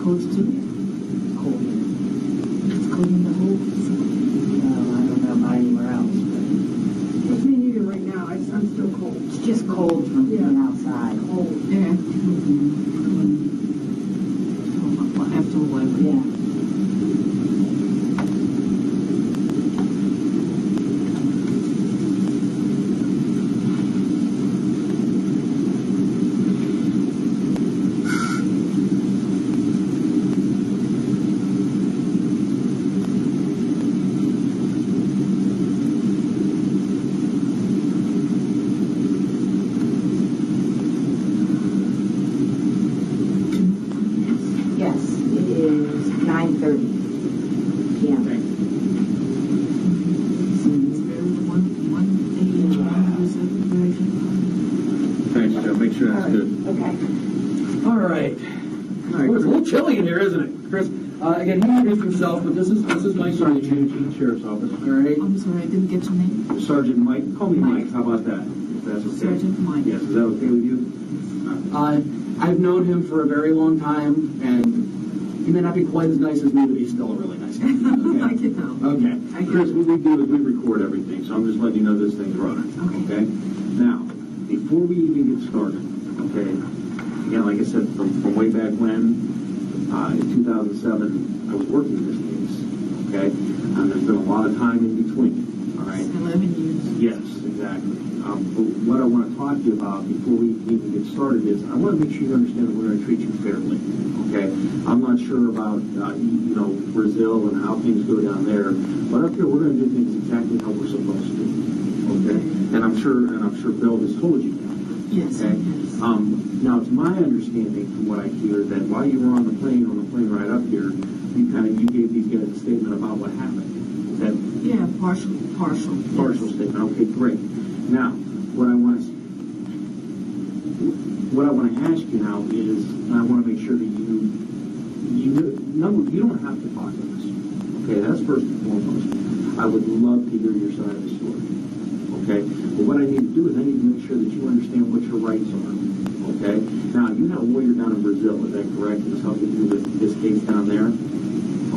cold too? It's cold here. It's cold in the whole facility. I don't know about anywhere else, but It's me neither right now. I'm still cold. it's just cold from being outside. Cold. Yeah. After a while. Yeah. Yes, it is 9:30 p.m. Thanks, Joe. Make sure that's good. Okay. All right. It's a little chilly in here, isn't it, Chris? Again, he introduced himself, but this is my Sergeant sergeant. Chief, Sheriff's Office. All right. I'm sorry, I didn't get your name. Sergeant Mike. Call me Mike. How about that? If that's okay. Sergeant Mike. Yes, is that okay with you? I've known him for a very long time, and he may not be quite as nice as me, but he's still a really nice guy. I Okay. can tell. Okay. Chris, what we do is we record everything, so I'm just letting you know this thing's running. Okay. Now, before we even get started, okay, again, like I said, from way back when, in 2007, I was working this case, okay, and there's been a lot of time in between, all right? 11 years. Yes, exactly. But what I want to talk to you about before we even get started is I want to make sure you understand that we're going to treat you fairly, okay? I'm not sure about, Brazil and how things go down there, but up here we're going to do things exactly how we're supposed to, okay? And I'm sure Bill has told you that. Yes. Okay. Yes. Now it's my understanding from what I hear that while you were on the plane ride up here, you gave these guys a statement about what happened. Is that Yeah, partial. partial statement? Okay, great. Now, what I want to ask you now is, and I want to make sure that you don't have to talk to us. Okay, that's first and foremost. I would love to hear your side of the story. Okay, but what I need to do is I need to make sure that you understand what your rights are. Okay, now you have a lawyer down in Brazil, is that correct? Who's helping you with this case down there?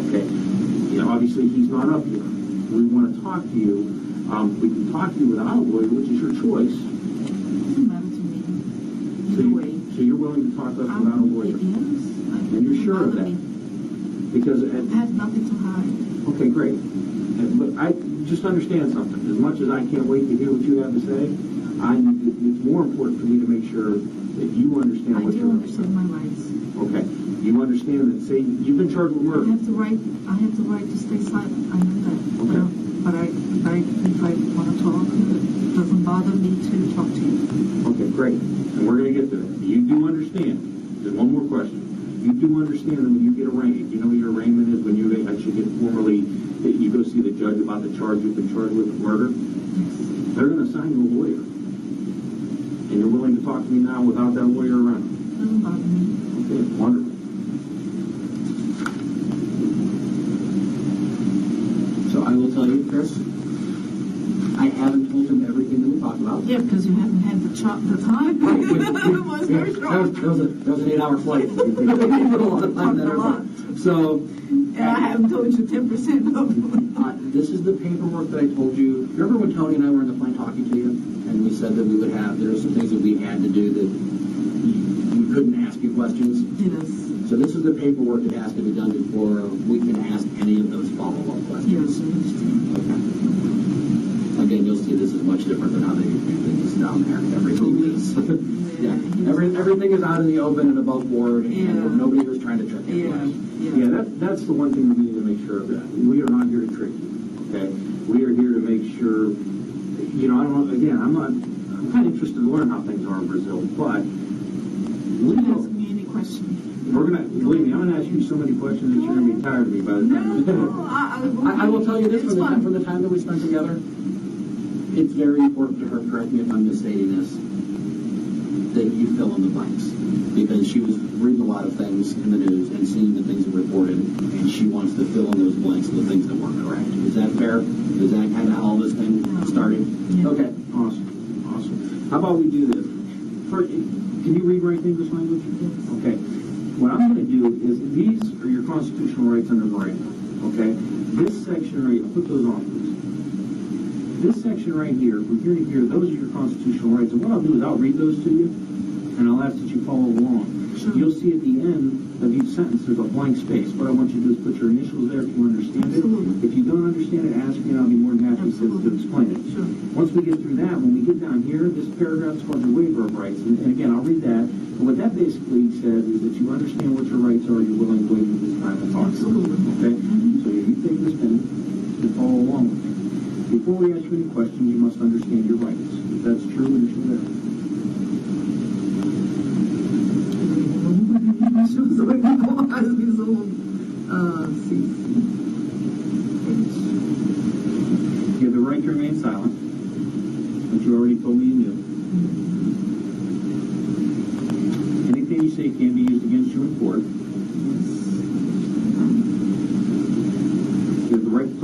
Okay, obviously he's not up here. We want to talk to you. We can talk to you without a lawyer, which is your choice. Doesn't matter to me. Either way. So you're willing to talk to us without a lawyer? Yes. And you're sure of that? Because I have nothing to hide. okay, great. But I just understand something. As much as I can't wait to hear what you have to say, it's more important for me to make sure that you understand I what do you're understand my rights. Okay. You understand that, say, you've been charged with I murder. have the right to stay silent. I know that. Okay. But if I want to talk, it doesn't bother me to talk to you. Okay, great. And we're going to get to that. You do understand. There's one more question. You do understand that when you get arraigned, you know what your arraignment is when you actually get formally, you go see the judge about the charge you've been charged with murder? Yes. They're going to assign you a lawyer. And you're willing to talk to me now without that lawyer around? Doesn't bother me. Okay, wonderful. So I will tell you, Chris, I haven't told him everything that we talked about. Yeah, because you haven't had the time. It was very short. That was an 8-hour flight. We put a lot of time in that airplane. So, And I haven't told you 10% of this is the paperwork that I told you. Remember when Tony and I were in the plane talking to you, and we said that we would have, there are some things that we had to do that we couldn't ask you questions? Yes. So this is the paperwork that has to be done before we can ask any of those follow-up questions. Yes, I understand. Okay. Again, you'll see this is much different than how they do things down there. Everything is, everything is out in the open and above board, and nobody was trying to trick anybody. Yeah, that's the one thing we need to make sure of that. We are not here to trick you, okay? We are here to make sure, I'm kind of interested to learn how things are in Brazil, but we Don't know. ask me any question. Believe me, I'm going to ask you so many questions that you're going to be tired of me by the time. I will tell you this, from the time that we spent together, it's very important to her, correct me if I'm misstating this, that you fill in the blanks. Because she was reading a lot of things in the news and seeing the things that were reported, and she wants to fill in those blanks of the things that weren't correct. Is that fair? Is that kind of how all this thing started? Yeah. Okay. Awesome. How about we do this? Can you read write English language? Yes. Okay. what I'm going to do is, these are your constitutional rights under Miranda, okay? This section right, I'll put those on, please. This section right here, from here to here, those are your constitutional rights. And what I'll do is I'll read those to you, and I'll ask that you follow along. Sure. You'll see at the end of each sentence there's a blank space. What I want you to do is put your initials there if you understand Absolutely. it. If you don't understand it, ask me and I'll be more than happy to explain it. Sure. Once we get through that, when we get down here, this paragraph is called the waiver of rights. And again, I'll read that. And what that basically says is that you understand what your rights are, you're willing to waive at this time and talk. Absolutely. Okay? So you take this pen and follow along with me. Before we ask you any questions, you must understand your rights. If that's true, initial there. You have the right to remain silent, which you already told me you knew. Anything you say can be used against you in court. You have the right to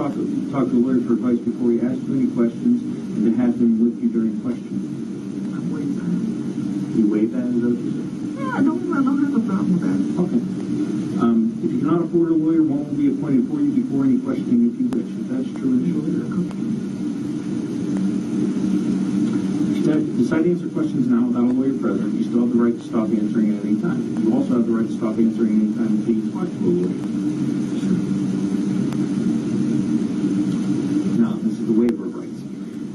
talk to a lawyer for advice before he asks you any questions and to have them with you during questioning. You waive that, is that what you said? Yeah, I don't have a problem with that. Okay. If you cannot afford a lawyer, one will be appointed for you before any questioning if you wish. If that's true, initial there. If you decide to answer questions now without a lawyer present, you still have the right to stop answering at any time. You also have the right to stop answering any time until you talk to a lawyer. Now, this is the waiver of rights.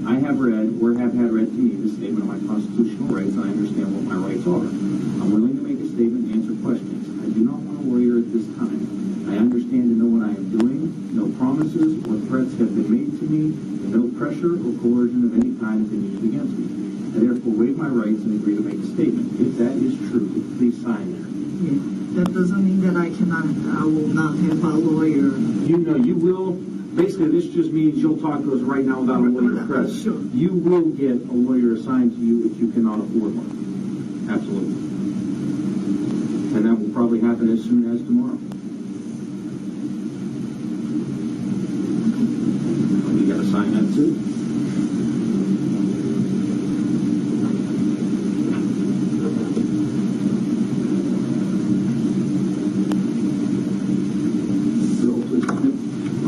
I have read, or have had read to me, the statement of my constitutional rights, and I understand what my rights are. I'm willing to make a statement and answer questions. I do not want a lawyer at this time. I understand and know what I am doing. No promises or threats have been made to me, and no pressure or coercion of any kind has been used against me. I therefore waive my rights and agree to make a statement. If that is true, please sign there. Yeah, that doesn't mean that I will not have a lawyer. You know, you will. Basically, this just means you'll talk to us right now without a lawyer present. Sure. You will get a lawyer assigned to you if you cannot afford one. Absolutely. And that will probably happen as soon as tomorrow. You got to sign that too.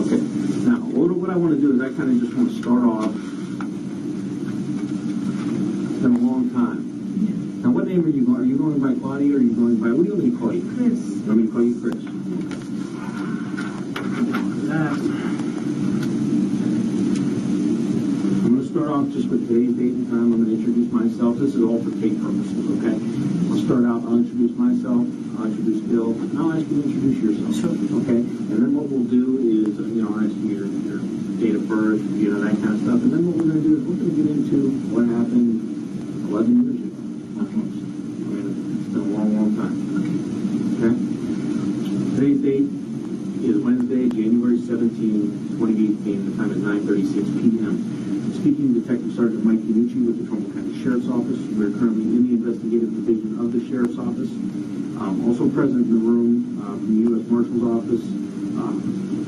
Okay. Now, what I want to do is I kind of just want to start off. It's been a long time. Now, what name are you going? Are you going by Claudia or are you going by, what do you want me to call you? Chris. You want me to call you Chris? I'm going to start off just with today's date and time. I'm going to introduce myself. This is all for tape purposes, okay? I'll start out, I'll introduce myself, I'll introduce Bill, and I'll ask you to introduce yourself. Sure. Okay? And then what we'll do is, I'll ask you your date of birth, that kind of stuff. And then what we're going to do is we're going to get into what happened 11 years ago. Okay. It's been a long, long time. Okay? Today's date is Wednesday, January 17, 2018. The time is 9:36 p.m. Speaking Detective Sergeant Mike Yanucci with the Trumbull County Sheriff's Office. We're currently in the investigative division of the Sheriff's Office. Also present in the room from the U.S. Marshal's Office,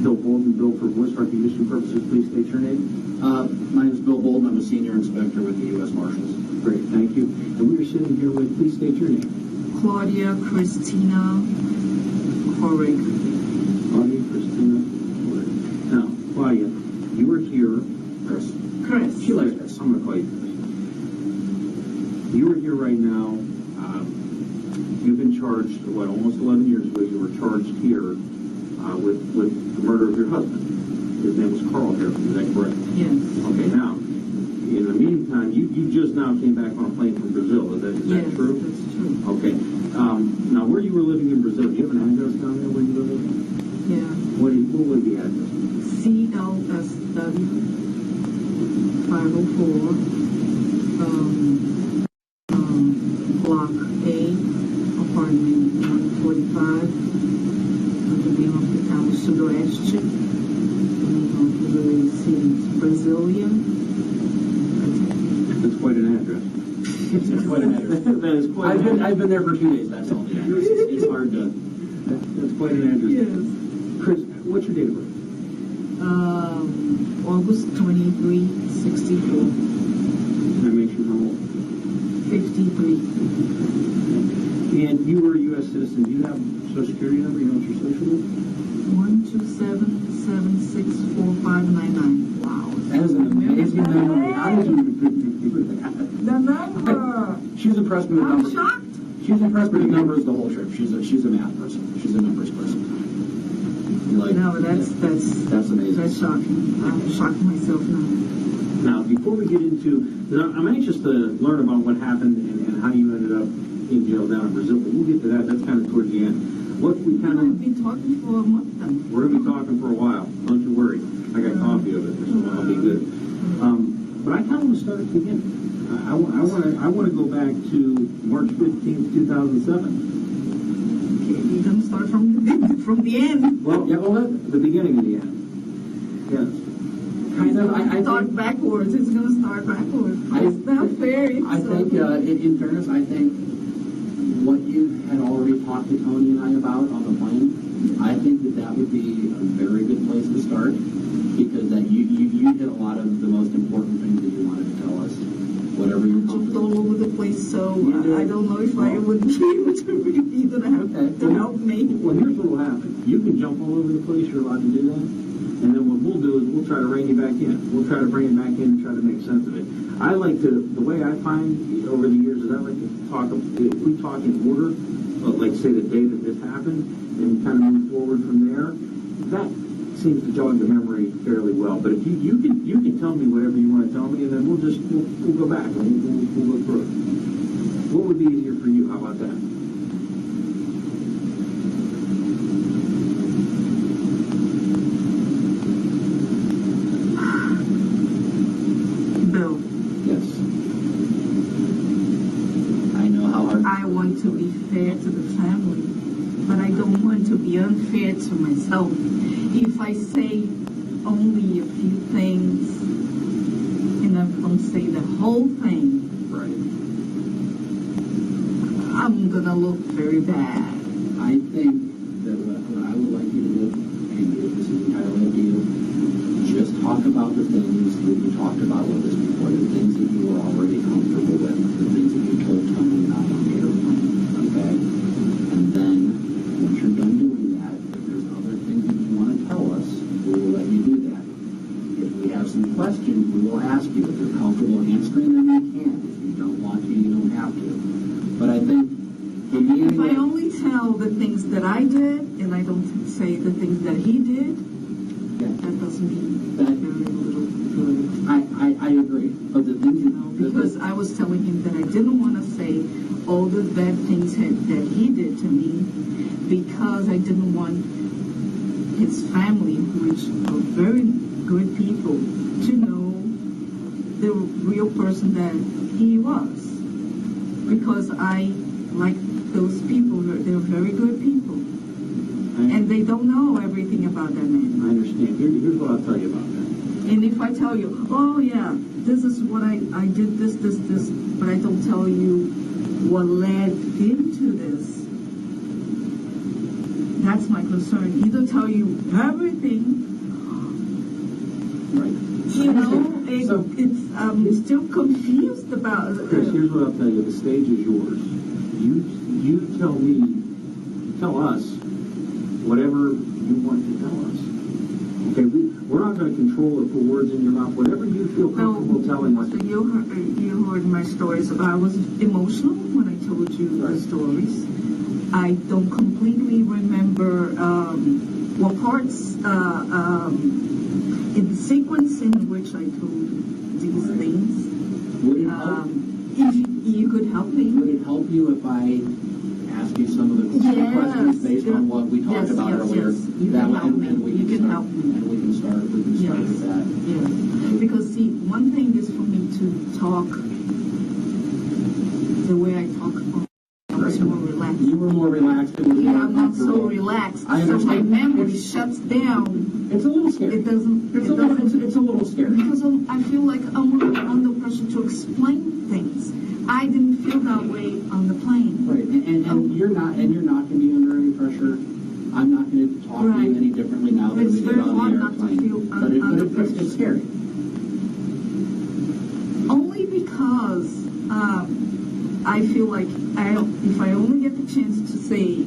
Bill Bolden. Bill, for voice recognition purposes, please state your name. My name is Bill Bolden. I'm a senior inspector with the U.S. Marshals. Great, thank you. And we are sitting here with, please state your name. Claudia Christina Hoerig. Claudia Christina Hoerig. Now, Claudia, you were here. Chris. She likes Chris. I'm going to call you Chris. You are here right now. You've been charged, almost 11 years ago, you were charged here with the murder of your husband. His name was Karl Hoerig. Is that correct? Yes. Okay, now, in the meantime, you just now came back on a plane from Brazil. Is that Yes, true? that's true. Okay. Now, where you were living in Brazil, do you have an address down there where you were living? Yeah. What was the address? CLSW 504, Block A, apartment 145, the name of the town is Sudoeste. The name of the city is Brasilia. That's quite an address. It's quite an address. That is quite an address. I've been there for 2 days. That's all the address. It's hard to. That's quite an address. Yes. Chris, what's your date of birth? August 23, 64. Can I make sure how old? 53. And you were a U.S. citizen. Do you have Social Security number? You know what your social is? 127764599. Wow. That is an amazing memory. How did you remember that? The number. She's impressed with the I'm numbers. shocked. She's impressed with the numbers the whole trip. She's a math person. She's a numbers person. Like, No, that's amazing. That's shocking. I'm shocked myself now. Now, before we get into, I'm anxious to learn about what happened and how you ended up in jail down in Brazil. But we'll get to that. That's kind of towards the end. What we kind of I've been talking for a month now. we're gonna be talking for a while. Don't you worry. I got coffee of it, so I'll be good. But I kind of want to start at the beginning. I want to go back to March 15th, 2007. Okay, you're gonna start from the end. Well, yeah, well, the beginning of the end. Yes. Kind of. I Start think, backwards. It's gonna start backwards. It's not fair. I think in fairness, I think what you had already talked to Tony and I about on the plane, I think that would be a very good place to start, because that you hit a lot of the most important things that you wanted to tell us. Whatever you're jumped comfortable. all over the place, so You did. I don't know if I would be able to read. You're gonna have to help me. Well, here's what will happen. You can jump all over the place. You're allowed to do that. And then what we'll do is we'll try to rein you back in. We'll try to bring you back in and try to make sense of it. I like to, the way I find over the years is I like to talk, if we talk in order, like say the day that this happened, and kind of move forward from there, that seems to jog the memory fairly well. But if you can tell me whatever you want to tell me, and then we'll go back and we'll go through it. What would be easier for you? How about that? Bill, Yes. I know how hard. I want to be fair to the family, but I don't want to be unfair to myself. If I say only a few things and I don't say the whole thing, Right. I'm gonna look very bad. I think that what I would like you to do, and this is entirely up to you, just talk about the things that you talked about with us before, the things that you were already comfortable with, the things that you told Tony and I on the airplane, okay? And then, once you're done doing that, if there's other things that you want to tell us, we will let you do that. If we have some questions, we will ask you. If you're comfortable answering them, you can. If you don't want to, you don't have to. But I think, for me If I anyway, only tell the things that I did and I don't say the things that he did, yeah, that doesn't mean That- very little good. I agree. But the things Because I was telling him that I didn't want to say all the bad things that he did to me, because I didn't want his family, which are very good people, to know the real person that he was. Because I like those people. They're very good people. And they don't know everything about that man. I understand. Here's what I'll tell you about that. And if I tell you, oh yeah, this is what I did this, but I don't tell you what led into this, that's my concern. Either tell you everything, right. you know, I'm still confused about Chris, here's what I'll tell you. The stage is yours. You tell me, tell us whatever you want to tell us. Okay, we're not going to control or put words in your mouth. Whatever you feel comfortable telling us. So you heard my stories about, I was emotional when I told you the stories. I don't completely remember what parts in the sequence in which I told these things. Would it help? If you could help me. Would it help you if I ask you some of the questions based on what we talked about earlier? Yes. You can help me. You can help me. And we can start with that. Yes. Because see, one thing is for me to talk the way I talk. I was more relaxed. You were more relaxed. It was more I'm not so comfortable. relaxed. I So my understand. memory shuts down. It's a little scary. It doesn't. It's a little scary. Because I feel like I'm under pressure to explain things. I didn't feel that way on the plane. Right, and you're not going to be under any pressure. I'm not going to talk to you any differently now that It's we get very on hard the not to airplane. feel But under it's pressure. scary. Only because I feel like if I only get the chance to say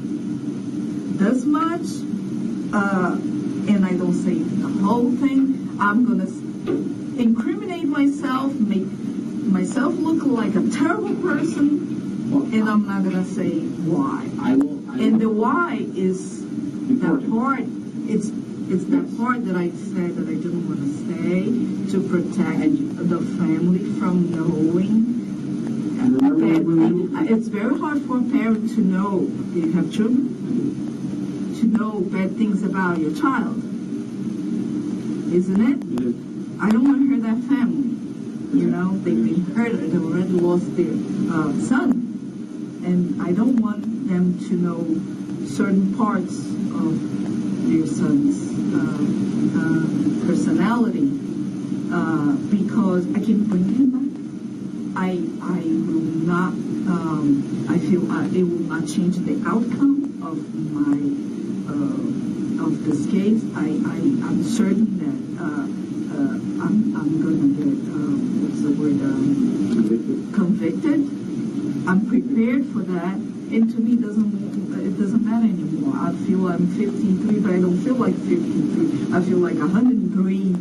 this much, and I don't say the whole thing, I'm going to incriminate myself, make myself look like a terrible person, and I'm not going to say why. And the why is that part. It's that part that I said that I didn't want to say to protect the family from knowing. It's very hard for a parent to know, you have children, to know bad things about your child, isn't it? I don't want to hurt that family. You know, they've been hurt, they already lost their son, and I don't want them to know certain parts of their son's personality, because I can bring him back. I will not, I feel it will not change the outcome of my, of this case. I'm certain that I'm going to get, what's the word, convicted. I'm prepared for that, and to me it doesn't matter anymore. I feel I'm 53, but I don't feel like 53. I feel like 103.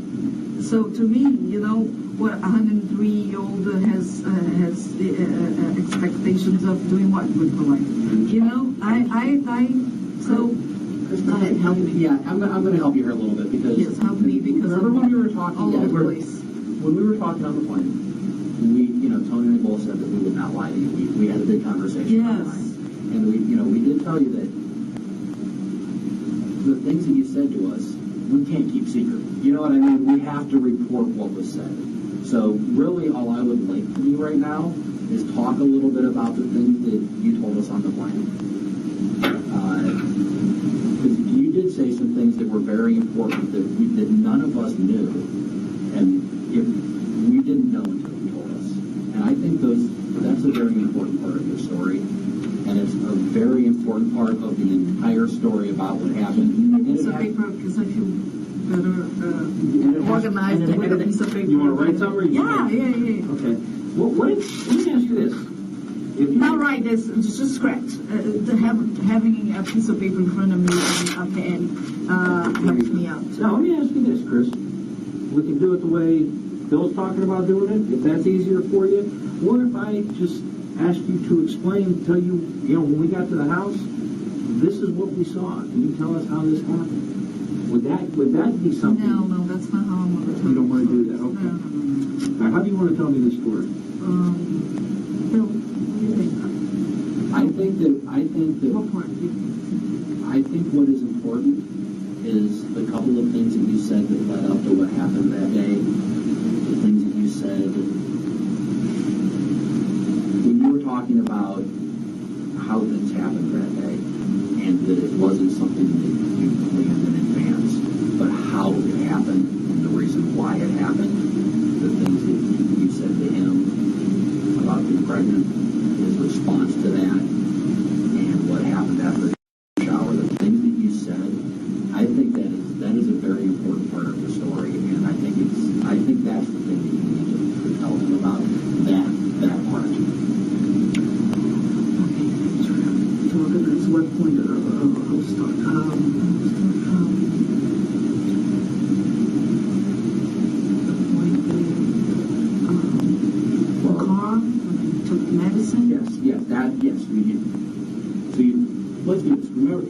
So to me, you know, what 103-year-old has expectations of doing what with her life? You know, so. Go ahead, help me. Yeah, I'm going to help you here a little bit because. Yes, help me because. Remember when we were talking? All over the place. When we were talking on the plane, Tony and I both said that we would not lie to you. We had a big conversation. Yes. And we did tell you that the things that you said to us, we can't keep secret. You know what I mean? We have to report what was said. So really all I would like from you right now is talk a little bit about the things that you told us on the plane. Because you did say some things that were very important that none of us knew. And if we didn't know until you told us. And I think that's a very important part of your story. And it's a very important part of the entire story about what happened. Piece of paper, because I feel better organized with a piece of paper. You want to write something? Yeah. Okay. Well, let me ask you this. If you Not write this, just scratch. Having a piece of paper in front of me and a pen helps me out. Now, let me ask you this, Chris. We can do it the way Bill's talking about doing it, if that's easier for you. What if I just asked you to explain, tell you, when we got to the house, this is what we saw. Can you tell us how this happened? Would that be something? No, that's not how I want to tell You don't want to do that, No. okay. Now, how do you want to tell me this story? Bill, what do you think? I think that What part do you think? I think what is important is the couple of things that you said that led up to what happened that day. The things that you said when you were talking about how things happened that day, and that it wasn't something that you planned in advance, but how it happened and the reason why it happened. The things that you said to him about being pregnant, his response to that, and what happened after the shower, the things that you said, I think that is a very important part of the story, and I think that's the thing that you need to tell him about that part. Okay, to organize what point I'll start. The car, when I took the medicine. Yes, we did. So let's do this. Remember,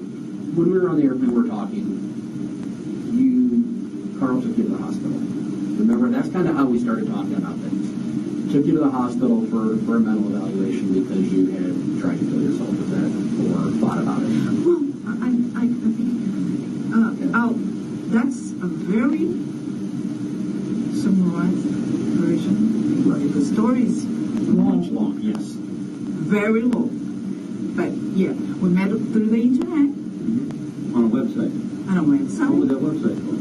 when we were on the airplane, we were talking, Carl took you to the hospital. Remember, that's kind of how we started talking about things. Took you to the hospital for a mental evaluation because you had tried to kill yourself with that or thought about it. Well, I think that's a very summarized version. Right. The story is Long, yes. very long. But yeah, we met through the internet On a website. on a What was website. that website called?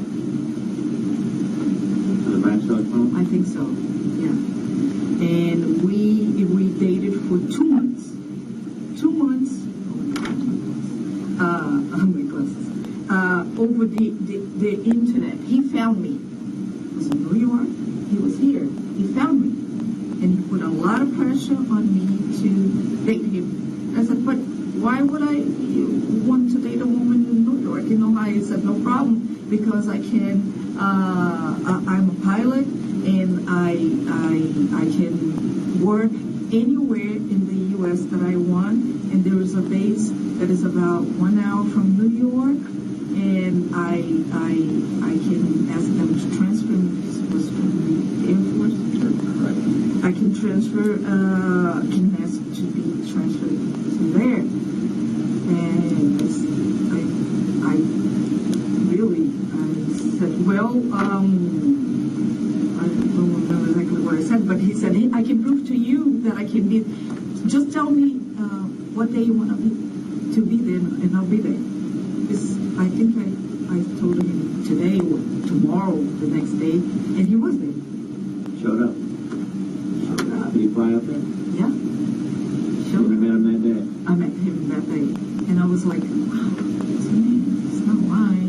Match.com? I think so. Yeah. And we dated for 2 months. 2 months. My glasses. Over the internet. He found me. I was in New York. He was here. He found me. And he put a lot of pressure pressure on me to date him. I said, but why would I want to date a woman in New York? In Ohio, he said, no problem, because I can, I'm a pilot, and I can work anywhere in the U.S. that I want, and there is a base that is about 1 hour from New York, and I can ask them to transfer me. This was from the Air Force. I can transfer, can ask to be transferred to there. And I really said, well, I don't remember exactly what I said, but he said, hey, I can prove to you that I can be, just tell me what day you want to be there, and I'll be there. I think I told him today or tomorrow, the next day, and he was there. Showed up. Did he fly up there? Yeah. You met him that day? I met him that day, and I was like, wow, this man, it's not mine.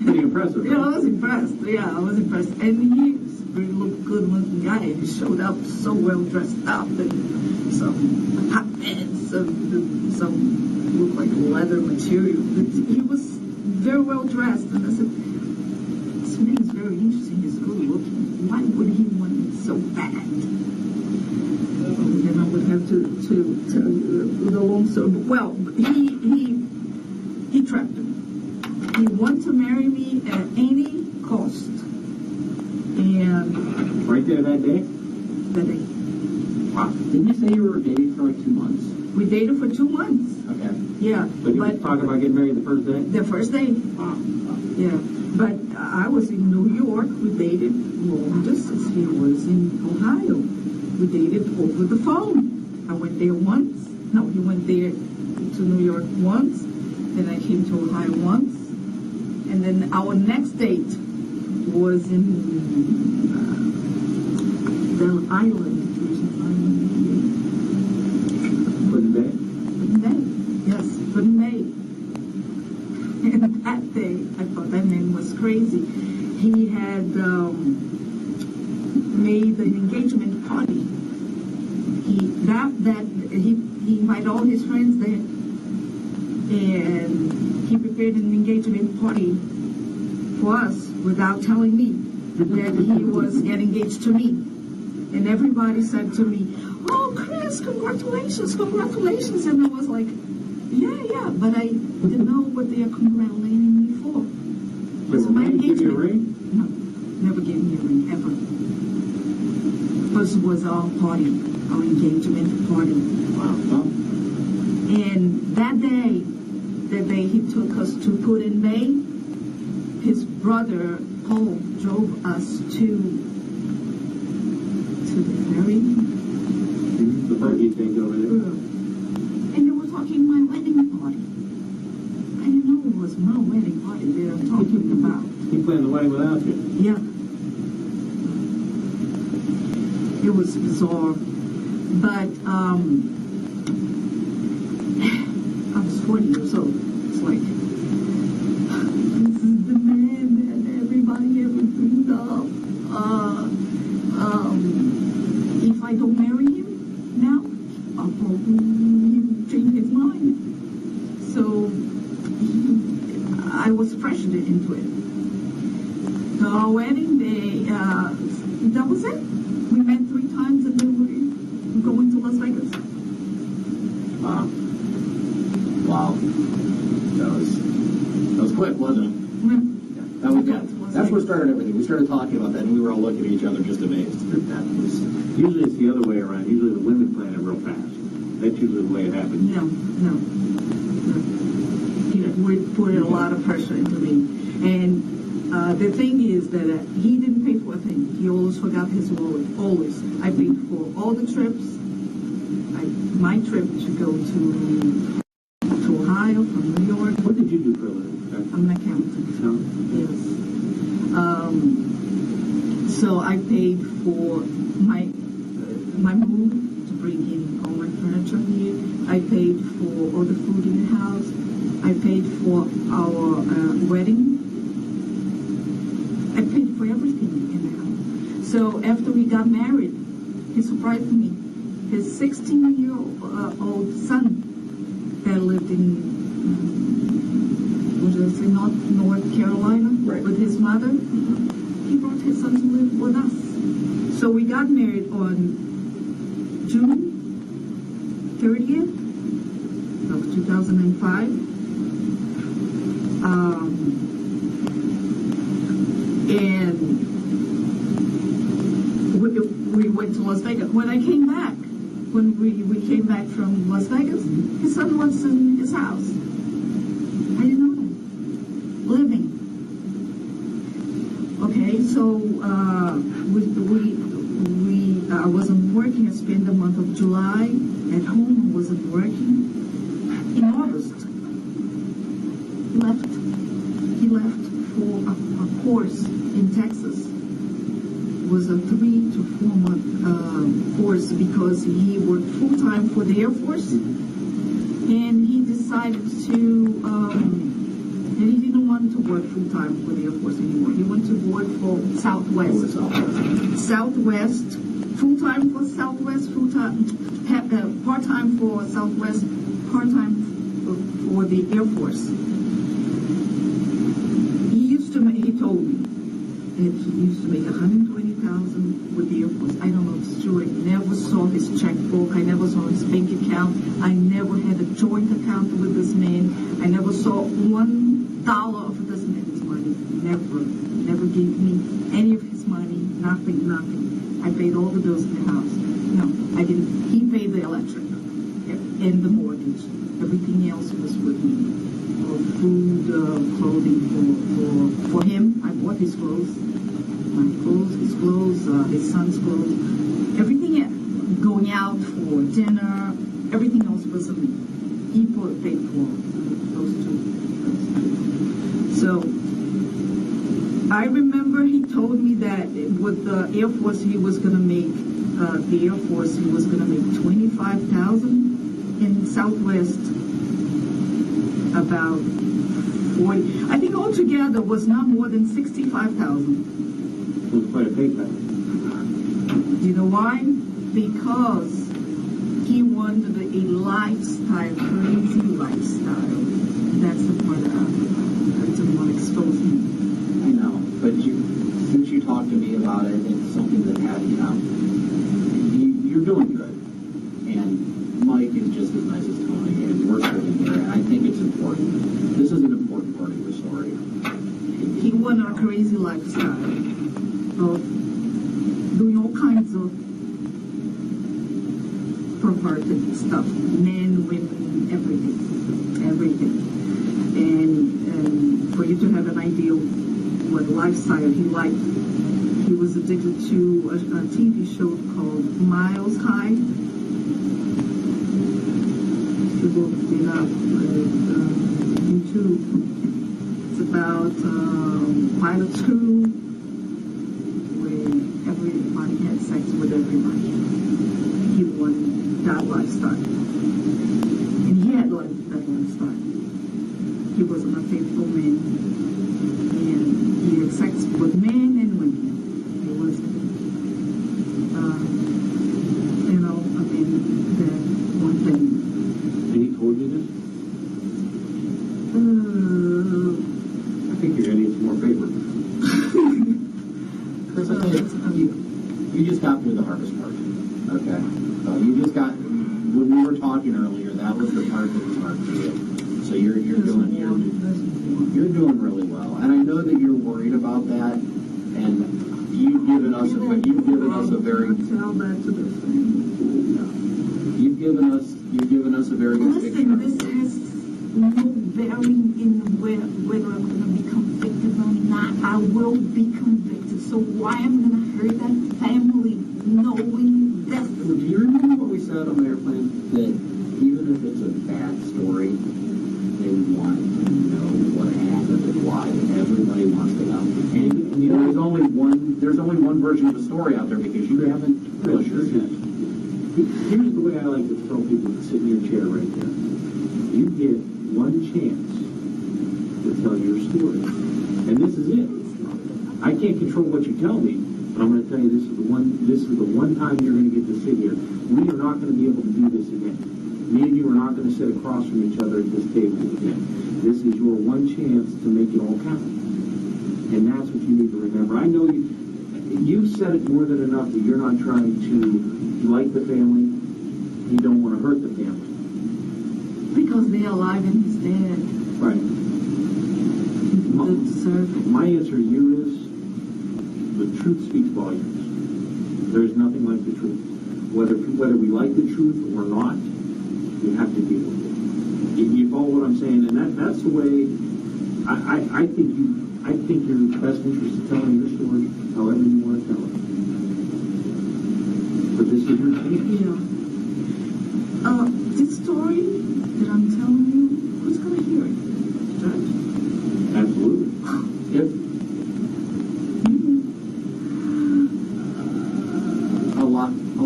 Pretty impressive. Yeah, I was impressed. Yeah, I was impressed. And he was a very good looking guy. He showed up so well dressed up, and some hot pants, some looked like leather material. He was very well dressed, and I said, this man is very interesting. He's good looking. Why would he want it so bad? Then I would have to tell you the long story. Well, he trapped me. He wanted to marry me at any cost. And right there that day? That day. Wow. Didn't you say you were dating for like 2 months? We dated for 2 months. Okay. Yeah. But you were talking about getting married the first day? The first day. Wow. Yeah. But I was in New York. We dated long distance. He was in Ohio. We dated over the phone. I went there once. No, he went there to New York once. Then I came to Ohio once. And then our next date was in the island. Puddin' Bay? Puddin' Bay. Yes, Puddin' Bay. And that day, I thought that man was crazy. He had made an engagement party. He invited all his friends there, and he prepared an engagement party for us without telling me that he was getting engaged to me. And everybody said to me, "Oh, Chris, congratulations, congratulations!" And I was like, "Yeah," but I didn't know what they are congratulating me for. Was my he give you a engagement. ring? No, never gave me a ring, ever. First was our party, our engagement party. Wow. And that day he took us to Puddin' Bay. His brother, Paul, drove us to the ferry. The buggy thing over there. And they were talking my wedding party. I didn't know it was my wedding party they were talking about. He planned the wedding without you. Yeah. It was bizarre. But I was 40 years old. It's like, this is the man that everybody ever dreamed of. If I don't marry him now, I'll probably change his mind. So I was pressured into it. So our wedding day, that was it. We met 3 times and then we were going to Las Vegas. Wow. That was quick, wasn't it? That was good. That's what started everything. We started talking about that, and we were all looking at each other just amazed. Usually it's the other way around. Usually the women plan it real fast. That's usually the way it happens. No. He put a lot of pressure into me. And the thing is that he didn't pay for a thing. He always forgot his wallet. Always. I paid for all the trips. My trip to go to Ohio from New York. What did you do for a living? I'm an accountant. No? Yes. So I paid for my move to bring in all my furniture here. I paid for all the food in the house. I paid for our wedding. I paid for everything in the house. So after we got married, he surprised me. His 16-year-old son that lived in, North Carolina, Right. with his mother, he brought his son to live with us. So we got married on June 30th of 2005. And we went to Las Vegas. When I came back, when we came back from Las Vegas, his son was in his house. I didn't know that. Living. Okay, so I wasn't working. I spent the month of July at home. I wasn't working. In August, he left for a course in Texas. It was a 3 to 4 month course because he worked full time for the Air Force, and he decided to. And he didn't want to work full time for the Air Force anymore. He wanted to work for Southwest. Southwest, full time for Southwest, full time, part time for Southwest, part time for the Air Force. He told me that he used to make $120,000 with the Air Force. I don't know if it's true. I never saw his checkbook. I never saw his bank account. I never had a joint account with this man. I never saw $1 of this man's money. Never gave me any of his money. Nothing. I paid all the bills in the house. No, I didn't. He paid the electric and the mortgage. Everything else was with me. Food, clothing for him. I bought his clothes, my clothes, his clothes, his son's clothes, everything. Going out for dinner, everything else was on me. He paid for those two. So I remember he told me that with the Air Force he was going to make $25,000 in Southwest. About 40. I think altogether was not more than 65,000. It was quite a pay cut. You know why? Because he wanted a lifestyle, crazy lifestyle. That's the part that I didn't want to expose him. I know, but since you talked to me about it, it's something that you're doing good. And Mike is just as nice as Tony, and we're sitting here, and I think it's important. This is an important part of your story. He wanted a crazy lifestyle of doing all kinds of perverted stuff, men, women, everything. And for you to have an idea of what lifestyle he liked, he was addicted to a TV show called Miles High. Look it up YouTube. It's about pilot school where everybody had sex with everybody. He wanted that lifestyle, and he had that lifestyle. He wasn't a faithful man, and he had sex with men and women. He was, that one thing. And he told you this? I think you're going to need some more paper. Chris, you just got through the hardest part. Okay? You just got, when we were talking earlier, that was the part that was hard for you. So you're doing really well. And I know that you're worried about that, and you've given us a very Tell that to the family. You've given us a very good picture. Listen, this has no bearing in whether I'm going to be convicted or not. I will be convicted. So why am I going to hurt that family knowing that? Do you remember what we said on the airplane? That even if it's a bad story, they want to know what happened and why. Everybody wants to know. And there's only one version of the story out there because you haven't really sure yet. Here's the way I like to tell people to sit in your chair right there. You get one chance to tell your story. And this is it. I can't control what you tell me, but I'm going to tell you this this is the one time you're going to get to sit here. We are not going to be able to do this again. Me and you are not going to sit across from each other at this table again. This is your one chance to make it all count. And that's what you need to remember. I know you've said it more than enough that you're not trying to like the family. You don't want to hurt the family. Because they're alive and he's dead. Right. They deserve it. My answer to you is the truth speaks volumes. There is nothing like the truth. Whether we like the truth or not, we have to deal with it. You follow what I'm saying? And that's the way I think you're in the best interest of telling your story however you want to tell it. But this is your case. Yeah. This story that I'm telling you, who's going to hear it? Judge? Absolutely. If a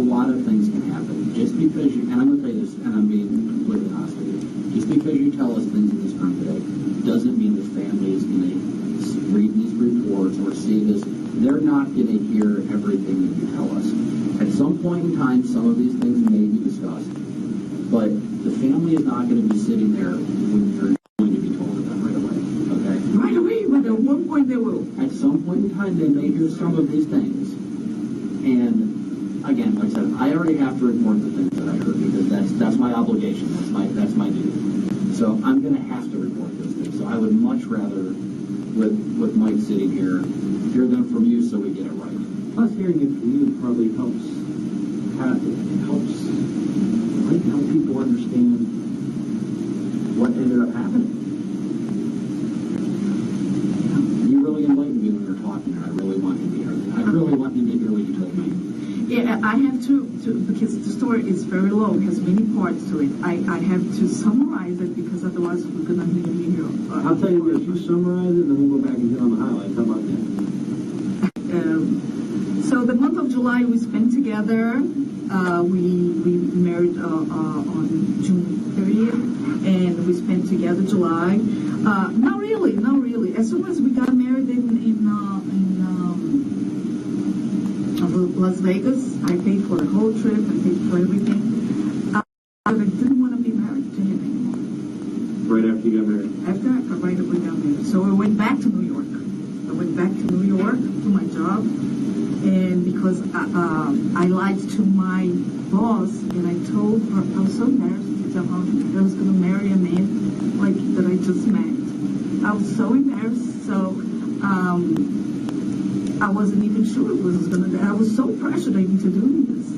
lot of things can happen. Just because you, and I'm going to tell you this, and I'm being completely honest with you, just because you tell us things in this room today doesn't mean the family is going to read these reports or see this. They're not going to hear everything that you tell us. At some point in time, some of these things may be discussed, but the family is not going to be sitting there when you're going to be told of them right away. Okay? Right away, but at one point they will. At some point in time, they may hear some of these things, and again, like I said, I already have to report the things that I heard because that's my obligation. That's my duty. So I'm going to have to report those things. So I would much rather, with Mike sitting here, hear them from you so we get it right. Plus, hearing it from you probably helps help people understand what ended up happening. You really enlightened me when you're talking, and I really want you to hear it. I really want you to hear what you told me. Yeah, I have to because the story is very long, has many parts to it. I have to summarize it because otherwise we're going to be here. I'll tell you this, you summarize it, and then we'll go back and hit on the highlights. How about that? So the month of July we spent together. We married on June 30th, and we spent together July. Not really. As soon as we got married in Las Vegas, I paid for the whole trip. I paid for everything. I didn't want to be married to him anymore. Right after you got married? Right after we got married. So I went back to New York. I went back to New York to my job. And because I lied to my boss, and I told her, I was so embarrassed to tell her that I was going to marry a man like that I just met. I was so embarrassed, so I wasn't even sure it was going to. I was so pressured even to do this.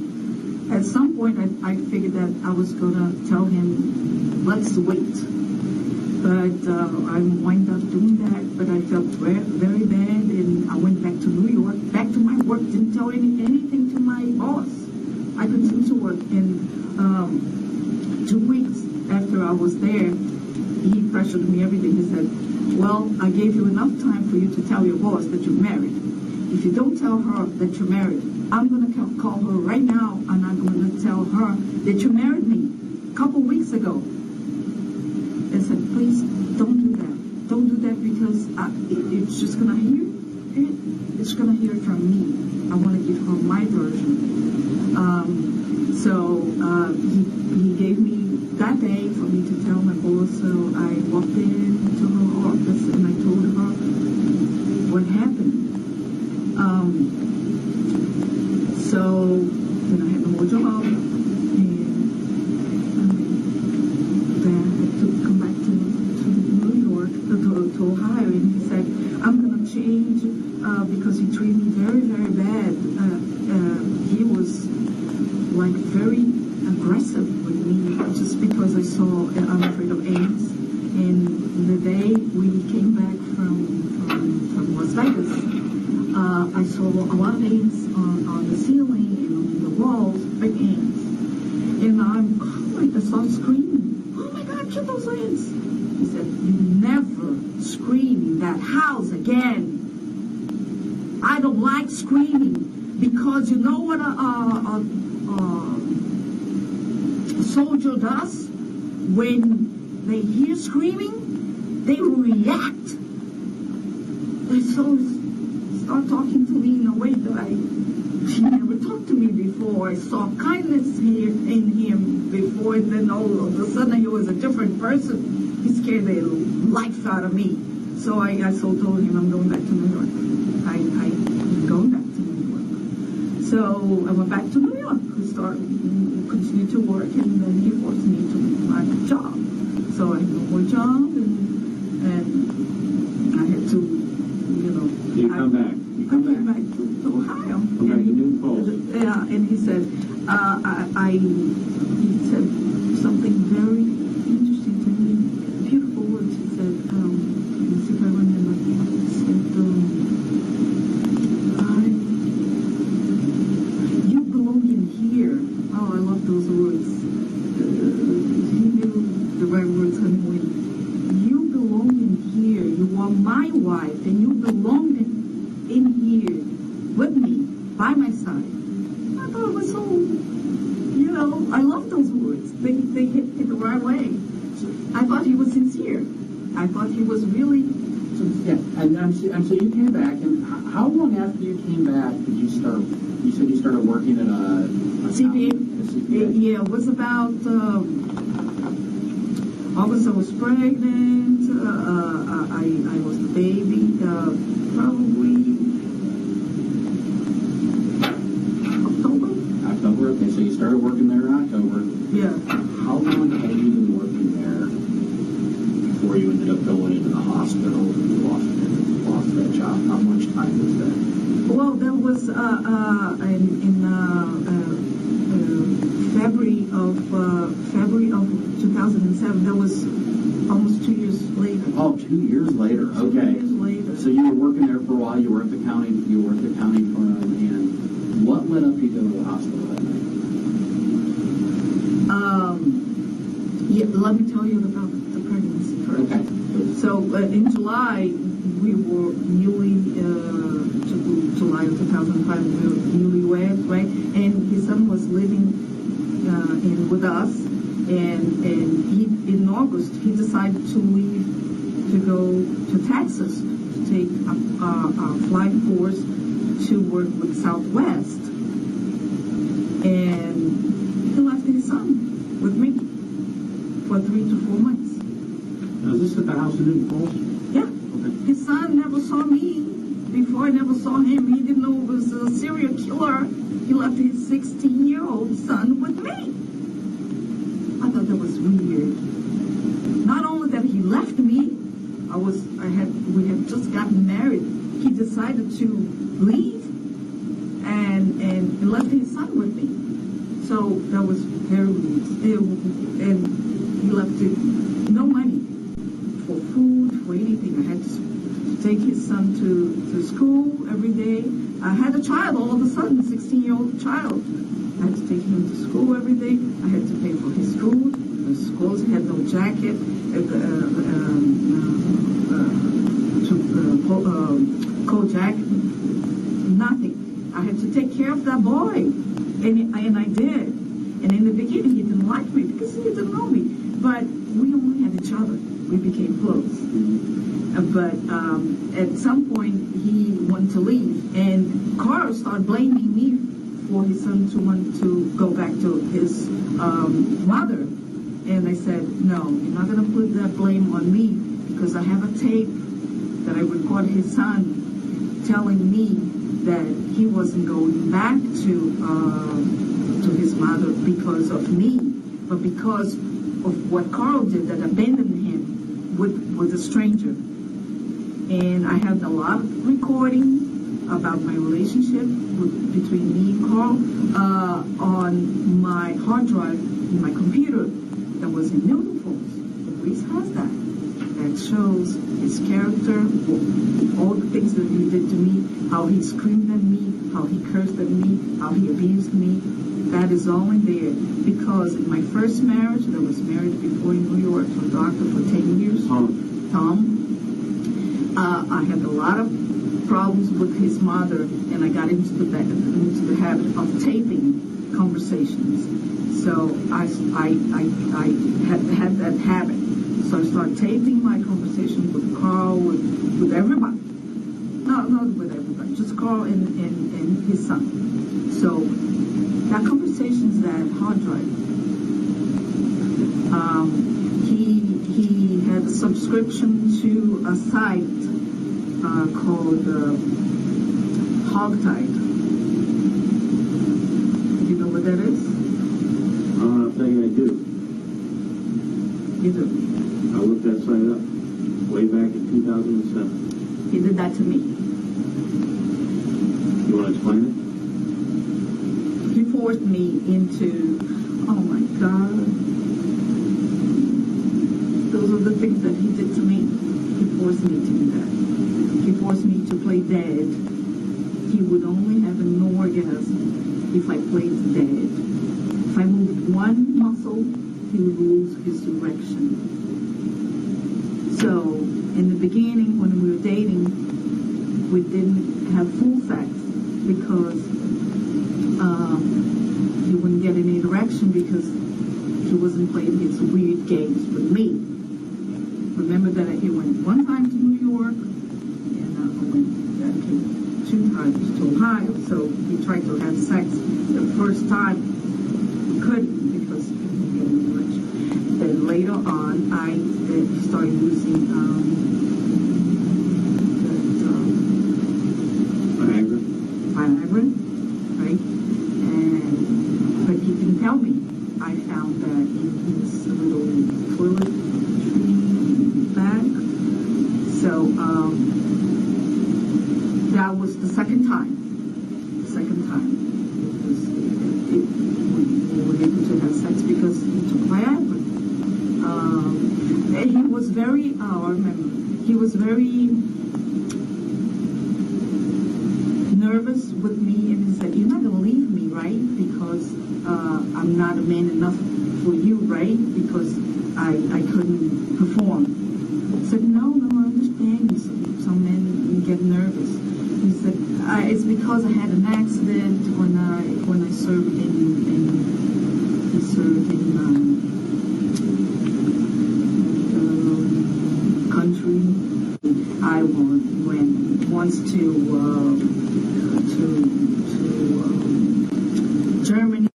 At some point, I figured that I was going to tell him, let's wait. But I wound up doing that, but I felt very, very bad, and I went back to New York, back to my work, didn't tell anything to my boss. I continued to work, and 2 weeks after I was there, he pressured me every day. He said, well, I gave you enough time for you to tell your boss that you're married. If you don't tell her that you're married, I'm going to call her right now, and I'm going to tell her that you married me a couple weeks ago. I said, please, don't do that. Don't do that because it's just going to hear it. It's going to hear it from me. I want to give her my version. So he gave me that day for me to tell my boss. So I walked into her office and I told her what happened. So then I had no more job. To Ohio, and he said, I'm going to change because he treated me very, very bad. He was like very aggressive with me just because I saw I'm afraid of AIDS. And the day we came back from Las Vegas, I saw a lot of ants on the ceiling and on the walls, big ants. And I started screaming, oh my God, kill those ants. He said, you never scream in that house again. I don't like screaming because you know what a soldier does? When they hear screaming, they react. They start talking to me in a way that he never talked to me before. I saw kindness here in him before, and then all of a sudden he was a different person. He scared the life out of me. So I told him, I'm going back to New York. I'm going back to New York. So I went back to New York to continue to work, and then he forced me to leave my job. So I had no more job, and I had to, You come back. You I come came back. back to Ohio. Come back to New Falls. Yeah, and he said, he said something very interesting to me, beautiful words. He said, let me see if I remember. He said, you belong in here. Oh, I love those words. He knew the right words anyway. You belong in here. You are my wife, and you belong in here with me, by my side. I thought it was so, I love those words. They hit me the right way. I thought he was sincere. I thought he was really. Yeah, and so you came back, and how long after you came back did you start? You said you started working at a CPA. CPA? Yeah, it was about August. I was pregnant. I was the baby. Probably October. Okay, so you started working there in October. Yeah. How long had you been working there before you ended up going into the hospital and lost that job? How much time was that? Well, that was in February of 2007. That was almost 2 years later. Oh, 2 years later. Okay. 2 years later. So you were working there for a while. You were at the county firm, and what led up you to go to the hospital that night? Yeah, let me tell you about the pregnancy first. Okay. So in July, we were July of 2005, we were newlyweds, right? And his son was living with us, and he, in August, he decided to leave to go to Texas to take a flight course to work with Southwest. And he left his son with me for 3 to 4 months. Now, is this at the house in New Falls? Yeah. Okay. His son never saw me before. I never saw him. He didn't know it was a serial killer. He left his 16-year-old son with me. I thought that was weird. Not only that he left me, we had just gotten married. He decided to leave and left his son with me. So that was very weird. And he left no money for food, for anything. I had to take his son to school every day. I had a child all of a sudden, a 16-year-old child. I had to take him to school every day. I had to pay for his food. His schools had no jacket, coat jacket, nothing. I had to take care of that boy, and I did. And in the beginning, he didn't like me because he didn't know me. But we only had each other. We became close. But at some point, he wanted to leave, and Carl started blaming me for his son to want to go back to his mother. And I said, no, you're not going to put that blame on me, because I have a tape that I recorded his son telling me that he wasn't going back to his mother because of me, but because of what Carl did that abandoned him with a stranger. And I had a lot of recording about my relationship between me and Carl on my hard drive in my computer that was in Newton Falls. The police has that. That shows his character, all the things that he did to me, how he screamed at me, how he cursed at me, how he abused me. That is all in there. Because in my first marriage, that was married before in New York to a doctor for 10 years, Tom, I had a lot of problems with his mother, and I got into the habit of taping conversations. So I had that habit. So I started taping my conversation with Carl, with everybody. not with everybody, just Carl and his son. So that conversation's that hard drive. He had a subscription to a site called Hogtied. Do you know what that is? I'll tell you I do. You do. I looked that site up way back in 2007. He did that to me. You want to explain it? He forced me into, oh my God. Those are the things that he did to me. He forced me to do that. He forced me to play dead. He would only have an orgasm if I played dead. If I moved one muscle, he would lose his direction. So, in the beginning, when we were dating, we didn't have full sex because he wouldn't get any direction because he wasn't playing his weird games with me. Remember that he went one time to New York, and I went 2 times to Ohio. So he tried to have sex. The first time he couldn't because he didn't get any direction. Then later on, I started using Viagra, right? But he didn't tell me. I found that in his little toiletry bag. So that was the second time. We were able to have sex because he took Viagra. And he was very, I remember, he was very nervous with me, and he said, "You're not going to leave me, right? Because I'm not a man enough for you, right? Because I couldn't perform." I said, no, I understand. Some men get nervous. He said, it's because I had an accident when I served in country. I went once to Germany,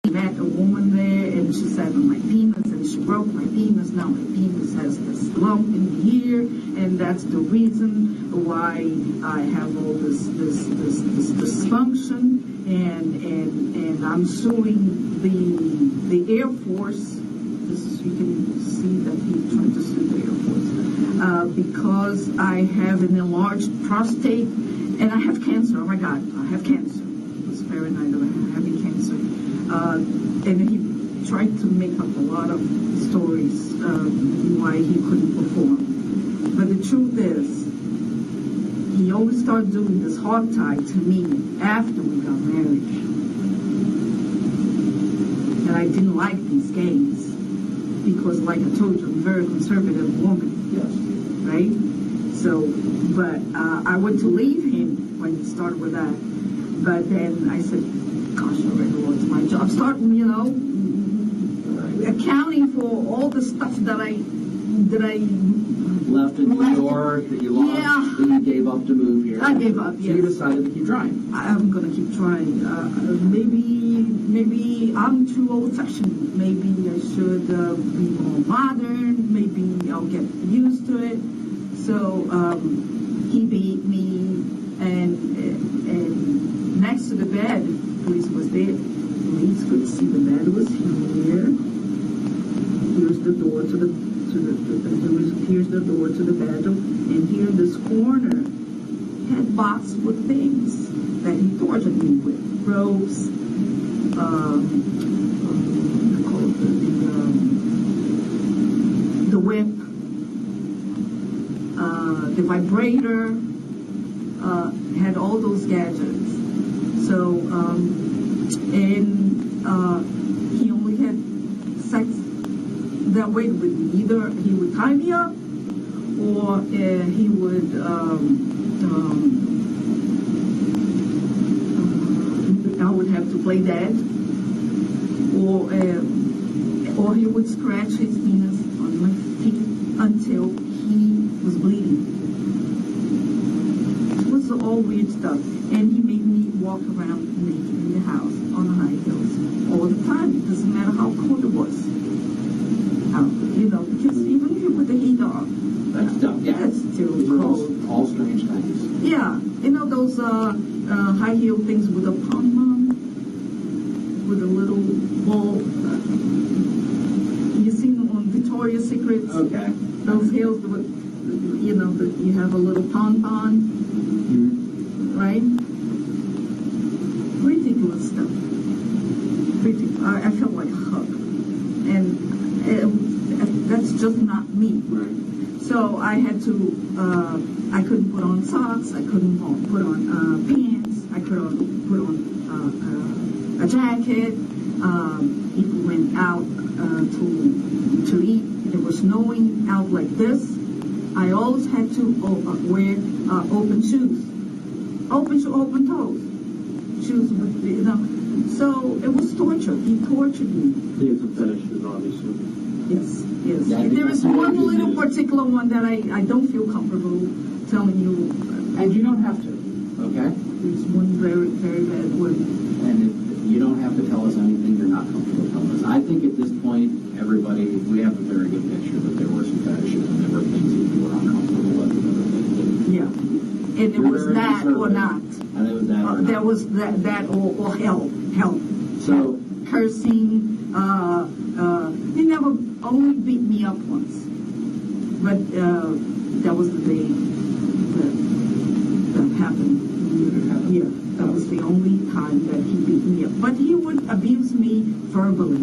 met a woman there, and she sat on my penis, and she broke my penis. Now my penis has this lump in here, and that's the reason why I have all this dysfunction, and I'm suing the Air Force. You can see that he tried to sue the Air Force because I have an enlarged prostate and I have cancer. Oh my God, I have cancer. It was paranoid of having cancer. And he tried to make up a lot of stories why he couldn't perform. But the truth is, he only started doing this hogtie to me after we got married. And I didn't like these games because, like I told you, I'm a very conservative woman. Yes. Right? So, but I went to leave him when he started with that. But then I said, gosh, I already lost my job. Starting, accounting for all the stuff that I Left in New York, that you lost, Yeah. that you gave up to move here. I gave up, So yes. you decided to keep trying. I'm going to keep trying. Maybe I'm too old-fashioned. Maybe I should be more modern. Maybe I'll get used to it. So he beat me, and next to the bed, police was there. Police could see the bed was here. Here's the door to the here's the door to the bedroom, and here in this corner had boxed with things that he tortured me with: ropes, the whip, the vibrator, had all those gadgets. So, he only had sex that way with me. Either he would tie me up, or he would I would have to play dead, or he would scratch his penis on my feet until he was bleeding. It was was all weird stuff. And he made me walk around naked in the house on high heels all the time. It doesn't matter how cold it was. Because even if you put the heat on, That's dumb. Yeah. it's still These are cold. all strange things. Yeah, those high heel things with a pom-pom, with a little ball. You seen them on Victoria's Secret? Okay. Those heels with, you have a little pom-pom, right? Ridiculous stuff. Ridiculous. I felt like a hug. And that's just not me. Right. So I had to, I couldn't put on socks, I couldn't put on pants, I couldn't put on a jacket. If we went out to eat, it was snowing out like this, I always had to wear open shoes, open toes, shoes with, so it was torture. He tortured me. He has some fetishes, obviously. Yes. Yeah, There is one because- little particular one that I don't feel comfortable telling you. And you don't have to, okay? There's one very, very bad one. And you don't have to tell us anything you're not comfortable telling us. I think at this point, we have a very good picture that there were some fetishes and there were things that you were uncomfortable with and other things that Yeah. And it You're was very that or conservative. not. And it was that or not. There was that or hell. So, Cursing. He never only beat me up once. But that was the day that happened. Yeah, that was the only time that he beat me up. But he would abuse me verbally.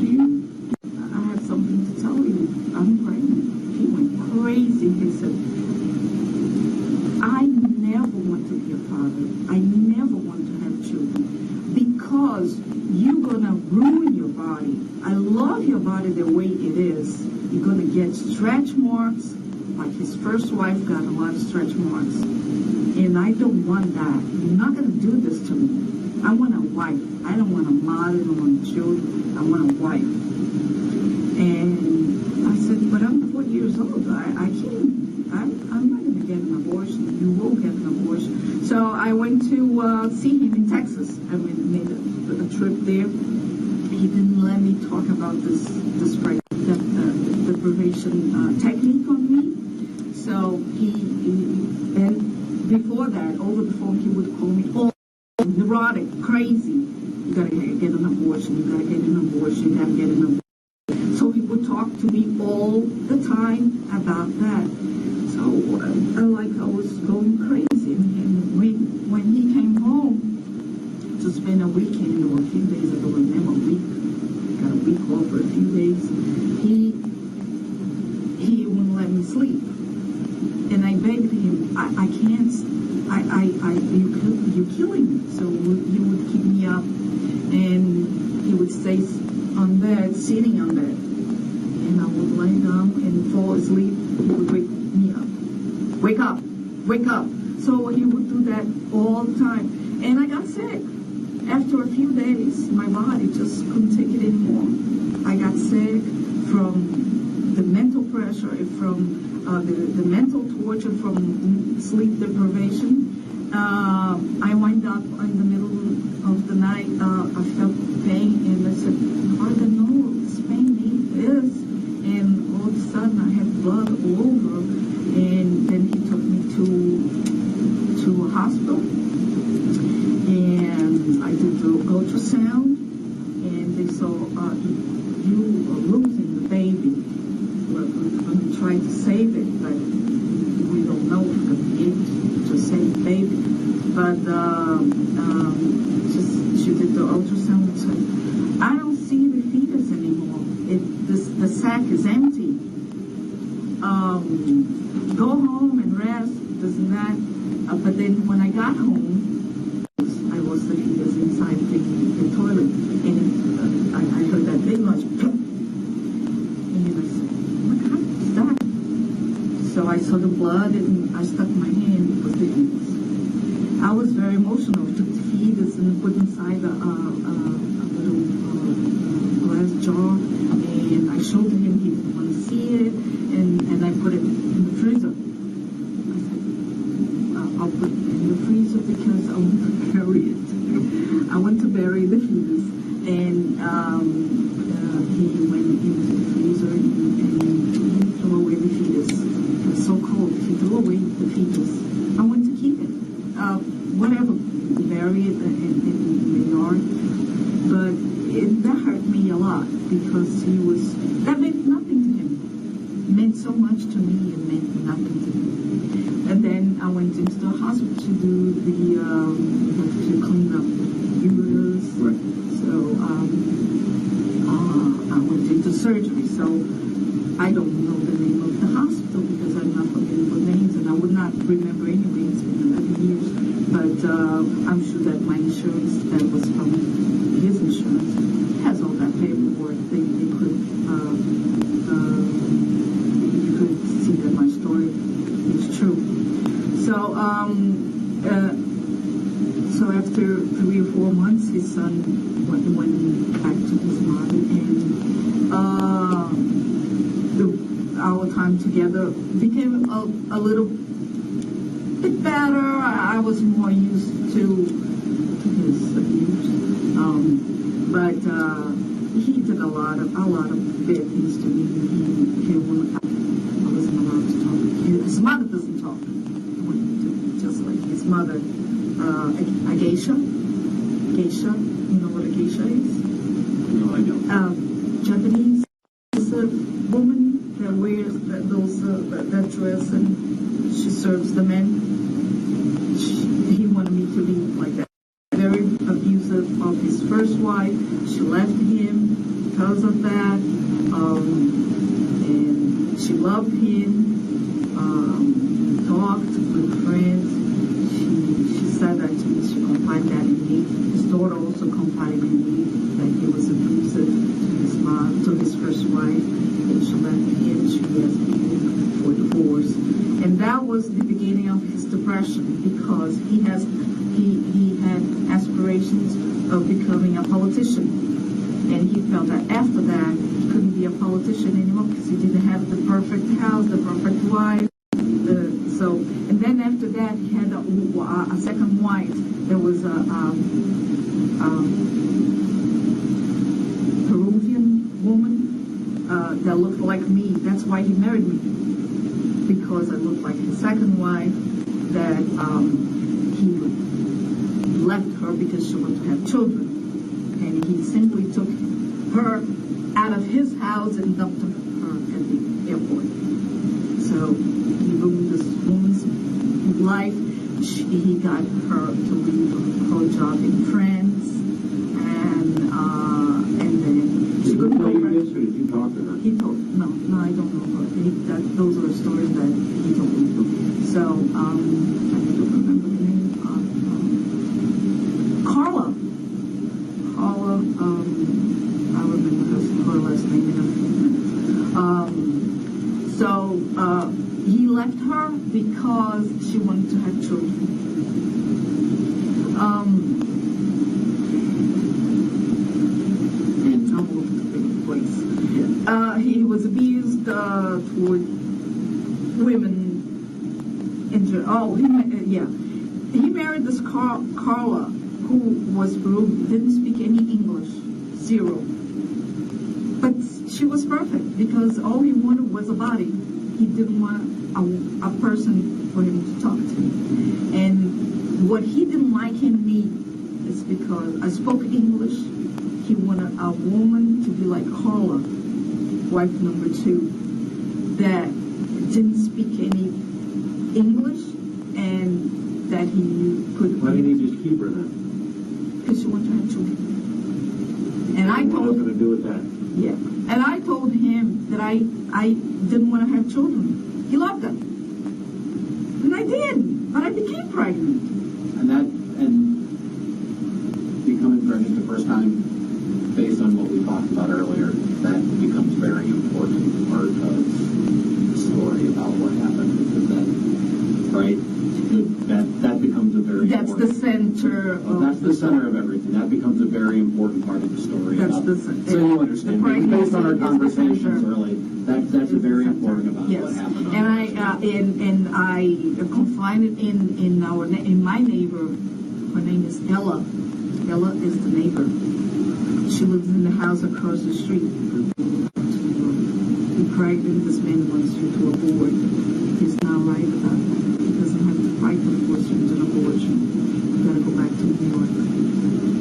do you, I have something to tell you. I'm pregnant. He went crazy. He said, I never want to be a father. I never want to have children because you're going to ruin your body. I love your body the way it is. You're going to get stretch marks. Like his first wife got a lot of stretch marks. And I don't want that. You're not going to do this to me. I want a wife. I don't want a mother. I don't want children. I want a wife. And I said, but I'm 40 years old. I can't. I'm not going to get an abortion. You will get an abortion. So I went to see him in Texas. I made a trip there. He didn't let me talk about this deprivation technique on me. So and before that, over the phone, he would call me all neurotic, crazy. You gotta get an abortion. You gotta get an abortion. You gotta get an abortion. So he would talk to me all the time about that. So I was going crazy. And when he came home to spend a weekend or a few days, I don't remember, a week, got a week off for a few days, he wouldn't let me sleep. And I begged him, I can't, you're killing me. So he would keep me up, and he would stay on bed, sitting on bed. And I would lay down and fall asleep. He would wake me up. Wake up, wake up. So he would do that all the time. And I got sick. After a few days, my body just couldn't take it anymore. I got sick from the mental pressure, from the mental torture from sleep deprivation. I wind up in the middle of the night. I felt pain, and I said, I don't know, this pain is. And all of a sudden, I had blood all over. And then he took me to a hospital. And I did the ultrasound. And they saw, you are losing the baby. We're going to try to save it, but we don't know if we're going to be able to save the baby. But she did the ultrasound and said, I don't see the fetus anymore. The sac is empty. Go home and rest. Does not. But then when I got home, I was the fetus inside the toilet, and I heard that big noise. So I saw the blood, and I stuck my hand. It was the fetus. I was very emotional. I took the fetus and put inside a little glass jar, and I showed him. He didn't want to see it, and I put it in the freezer. I said, I'll put it in in the freezer because I want to bury it. I went to bury the fetus, and he went into the freezer and threw away the fetus. It was so cold. He threw away the fetus. I went to keep it. Whatever, bury it in the yard. But that hurt me a lot because that meant nothing to him. It meant so much to me, it meant nothing to him. And then I went into the hospital to do to clean up the uterus. Right. So I went into surgery. So I don't know the name of the hospital because I'm not familiar with names, and I would not remember anyway. It's been 11 years. But I'm sure that my insurance, that was from his insurance, has all that paperwork. They could, you could see that my story is true. So, so after 3 or 4 months, his son went back to his mother, and our time together became a little bit better. I was more used to his abuse, but he did a lot of bad things to me. I wasn't allowed to talk. His mother doesn't talk, just like his mother. A geisha, you know what a geisha is? No, I don't. Japanese woman that wears that dress and she serves the men. He wanted me to be like that. Very abusive of his first wife. She left him because of that. And she loved him. Talked with friends. She said that to me. She confided that in me. His daughter also confided in me that he was abusive to his mom, to his first wife. And she left him. She asked him for divorce. And that was the beginning of his depression because he had aspirations of becoming a politician. And he felt that after that, he couldn't be a politician anymore because he didn't have the perfect house, the perfect wife. And then after that, he had a second wife. There was a Peruvian woman that looked like me. That's why he married me, because I looked like his second wife. That he left her because she wanted to have children, and he simply took her out of his house and dumped her at the airport. So he ruined this woman's life. He got her to leave her job in France, and then she couldn't go back. Did you talk to her? He told no, I don't know her. Those are stories that he told me. So I don't remember the name. Carla. I'll remember her last name in a few minutes. So he left her because she wanted to have children. And I'm all over the place. He was abused toward women. He married this Carla, who was Peruvian, didn't speak any English, zero. But she was perfect because all he wanted was a body. He didn't want a person for him to talk to. And what he didn't like in me is because I spoke English. He wanted a woman to be like Carla, wife number 2, that didn't speak any English and that he could... Why didn't he just keep her then? Because she wanted to have children. And I What told... was going to do with that? Yeah. And I told him that I didn't want to have children. He loved them. And I did. But I became pregnant. And becoming pregnant the first time, based on what we talked about earlier, that becomes very important part of the story about what happened. Because that becomes a very That's the center of... That's the center of everything. That becomes a very important part of the story. That's the so you understand. Based on our conversations early, that's very important about Yes, what happened. and I confined it in my neighbor. Her name is Ella. Ella is the neighbor. She lives in the house across the street. He pregnant. This man wants you to abort. He's not right about that. He doesn't have to fight the force an abortion. You got to go back to New York.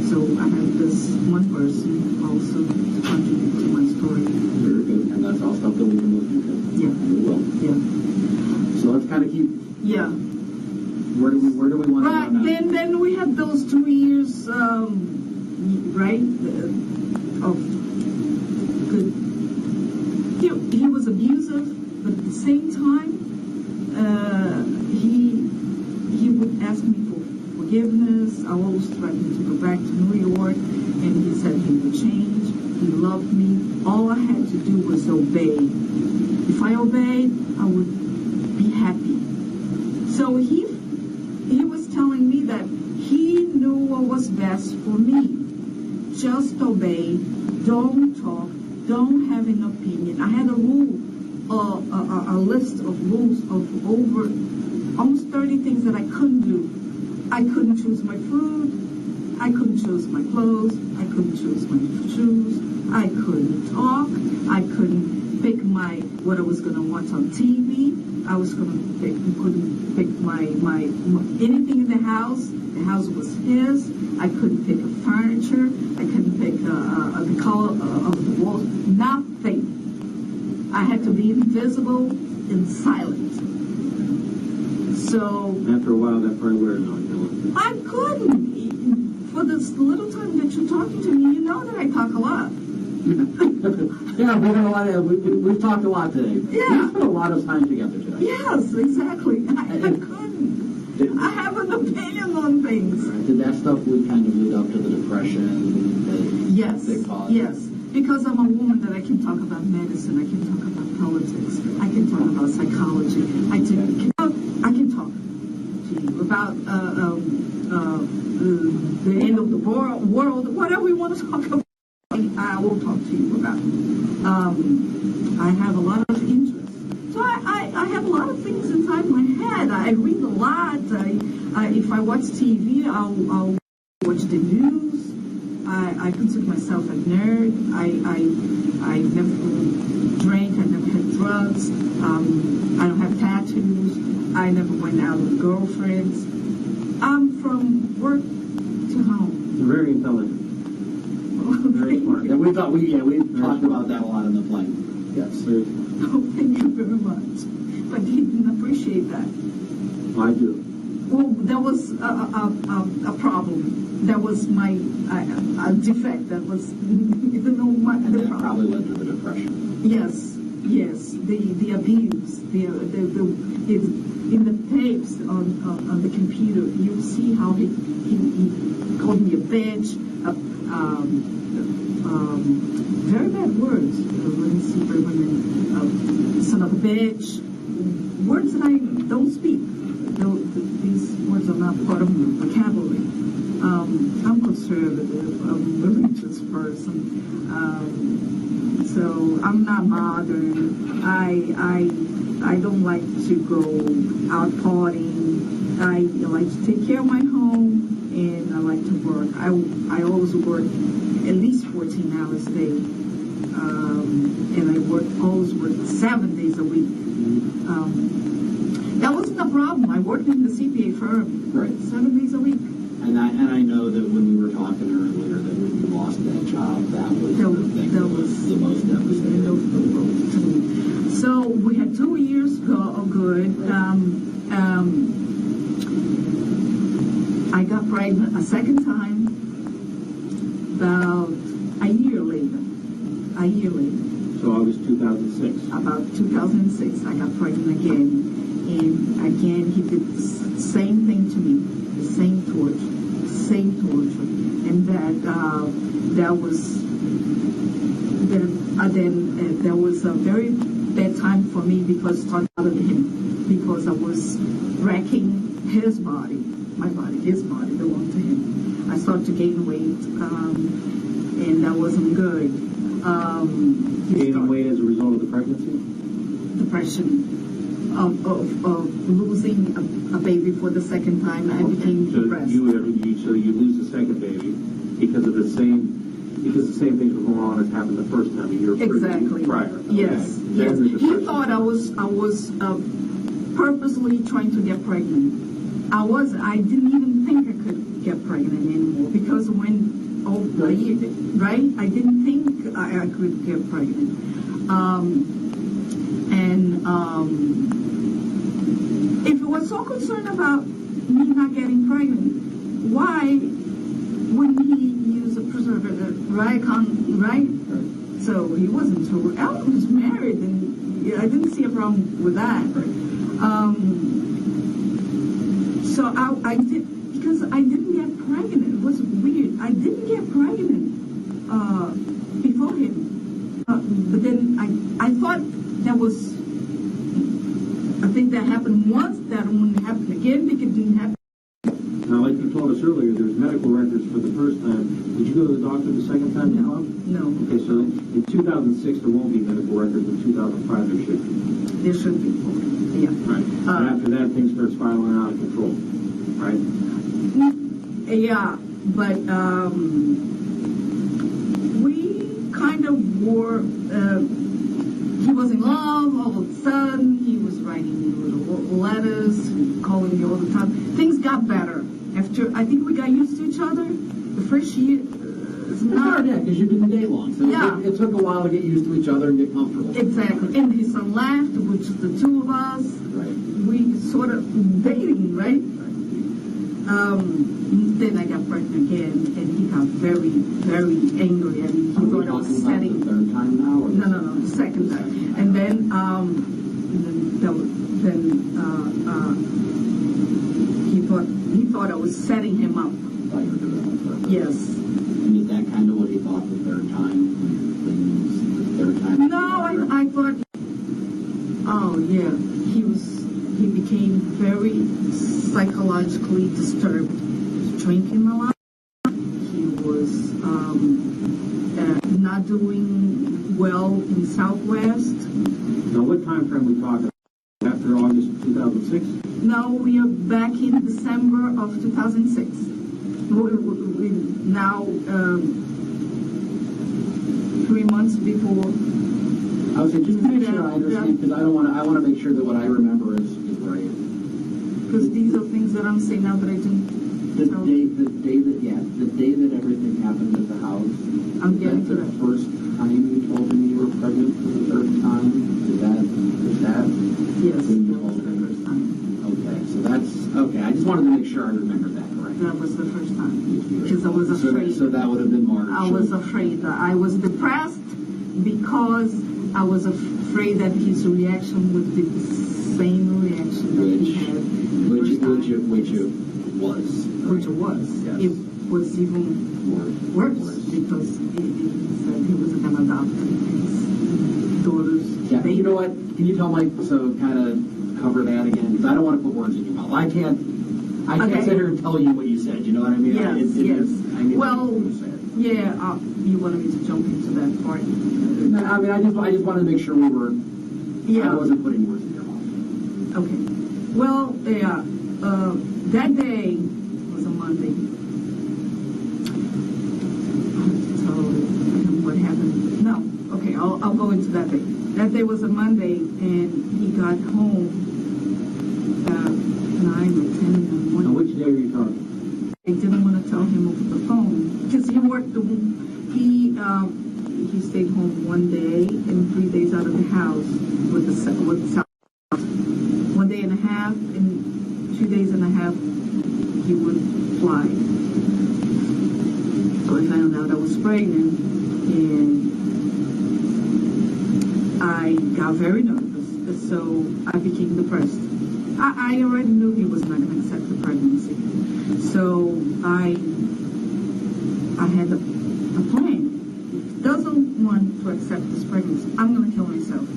So I have this one person also to contribute to my story. Very good, and that's all stuff that we can look into. Yeah. We will. Yeah. So let's kind of keep. Yeah. Where do we want to Right. go now? Then we had those 2 years, right? Of good. He was abusive, but at the same time, he would ask me for forgiveness. I always threatened to go back to New York, and he said he would change. He loved me. All I had to do was obey. If I obeyed, I would be happy. So he was telling me that he knew what was best for me. Just obey. Don't talk. Don't have an opinion. I had a rule, a list of rules of over almost 30 things that I couldn't do. I couldn't choose my food. I couldn't choose my clothes. I couldn't choose my shoes. I couldn't talk. I couldn't pick what I was going to watch on TV. I couldn't pick my anything in the house. The house was his. I couldn't pick a furniture. I couldn't pick the color of the walls. Nothing. I had to be invisible and silent. So After a while, that probably wears on you. I couldn't. For this little time that you're talking to me, you know that I talk a lot. Yeah, we've talked a lot today. Yeah. We spent a lot of time together today. Yes, exactly. I couldn't. I have an opinion on things. Did that stuff would kind of lead up to the depression that Yes, they caused? yes. Because I'm a woman that I can talk about medicine, I can talk about politics, I can talk about psychology, I can talk to you about the end of the world, whatever we want to talk about, I will talk to you about. I have a lot of interest. So I have a lot of things inside my head. I read a lot. If I watch TV, I'll watch the news. I consider myself a nerd. I never drank. I never had drugs. I don't have tattoos. I never went out with girlfriends. I'm from work to home. Very intelligent. Very smart. Yeah, we talked about that a lot in the plane. Yes. Oh, thank you very much. But he didn't appreciate that. I do. Well, there was a problem. That was my a defect. That was the That problem. probably led to the depression. Yes, the abuse, in the tapes on the computer, you see how he called me a bitch, very bad words. Let me see, son of a bitch, words that I don't speak. These words are not part of my vocabulary. I'm conservative. I'm a religious person. So I'm not modern. I don't like to go out partying. I like to take care of my home, and I like to work. I always work at least 14 hours a day, and I always work 7 days a week. That wasn't a problem. I worked in the CPA firm, Right. 7 days a week. And I know that when we were talking earlier that when you lost that job, that was the thing that was the most devastating. So we had 2 years good. I got pregnant a second time about a year later. So August 2006. About 2006, I got pregnant again. And again, he did the same thing to me, the same torture. And there was a very bad time for me because it started with him, because I was wrecking his body, my body, his body belonged to him. I started to gain weight, and that wasn't good. Gaining weight as a result of the pregnancy? The depression of losing a baby for the second time. I became depressed. So you lose the second baby because the same things were going on as happened the first time, a year Exactly. prior. Yes. Okay. Yes. Then the He depression. thought I was purposely trying to get pregnant. I didn't even think I could get pregnant anymore because right? I didn't think I could get pregnant. If he was so concerned about me not getting pregnant, why wouldn't he use a preservative, right? Right? So he wasn't too. I was married, and I didn't see a problem with that. So I did, because I didn't get pregnant. It was weird. I didn't get pregnant before him. But then I thought that was. I think that happened once. That wouldn't happen again because it didn't happen. Now, like you told us earlier, there's medical records for the first time. Did you go to the doctor the second time you come? No. Okay, so in 2006 there won't be medical records. In 2005 there should be. There should be. Yeah. Right. And after that, things start spiraling out of control. Right? Yeah, but we kind of were. He was in love. All of a sudden, he was writing me little letters, calling me all the time. Things got better after. I think we got used to each other. The first year. Yeah, because you didn't date long. So Yeah. it took a while to get used to each other and get comfortable. Exactly. And his son left, which is the two of us. Right. We sort of dating, right? Then I got pregnant again, and he got very, very angry, and he thought I was setting. The third time now? Or No, the second time. And then, he thought I was setting him up. Thought you were doing it on purpose. Yes. And is that kind of what he thought the third time? The third time? No, I thought. Oh yeah, he became very psychologically disturbed. He was drinking a lot. He was not doing well in Southwest. Now, what time frame are we talking? After August of 2006? Now we are back in December of 2006. We now 3 months before. I was saying, just to make sure I understand, because I want to make sure that what I remember is right. Because these are things that I'm saying now that I didn't. The day that everything happened at the house. I'm getting to the that. first time you told him you were pregnant for the third time. Is that? Yes, when you that was told the him? first time. Okay, so that's okay. I just wanted to make sure I remembered that correctly. That was the first time. Because I was afraid. So that would have been March. I was afraid. I was depressed because I was afraid that his reaction would be the same reaction that he had the first time. Which it was. Which it was. Yes. It was even worse because he said he was going to adopt his daughter's Yeah, baby. you know what? Can you tell Mike, so kind of cover that again? Because I don't want to put words in your mouth. I can't Okay. sit here and tell you what you said. You know what I mean? Yes, yes. I need Well, to say it. yeah, you wanted me to jump into that part. I mean, I just wanted to make sure we were. Yeah. I wasn't putting words in your mouth. Okay. Well, yeah. That day was a Monday. So, what happened? No. Okay, I'll go into that day. That day was a Monday, and he got home at 9 or 10 in the Now, morning. which day are you talking? I didn't want to tell him over the phone because he worked. He stayed home one day and 3 days out of the house with the South. 1 day and a half and 2 days and a half he would fly. So I found out I was pregnant and I got very nervous. So I became depressed. I already knew he was not going to accept the pregnancy. So I had a plan. If he doesn't want to accept this pregnancy, I'm going to kill myself.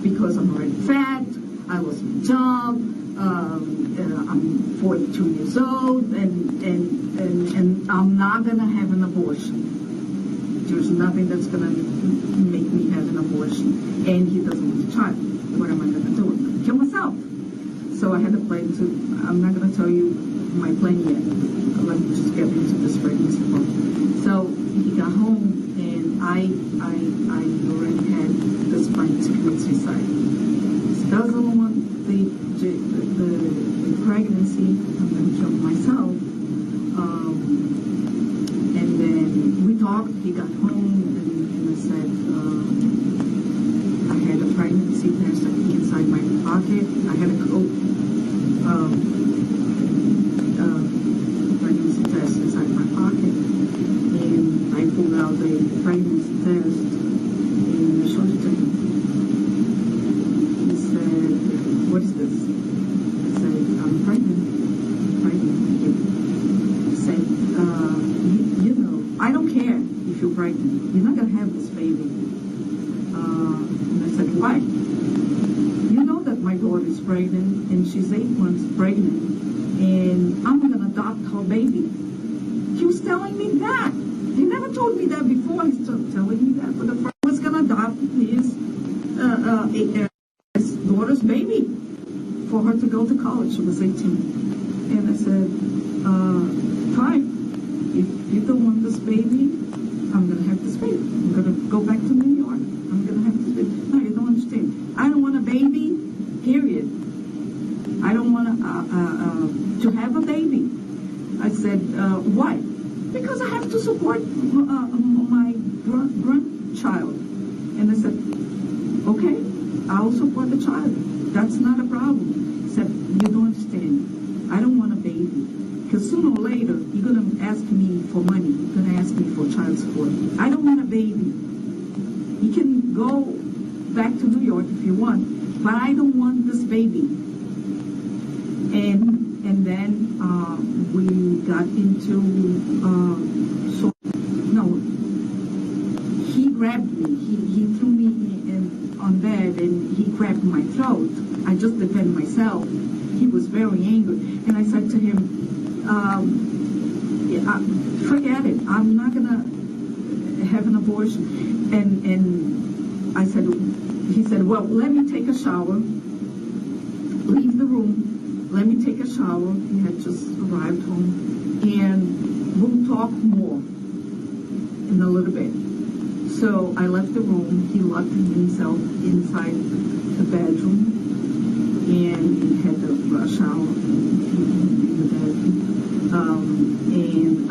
Because I'm already fat, I lost my job, I'm 42 years old, and I'm not going to have an abortion. There's nothing that's going to make me have an abortion. And he doesn't want a child. What am I going to do? I'm going to kill myself. So I had a plan to, I'm not going to tell you my plan yet. Let me just get into this pregnancy part. So he got home, and I already had this plan to commit suicide. He doesn't want the pregnancy. I'm going to kill myself. And then we talked. He got home, and I said, I had a pregnancy test inside my pocket. I had a coat. Pregnancy test inside my pocket, and I pulled out the pregnancy test and I showed it to him. He said, "What is this?" I said, "I'm pregnant." He said, you know, I don't care if you're pregnant. You're not going to have this baby. And I said, why? You know that my daughter is pregnant, and she's 8 months pregnant, and I'm going to adopt her baby. He was telling me that. He never told me that before. He's telling me that for the first was going to adopt his daughter's baby for her to go to college. She was 18. And I said, fine. If you don't want this baby, I'm going to have this baby. I'm going to go back to New York. I'm going to have this baby. No, you don't understand. I don't want a baby, period. I don't want to have a baby. I said, why? Because I have to support my grandchild. And I said, okay, I'll support the child. That's not a problem. He said, you don't understand. I don't want a baby. Because sooner or later, you're going to ask me for money. You're going to ask me for child support. I don't want a baby. You can go back to New York if you want, but I don't want this baby. And then we got into, he grabbed me. He threw me on bed, and he grabbed my throat. I just defended myself. He was very angry. And I said to him, forget it. I'm not going to have an abortion. And I said, he said, well, let me take a shower. Leave the room. Let me take a shower. He had just arrived home. And we'll talk more in a little bit. So I left the room. He locked himself inside the bedroom. And he had the shower in the bedroom. And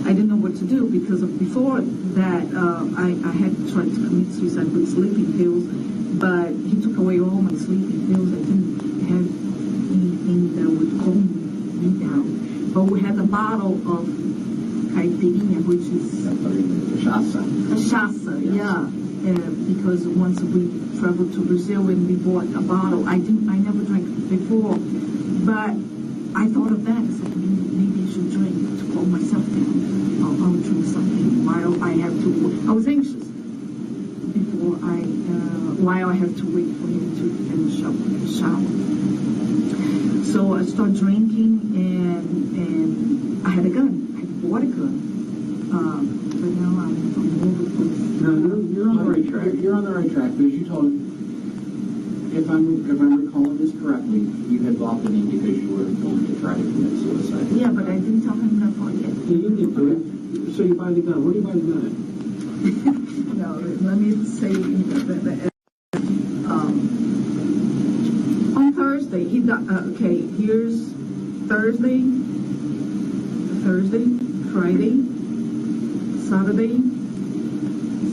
I didn't know what to do, because before that, I had tried to commit suicide with sleeping pills, but he took away all my sleeping pills. I didn't have anything that would calm me down. But we had a bottle of caipirinha, which is cachaça, yeah. Because once we traveled to Brazil and we bought a bottle, I never drank before, but I thought of that. I said, maybe I should drink to calm myself down. I'll drink something while I have to. I was anxious before while I have to wait for him to finish up the shower. So I started drinking, and I had a gun. I bought a gun. But now I'm over with. No, you're on the right track. You're on the right track, because you told, if I'm recalling this correctly, you had bought the name because you were going to try to commit suicide. Yeah, but I didn't tell him that part yet. You didn't do it. So you buy the gun. Where do you buy the gun at? No, let me say on Thursday, he got, okay, here's Thursday, Friday, Saturday,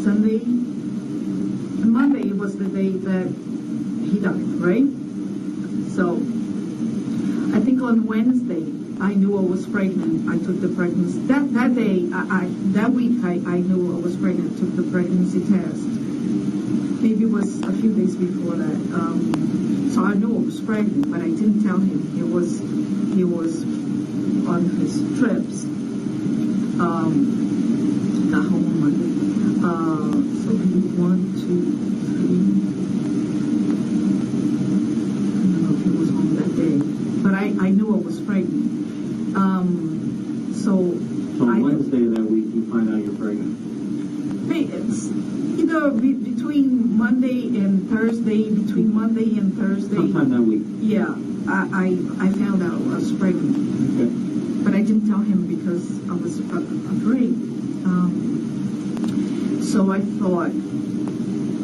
Sunday, and Monday was the day that he died, right? So I think on Wednesday I knew I was pregnant. I took the pregnancy that day. That week I knew I was pregnant. Took the pregnancy test. Maybe it was a few days before that. So I knew I was pregnant, but I didn't tell him. He was on his trips. Got home on Monday. So he 1, 2, 3. I don't know if he was home that day, but I knew I was pregnant. So on Wednesday of that week, you find out you're pregnant. between Monday and Thursday, Sometime that week. yeah, I found out I was pregnant. Okay. But I didn't tell him because I was afraid. So I thought,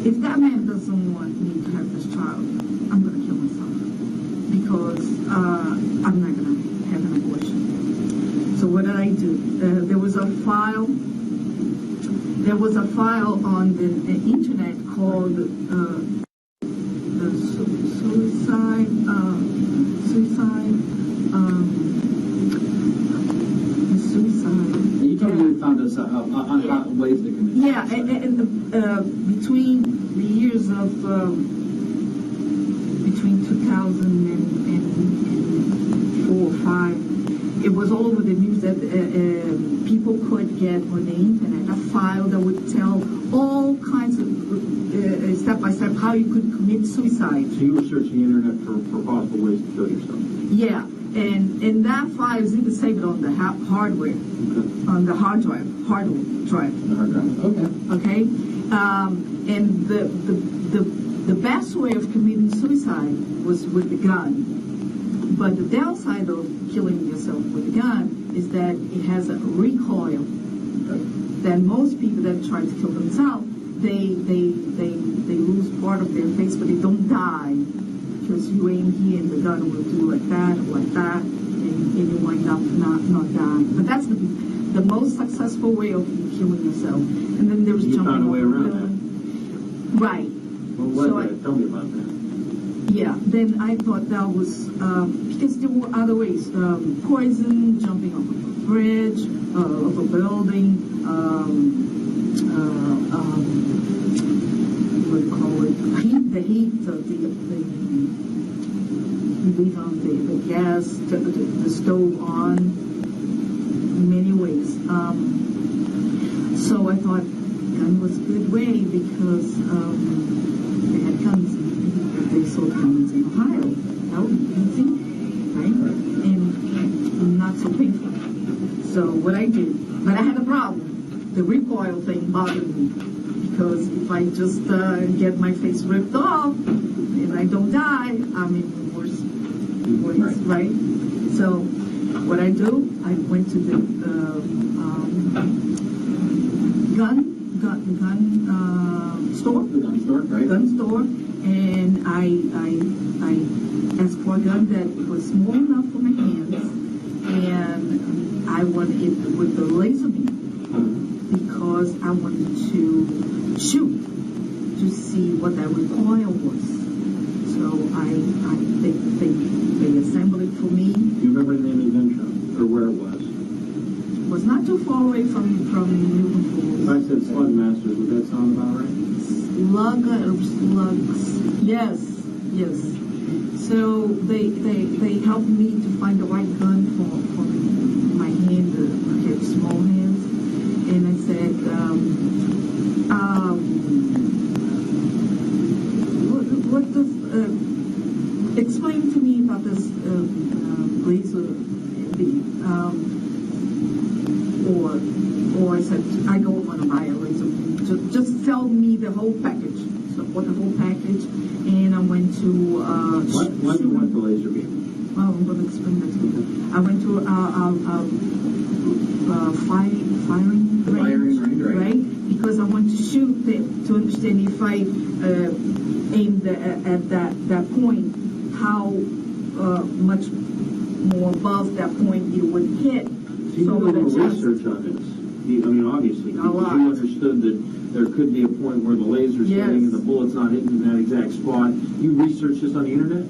if that man doesn't want me to have this child, I'm going to kill myself because I'm not going to have an abortion. So what did I do? There was a file on the internet called the suicide. You told me you found us on ways to commit. Yeah, and between the years of between 2004 or 5, it was all over the news that people could get on the internet a file that would tell all kinds of step by step how you could commit suicide. So you were searching the internet for possible ways to kill yourself. Yeah, and that file is even saved on the hardware, Okay. on the hard drive. Okay. Okay, and the best way of committing suicide was with the gun. But the downside of killing yourself with a gun is that it has a recoil. That most people that try to kill themselves, they lose part of their face, but they don't die because you aim here and the gun will do like that, and you wind up not dying. But that's the most successful way of killing yourself. And then there's You jumping found a way over around the- that. Right. Well, what? So Tell me about that. Yeah, then I thought that was, because there were other ways, poison, jumping off of a bridge, of a building, what do you call it, the heat, you leave on the gas, the stove on, many ways. So I thought gun was a good way because they had guns. They sold guns in Ohio. That would be easy, right? And not so painful. So what I did, but I had a problem. The recoil thing bothered me because if I just get my face ripped off and I don't die, I'm in the worst ways, right? So what I do, I went to the gun store. The gun store, right? Gun store, and I asked for a gun that was small enough for my hands, and I wanted it with the laser beam because I wanted to shoot to see what that recoil was. So they assembled it for me. Do you remember the name of the gun shop or where it was? It was not too far away from Newton If I said Slug Masters, would that sound about right? Slugs. Yes. So they helped me to find the right gun for my hand. I have small hands, and I said, what does explain to me about this laser beam? Or I said, I don't want to buy a laser beam. Just sell me the whole package. So I bought the whole package, and I went to... Why do you want the laser beam? Well, I'm going to explain that to you. I went to firing range, right? Because I want to shoot to understand if I aimed at that point, how much more above that point it would hit. So you did a little research on this. I mean, obviously, because you understood that there could be a point where the laser's hitting and the bullet's not hitting in that exact spot. You researched this on the internet?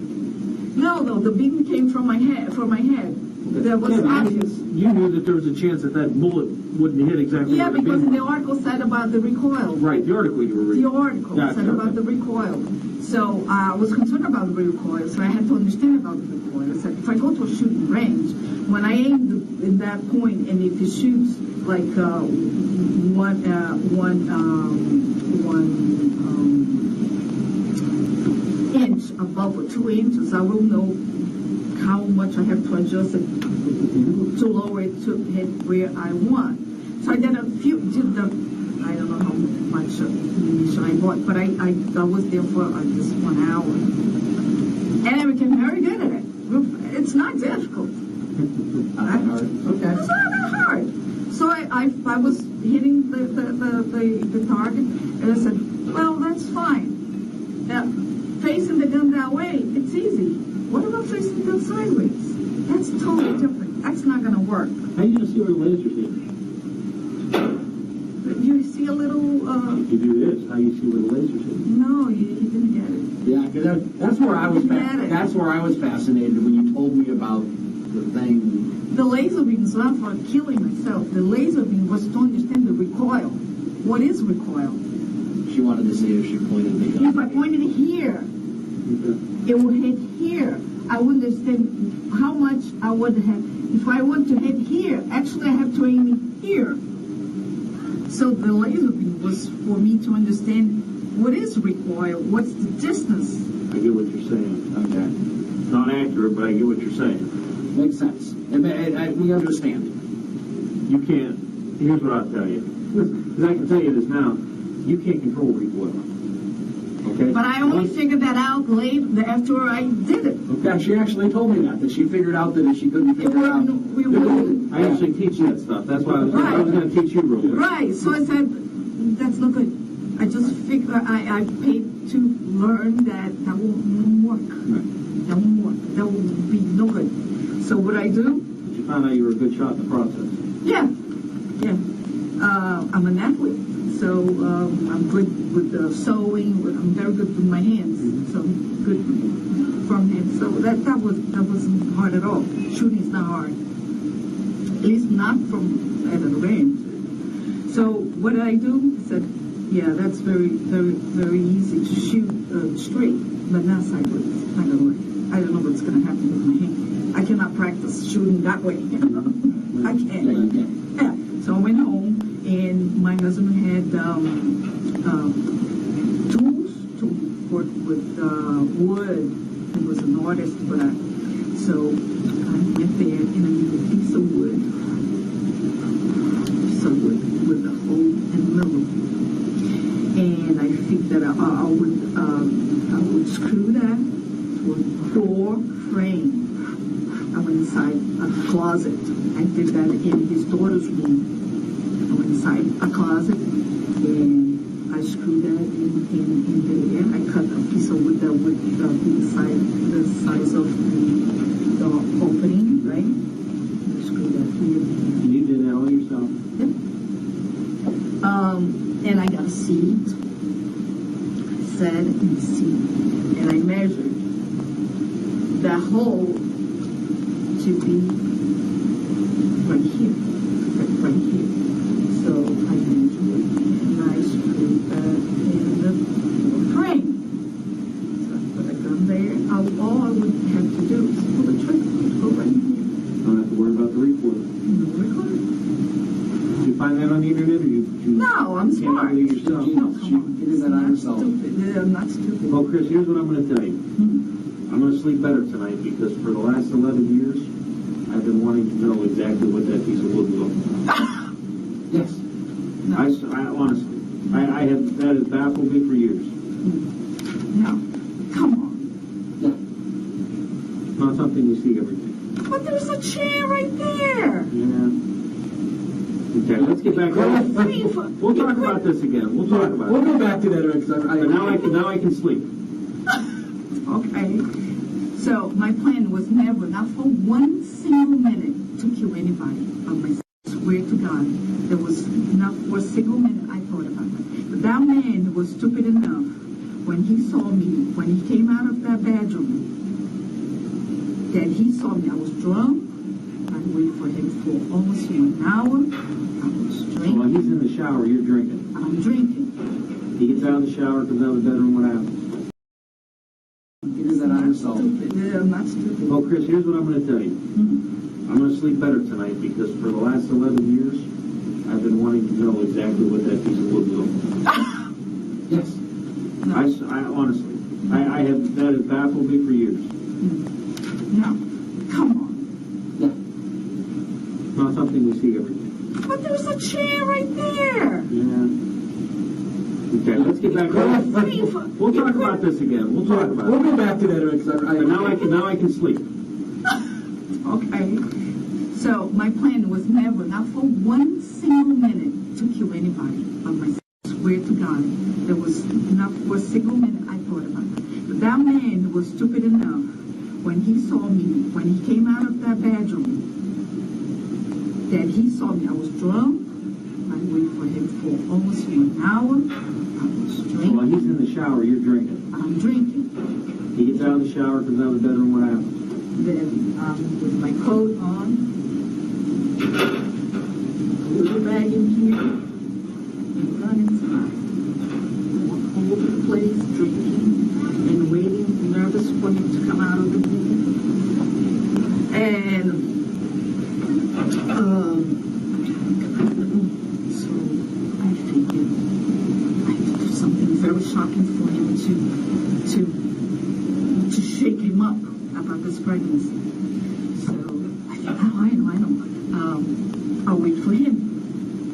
No, the beam came from my head. That was obvious. You knew that there was a chance that bullet wouldn't hit exactly Yeah, where the because beam the was. article said about the recoil. Right, the article you were reading. The article said about the recoil. So I was concerned about the recoil, so I had to understand about the recoil. I said, if I go to a shooting range, when I aim in that point, and if it shoots like one inch above or 2 inches, I will know how much I have to adjust it to lower it to hit where I want. So I did a I don't know how much ammunition I bought, but I was there for just 1 hour. And I became very good at it. It's not difficult. Not that hard. Okay. It's not that hard. So I was hitting the target, and I said, well, that's fine. Now, facing the gun that way, it's easy. What about facing the gun sideways? That's totally different. That's not going to work. How are you going to see where the laser's hitting? You see a little... If you do this, how do you see where the laser's hitting? No, you didn't get it. Yeah, because that's where I was. Get it. That's where I was fascinated when you told me about the thing. The laser beam is not for killing myself. The laser beam was to understand the recoil. What is recoil? She wanted to see if she pointed the gun. If I pointed here, Okay. it will hit here. I would understand how much I would have. If I want to hit here, actually I have to aim it here. So the laser beam was for me to understand what is recoil, what's the distance. I get what you're saying. Okay. Not accurate, but I get what you're saying. Makes sense. And we understand. You can't. Here's what I'll tell you. Because I can tell you this now. You can't control recoil. Okay? But I only figured that out later after I did it. Okay, she actually told me that she figured out that if she couldn't figure it out. We wouldn't. I actually teach that stuff. That's why I was going to teach you real quick. Right. So I said, that's no good. I just figured I paid to learn that won't work. That won't work. That will be no good. So what I do? But you found out you were a good shot in the process. Yeah. I'm an athlete, so I'm good with sewing. I'm very good with my hands, so I'm good from hands. So that wasn't hard at all. Shooting is not hard, at least not from at a range. So what did I do? I said, yeah, that's very, very, very easy to shoot straight, but not sideways. It's not gonna work. I don't know what's gonna happen with my hand. I cannot practice shooting that way. I can't. Yeah. So I went home, and my husband had tools to work with wood. He was an artist, so I went there and I made a piece of wood. With a hole in the middle. And I think that I would screw that to a door frame. I went inside a closet. I did that in his daughter's room. I went inside a closet and I screwed that in there. I cut a piece of wood that would be the size of the opening, right? I screwed that here. You did that all yourself? Yep. And I got a seat. I sat in the seat and I measured that hole to be right here. So I measured it and I screwed that in the frame. So I put a gun there. All I would have to do is pull the trigger. Go right in here. Don't have to worry about the recoil. No recoil. Did you find that on the internet, or you No, I'm smart. Came up with it yourself? No, come on. She did that on herself. Stupid. I'm not stupid. Well, Chris, here's what I'm going to tell you. I'm going to sleep better tonight because for the last 11 years, I've been wanting to know exactly what that piece of wood was. Yes. No. I honestly, that has baffled me for years. No. Come on. It's not something you see every day. But there's a chair right there. Yeah. Okay, let's get back to that. We'll talk about this again. We'll talk about We'll it. go back to that. But now I can sleep. Okay. So my plan was never, not for 1 single minute, to kill anybody. I swear to God, there was not for a single minute I thought about it. But that man was stupid enough when he saw me, when he came out of that bedroom, that he saw me. I was drunk. I waited for him for almost 1 hour. I was drinking. While he's in the shower, you're drinking. I'm drinking. He gets out of the shower, comes out of the bedroom, what happens? She did that on herself. I'm not stupid. Well, Chris, here's what I'm going to tell you. I'm going to sleep better tonight because for the last 11 years, I've been wanting to know exactly what that piece of wood was. Yes. No. I honestly, that has baffled me for years. No. Come on. It's not something we see every day. But there's a chair right there. Yeah. Okay, let's get back to We'll talk about this again. We'll talk about We'll it. go back to that. But now I can sleep. Okay. So my plan was never, not for one single minute, to kill anybody. I swear to God, there was not for a single minute I thought about it. But that man was stupid enough. When he saw me, when he came out of that bedroom, that he saw me. I was drunk. I waited for him for almost 1 hour. I was drinking. While he's in the shower, you're drinking. I'm drinking. He gets out of the shower, comes out of the bedroom, what happens? Then with my coat on, a little bag in here, and run inside. All over the place, drinking and waiting, nervous for him to come out of the room. And so I figured I had to do something very shocking for him to shake him up about this pregnancy. So I thought, I know. I'll wait for him.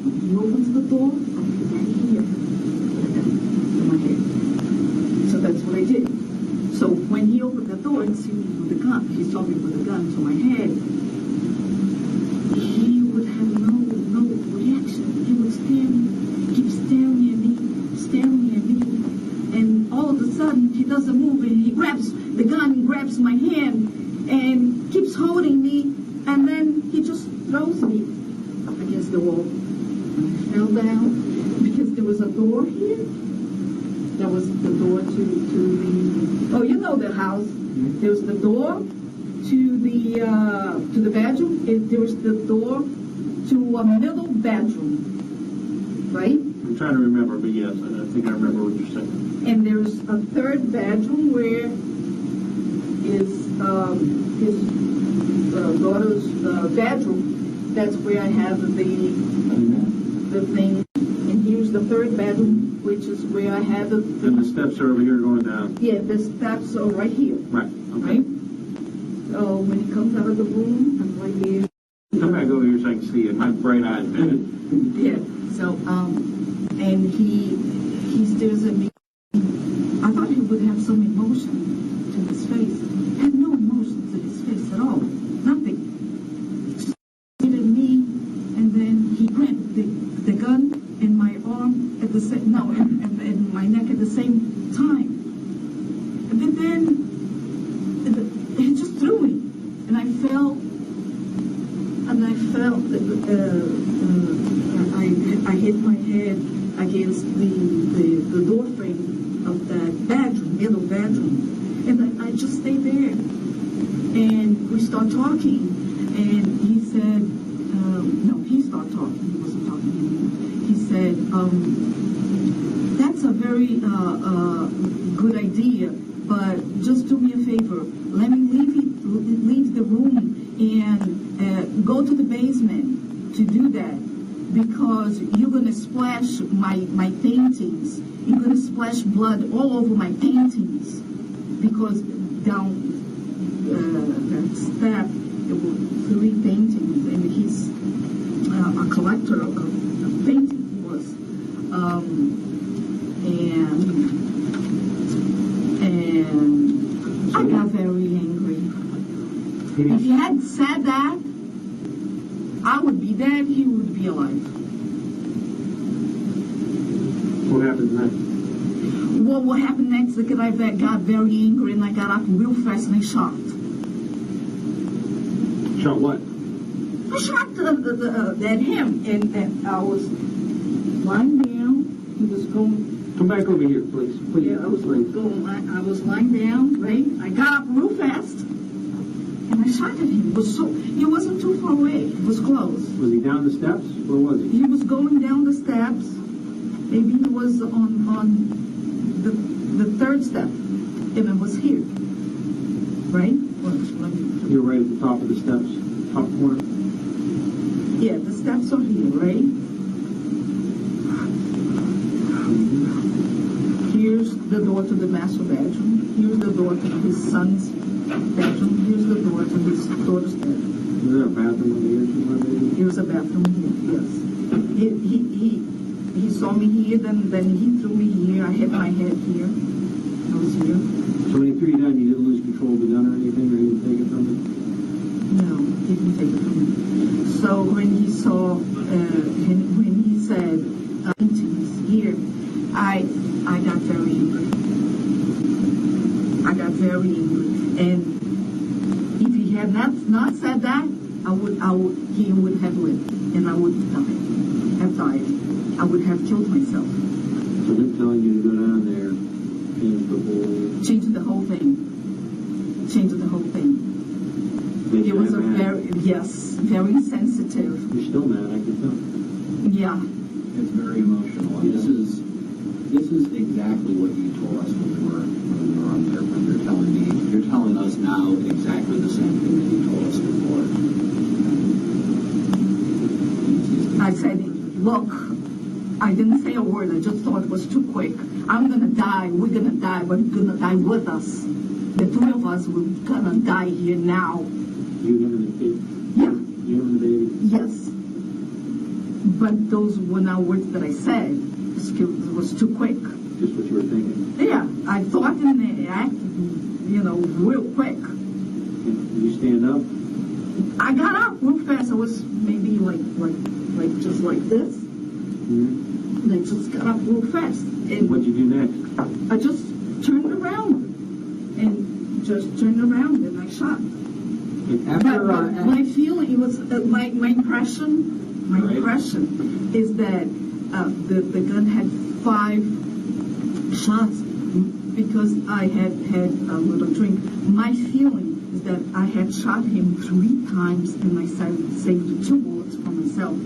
When he opens the door, I'll put that here in my head. So that's what I did. So when he opened the door and see me with the gun, he saw me with the gun to my head, he would have no reaction. He would keep staring at me, and all of a sudden he doesn't move, and he grabs the gun and grabs my hand and keeps holding me, and then he just throws me up against the wall. And I fell down because there was a door here. There was the door to the, oh, you know the house. There was the door to the bedroom. There was the door to a middle bedroom, right? I'm trying to remember, but yes, I think I remember what you're saying. And there's a third bedroom where is his daughter's bedroom. That's where I have the thing. And here's the third bedroom, which is where I have the And the steps are over here going down. yeah, the steps are right here. Right, okay. Right? So when he comes out of the room, I'm right here. Come back over here so I can see it. My bright eyes. Yeah. So and he stares at me. I thought he would have some emotion to his face. Had no emotion to his face at all. Nothing. Just stared at me, and then he grabbed the gun in my arm at the same and my neck at the same time. But then he just threw me, and I fell. And I felt I hit my head against the door frame of that bedroom, middle bedroom, and I just stayed there. And we start talking, and he said, no, he started talking. He wasn't talking anymore. He said, that's a very good idea, but just do me a favor. Let me leave the room and go to the basement to do that, because you're going to splash my paintings. You're going to splash blood all over my paintings, because down that step there were 3 paintings, and he's a collector of paintings. He was, and I got very angry. If he had said that, I would be dead, he would be alive. What happened next? Well, what happened next is that I got very angry, and I got up real fast and I shot. Shot what? I shot at him, and I was lying down. He was going. Come back over here, please. Please. Yeah, I was going. I was lying down, right? I got up real fast, and I shot at him. He wasn't too far away. It was close. Was he down the steps? Where was he? He was going down the steps. Maybe he was on the 3rd step. And it was here, right? You're right at the top of the steps, top corner. Yeah, the steps are here, right? Here's the door to the master bedroom. Here's the door to his son's bedroom. Here's the door to his daughter's bedroom. Is there a bathroom on the edge of my bedroom? Here's a bathroom here, yes. he saw me here, then he threw me here. I hit my head here. I was here. So when he threw you down, you didn't lose control of the gun or anything, or he didn't take it from you? No, he didn't take it from me. So when he saw, when he said, here, I got very angry. I got very angry. And if he had not said that, he would have lived, and I would have died. I would have killed myself. So him telling you to go down there changed the whole... Changed the whole thing. Changed the whole thing. It was a very sensitive. You're still mad, I can tell. Yeah. It's very emotional. And this is exactly what you told us when we were on there. When you're telling us now exactly the same thing that you told us before. I said, look, I didn't say a word. I just thought it was too quick. I'm gonna die. We're gonna die, but you're gonna die with us. The three of us, we're gonna die here now. You, him, and the kid? Yeah. You, him, and the baby? Yes. But those were not words that I said. It was too quick. Just what you were thinking? Yeah. I thought and acted, real quick. Did you stand up? I got up real fast. I was maybe like just like this. Mm-hmm. And I just got up real fast. And what'd you do next? I just turned around. And I shot. But my feeling was, my impression is that the gun had 5 shots because I had a little drink. My feeling is that I had shot him 3 times and I saved 2 bullets for myself.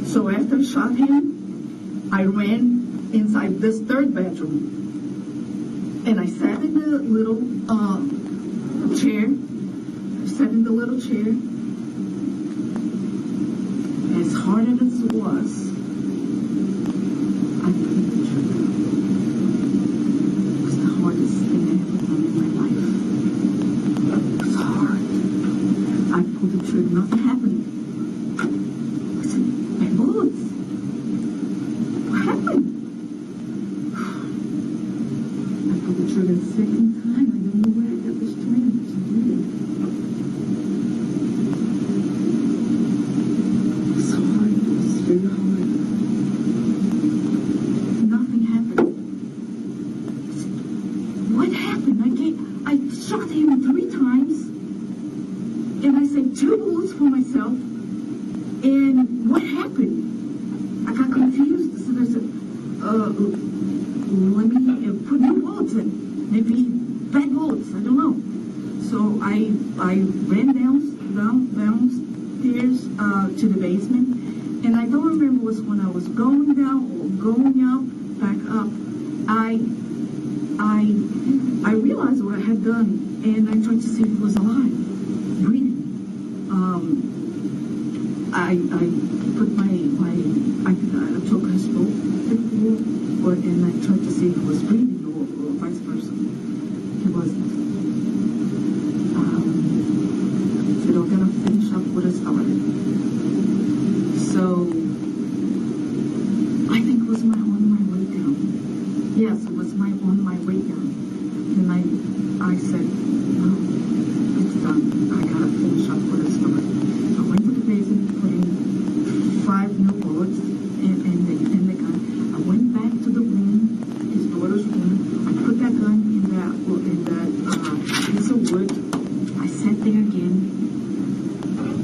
So after I shot him, I ran inside this 3rd bedroom and I sat in the little chair. As hard as it was, I pulled the trigger. It was the hardest thing I ever done in my life. It was hard. I pulled the trigger. Nothing happened. I said, my bullets. What happened? I pulled the trigger the 2nd time. I don't know where I got the strength to do it. Very hard. Nothing happened. What happened? I shot him 3 times, and I saved 2 bullets for myself. And what happened? I got confused. So I said, let me put new bullets in. Maybe bad bullets. I don't know. So I ran downstairs to the basement. And I don't remember was when I was going down or going out, back up. I realized what I had done, and I tried to see if he was alive, breathing. I put I took his boat, and I tried to see if he was breathing or vice versa. He wasn't. So we're gonna finish up what I started. So, I think it was on my way down. Yes, it was on my way down. And I said, no, it's done. I gotta finish up what I started. I went to the basement, put in 5 new bullets in the gun. I went back to the room, his daughter's room. I put that gun in that piece of wood. I sat there again.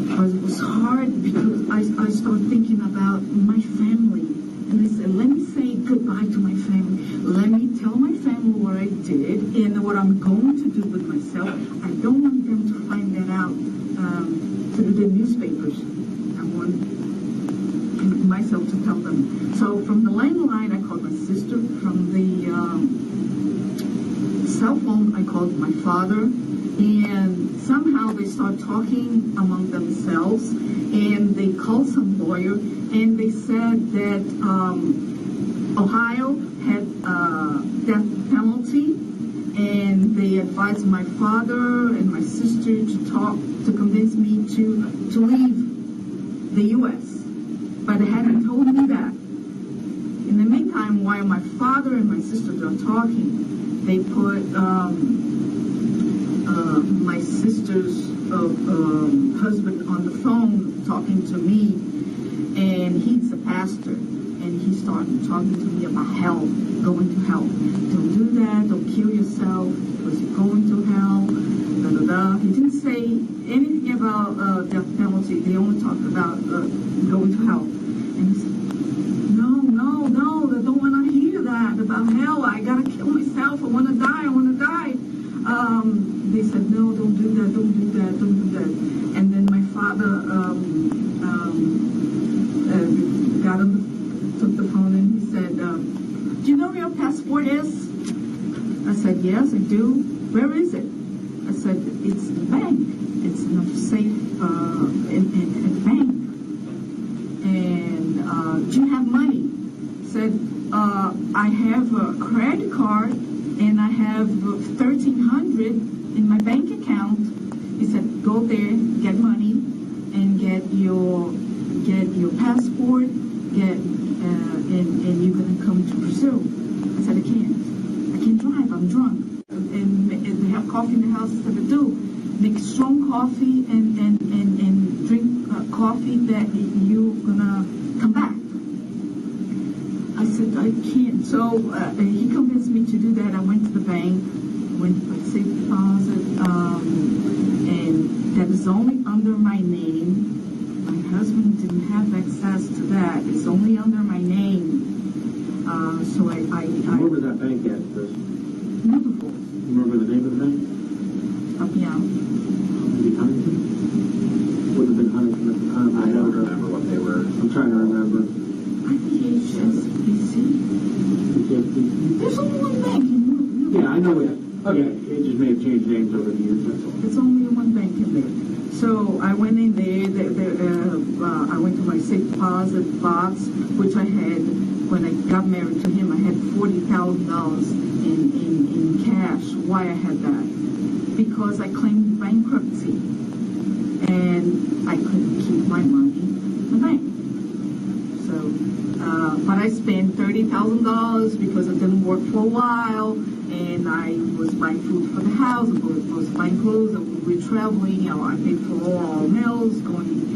Because it was hard because I started thinking about my family. And I said, let me say goodbye to my family. Let me tell my family what I did and what I'm going to do with myself. I don't want them to find that out through the newspapers. I want myself to tell them. So from the landline, I called my sister. From the cell phone, I called my father. And somehow they start talking among themselves, and they called some lawyer, and they said that Ohio had death penalty, and they advised my father and my sister to convince me to leave the U.S. but they hadn't told me that. In the meantime, while my father and my sisters are talking, they put my sister's husband on the phone talking to me, and he's a pastor, and he started talking to me about hell, going to hell. Don't do that, don't kill yourself, because you're going to hell, da da da. He didn't say anything about death penalty. They only talked about going to hell. And he said, no, I don't want to hear that about hell. I gotta kill myself. I want to die. They said, no, don't do that. And then my father took the phone and he said, do you know where your passport is? I said, yes, I do. Where is it? I said, it's in the bank. It's in a safe in the bank. And do you have money? Said, I have a credit card and I have $1,300 in my bank account. He said, go there, get money, and get your passport, and you're gonna come to Brazil. I said, I can't drive. I'm drunk. And they have coffee in the house. I said, I do. Make strong coffee and drink coffee that you're gonna come back. I said, I can't. So he convinced me to do that. I went to the bank, went to safe deposit, and that is only under my name. My husband didn't have access to that. It's only under my name. So I Where was that bank at, Chris? Beautiful. You remember the name of the bank? Help me out. Maybe Huntington? Would have been Huntington at the time. I don't remember what they were. I'm trying to remember. I think it's HSBC. There's only one bank in New Yeah, I know it. Okay, it just may have changed names over the years, that's all. There's only one bank in there. So I went in there. I went to my safe deposit box, which I had when I got married to him. I had $40,000 in cash. Why I had that? Because I claimed bankruptcy, and I couldn't keep my money in the bank. So, but I spent $30,000 because it didn't work for a while, and I was buying food for the house, I was buying clothes, and we were traveling, I paid for all our meals, going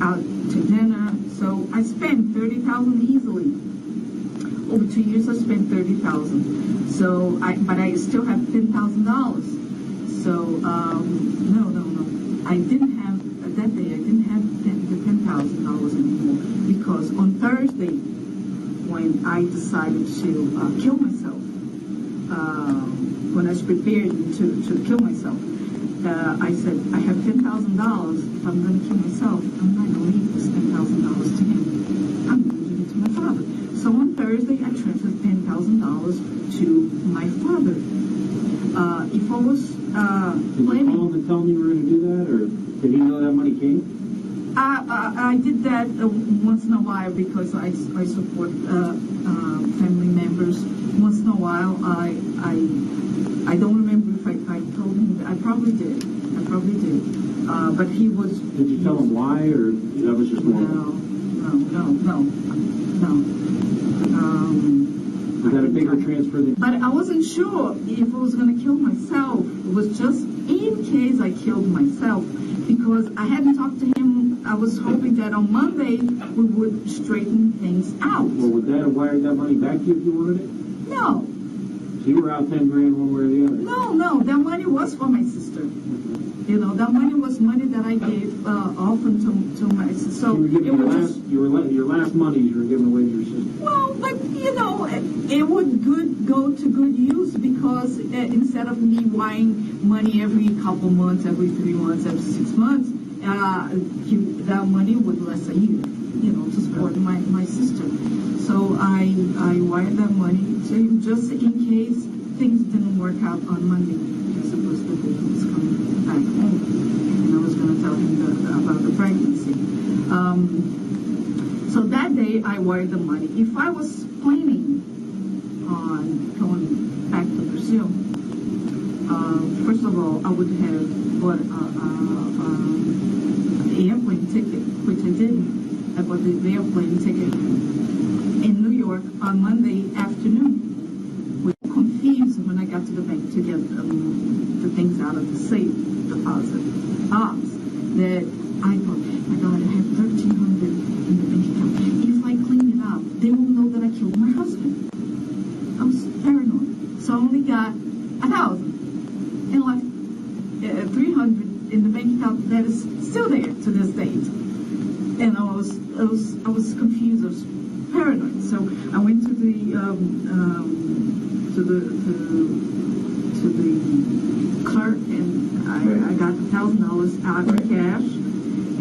out to dinner. So I spent $30,000 easily. Over 2 years, I spent $30,000. So, but I still have $10,000. So, no. I didn't have, that day, I didn't have the $10,000 anymore, because on Thursday, when I decided to kill myself, when I was prepared to kill myself, I said, I have $10,000. If I'm going to kill myself, I'm not going to leave this $10,000 to him. I'm going to give it to my father. So on Thursday, I transferred $10,000 to my father. If I was Did you call him and tell him you were going to do that, or did he know that money came? I did that once in a while because I support family members. Once in a while, I don't remember if I told him that. I probably did. But he was. Did you tell him why, or that was just normal? No. Was that a bigger transfer than? But I wasn't sure if I was going to kill myself. It was just in case I killed myself, because I hadn't talked to him. I was hoping that on Monday we would straighten things out. Well, would that have wired that money back to you if you wanted it? No. So you were out $10,000 one way or the other? No. That money was for my sister. That money was money that I gave often to my sister. So you were giving your last money you were giving away to your sister. Well, but it would go to good use, because instead of me wiring money every couple months, every 3 months, every 6 months, that money would last a year, to support my sister. So I wired that money to him just in case things didn't work out on Monday. I suppose that he was coming back home, and I was going to tell him about the pregnancy. So that day I wired the money. If I was planning on going back to Brazil, first of all, I would have bought an airplane ticket, which I didn't. I bought the airplane ticket in New York on Monday afternoon. We were confused when I got to the bank to get the things out of the safe deposit box. That I thought, my God, I have $1,300 in the bank account. If I clean it up, they will know that I killed my husband. I was paranoid, so I only got 1,000 and left 300 in the bank account that is still there to this date. And I was confused. I was paranoid. So I went to the clerk, and I got $1,000 out of cash,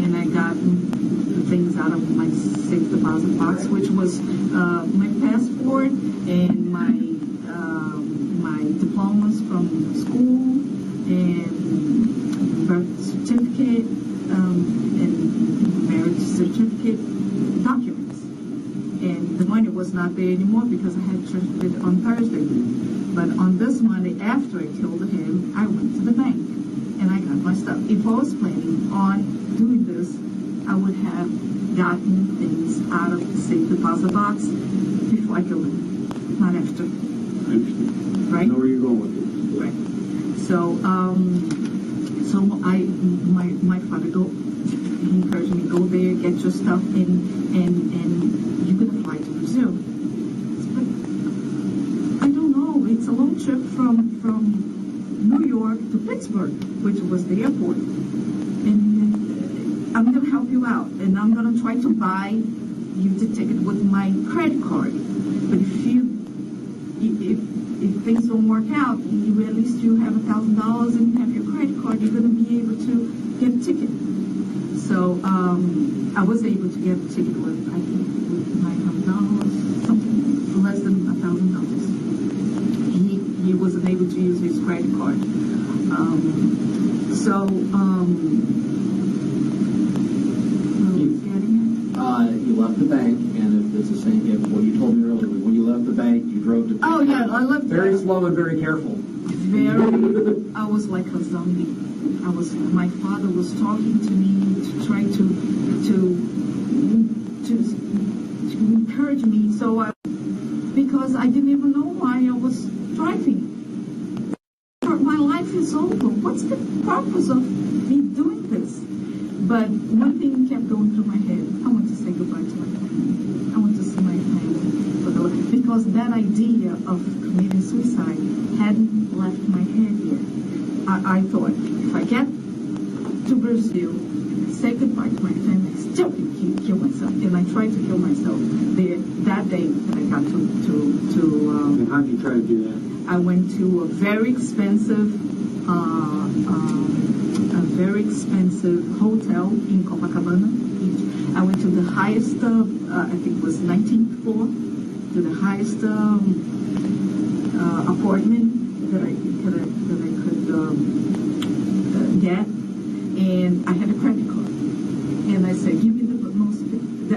and I got the things out of my safe deposit box, which was my passport and my diplomas from school and birth certificate and marriage certificate documents. And the money was not there anymore because I had transferred it on Thursday. But on this Monday, after I killed him, I went to the bank and I got my stuff. If I was planning on doing this, I would have gotten things out of the safe deposit box before I killed him, not after. I understand. Right? I know where you're going with this. Right. So, my father he encouraged me, go there, get your stuff, and you can fly to Brazil. But I don't know. It's a long trip from New York to Pittsburgh, which was the airport. And I'm going to help you out, and I'm going to try to buy you the ticket with my credit card. But if things don't work out, at least you have $1,000 and you have your credit card, you're going to be able to get a ticket. So I was able to get a ticket with, I think, with $900, something less than $1,000. He wasn't able to use his credit card. You left the bank, and if it's the same, what you told me earlier, when you left the bank, you drove to. Oh yeah, I left. Very slow and very careful. I was like a zombie. My father was talking to me to try to encourage me. So because I didn't even know why I was driving. My life is over. What's the purpose of me doing this? But one thing kept going through my head. I want to say goodbye to my family. I want to see my family. Because that idea of committing suicide hadn't left my head yet. I thought, if I get to Brazil, say goodbye to my family, I still can kill myself. And I tried to kill myself there that day that I got And how did you try to do that? I went to a very expensive hotel in Copacabana. I went to the highest, I think it was 19th floor, to the highest apartment that I could get, and I had a credit card. And I said, give me the most, and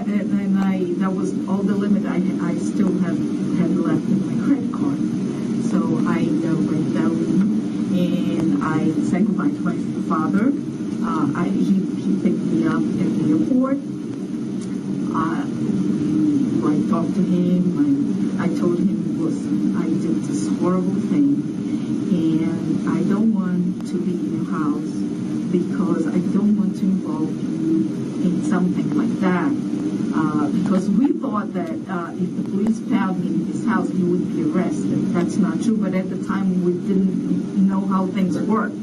that was all the limit I still had left in my credit card. So I went down and I said goodbye to my father. He picked me up at the airport. I talked to him. I told him, listen, I did this horrible thing, and I don't want to be in your house because I don't want to involve you in something like that. Because we thought that if the police found me in his house, he would be arrested. That's not true, but at the time we didn't know how things work.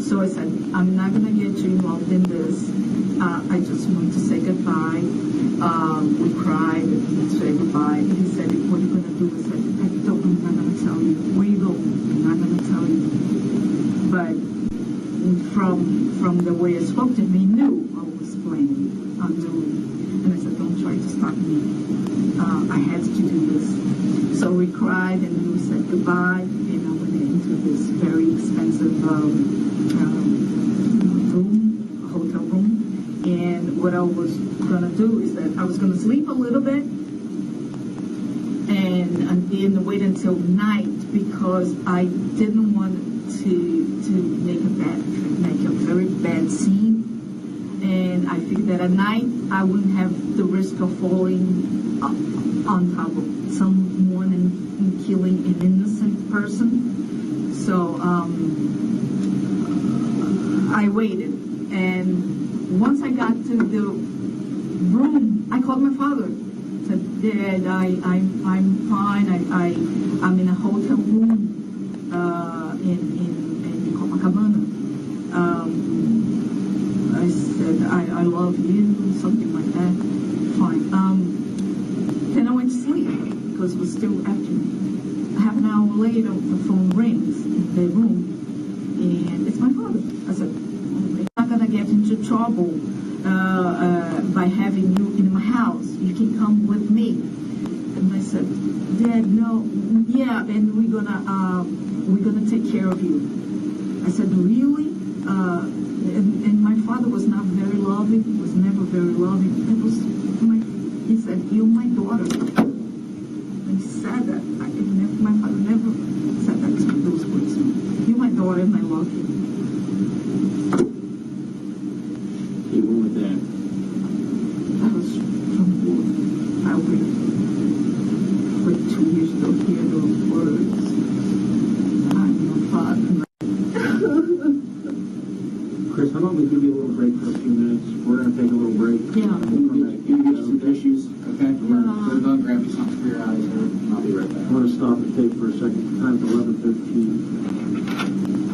So I said, I'm not going to get you involved in this. I just want to say goodbye. We cried and he said goodbye. And he said, what are you going to do? I said, I'm not going to tell you. Where you go? I'm not going to tell you. But from the way I spoke to him, he knew I was planning on doing. And I said, don't try to stop me. I had to do this. So we cried and we said goodbye. And I went into this very expensive hotel room. And what I was going to do is that I was going to sleep a little bit and wait until night because I didn't want to make a very bad scene. And I figured that at night I wouldn't have the risk of falling on top of someone and killing an innocent person. So I waited, and once I got to the room, I called my father. Said, Dad, I'm fine. I'm in a hotel room in Copacabana. I said, I love you, something like that. Fine. Then I went to sleep because it was still afternoon. Half an hour later, the phone rings in the room, and it's my father. I said, I'm not going to get into trouble by having you in my house. You can come with me. And I said, Dad, no, yeah, and we're gonna take care of you. I said, really? And my father was not very loving. He was never very loving. He said, you're my daughter. And he said that. My father never said that to me, those words. You're my daughter and I love you. You went with that. That was from I waited for 2 years to hear those words. I'm your father. Chris, how about we give you a little break for a few minutes? We're going to take a little break. Yeah. We'll come back. You get some tissues, okay? I'm going to go grab you something for your eyes, and I'll be right back. I'm going to stop the tape for a second. Time's 11:13.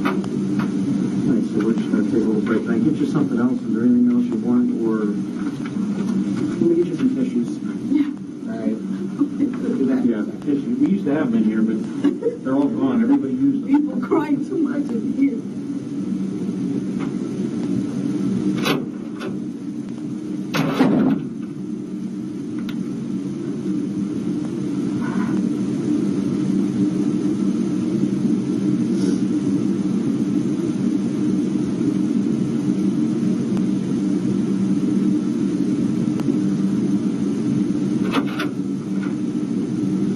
All right, so we're just going to take a little break. Can I get you something else? Is there anything else you want, or? Let me get you some tissues. Yeah. All right. Do that. Yeah, tissue. We used to have them in here, but they're all gone. Everybody used them. People crying too much in here.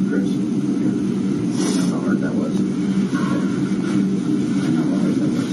Chris. I know how hard that was. I know how hard that was.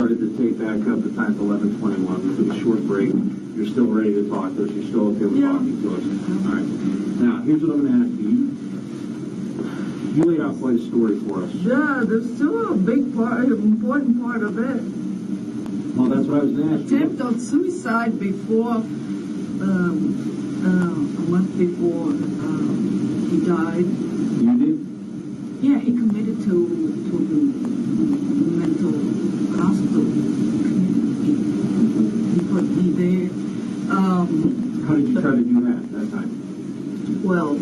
started the tape back up at time 11:21. We took a short break. You're still ready to talk to us. You're still okay with talking to us. All right. Now, here's what I'm going to ask you. You laid out quite a story for us. Yeah, there's still a big part, important part of it. Well, that's what I was going to ask you. Attempt of suicide before, a month before he died. You did? Yeah, he committed to the mental hospital. He put me there. How did you try to do that time? Well,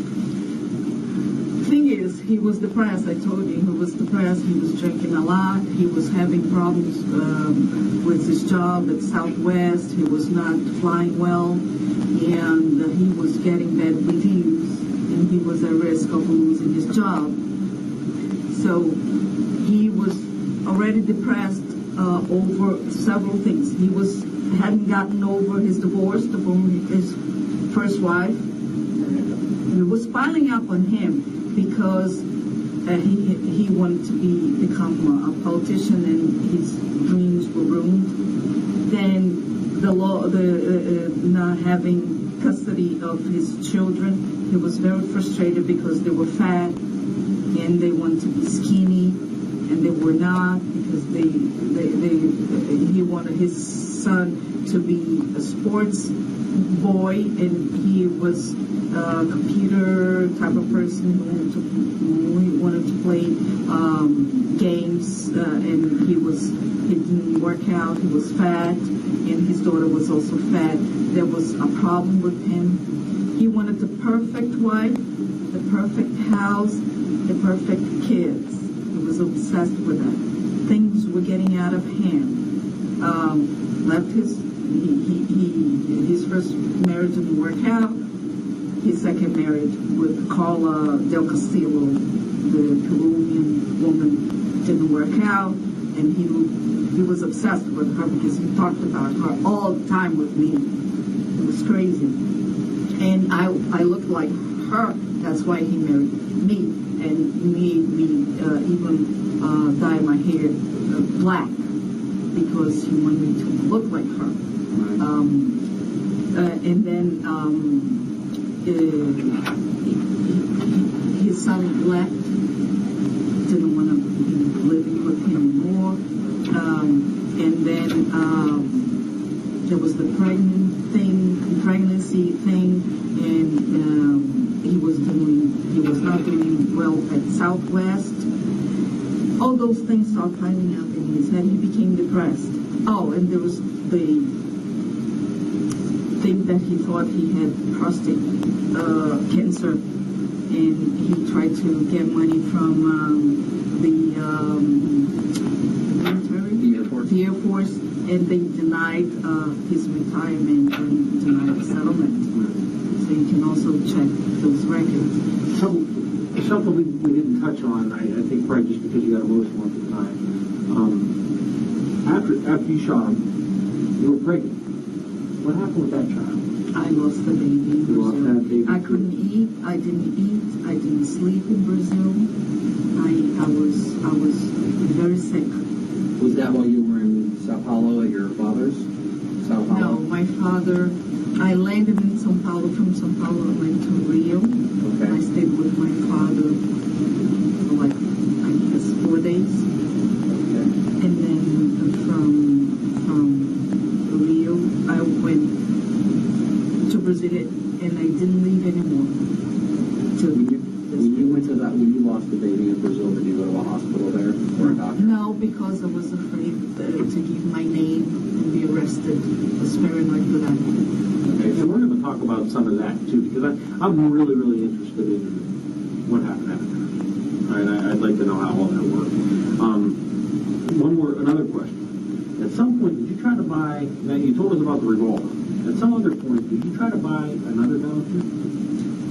thing is, he was depressed. I told you he was depressed. He was drinking a lot. He was having problems with his job at Southwest. He was not flying well, and he was getting bad reviews, and he was at risk of losing his job. So he was already depressed over several things. He hadn't gotten over his divorce from his first wife. It was piling up on him because he wanted to become a politician, and his dreams were ruined. Then the not having custody of his children, he was very frustrated because they were fat and they wanted to be skinny, and they were not, because he wanted his son to be a sports boy, and he was a computer type of person who wanted to play games, and he didn't work out. He was fat, and his daughter was also fat. There was a problem with him. He wanted the perfect wife, the perfect house, the perfect kids. He was obsessed with that. Things were getting out of hand. Left his first marriage didn't work out. His second marriage with Carla Del Castillo, the Peruvian woman, didn't work out, and he was obsessed with her because he talked about her all the time with me. It was crazy, and I looked like her. That's why he married me and made me even dye my hair black, because he wanted me to look like her. And then his son left, didn't want to be living with him anymore. And then there was the pregnancy thing, and he was not doing well at Southwest. All those things started piling up in his head. He became depressed. Oh, and there was the thing that he thought he had prostate cancer, and he tried to get money from the military, the Air Force, and they denied his retirement and denied the settlement. So you can also check those records. Something we didn't touch on, I think probably just because you got emotional at the time. After you shot him, you were pregnant. What happened with that child? I lost the baby in You lost Brazil. that baby? I couldn't eat. I didn't eat. I didn't sleep in Brazil. I was very sick. Was that while you were in Sao Paulo at your father's? Sao Paulo? No, my father, I landed in Sao Paulo. From Sao Paulo, I went to Rio. Okay. I stayed with my father for like, I guess, 4 days. Okay. And then from Rio, I went to Brazil, and I didn't leave anymore. When you lost the baby in Brazil, did you go to a hospital there or a doctor? No, because I was afraid to give my name and be arrested. I was paranoid for that. Okay, so we're going to talk about some of that too, because I'm really, really interested in what happened after. Right? I'd like to know how all that worked. Another question. At some point, did you try to buy? Now you told us about the revolver. At some other point, did you try to buy another gun too?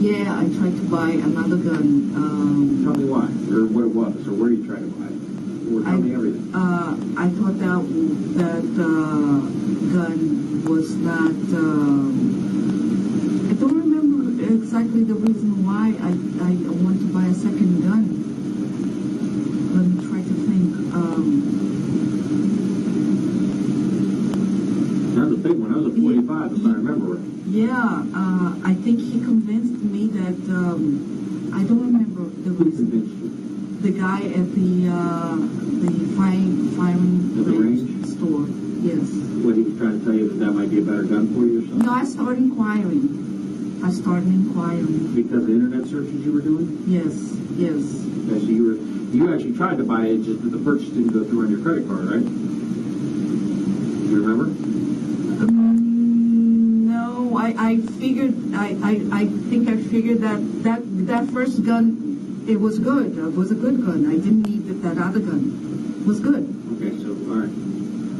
Yeah, I tried to buy another gun. Tell me why, or what it was, or where you tried to buy it, or tell me everything. I thought that gun was not. I don't remember exactly the reason why I want to buy a second gun. Let me try to think. was a .45 if I remember right. Yeah, I think he convinced me that, I don't remember the Who reason. convinced you? The guy at the firing At the range? store, yes. What, he was trying to tell you that might be a better gun for you or something? No, I started inquiring. Because of the internet searches you were doing? Yes, yes. Okay, so you actually tried to buy it, just that the purchase didn't go through on your credit card, right? You remember? No, I figured, I think I figured that first gun, it was good. It was a good gun. I didn't need that other gun. It was good. Okay, so, all right.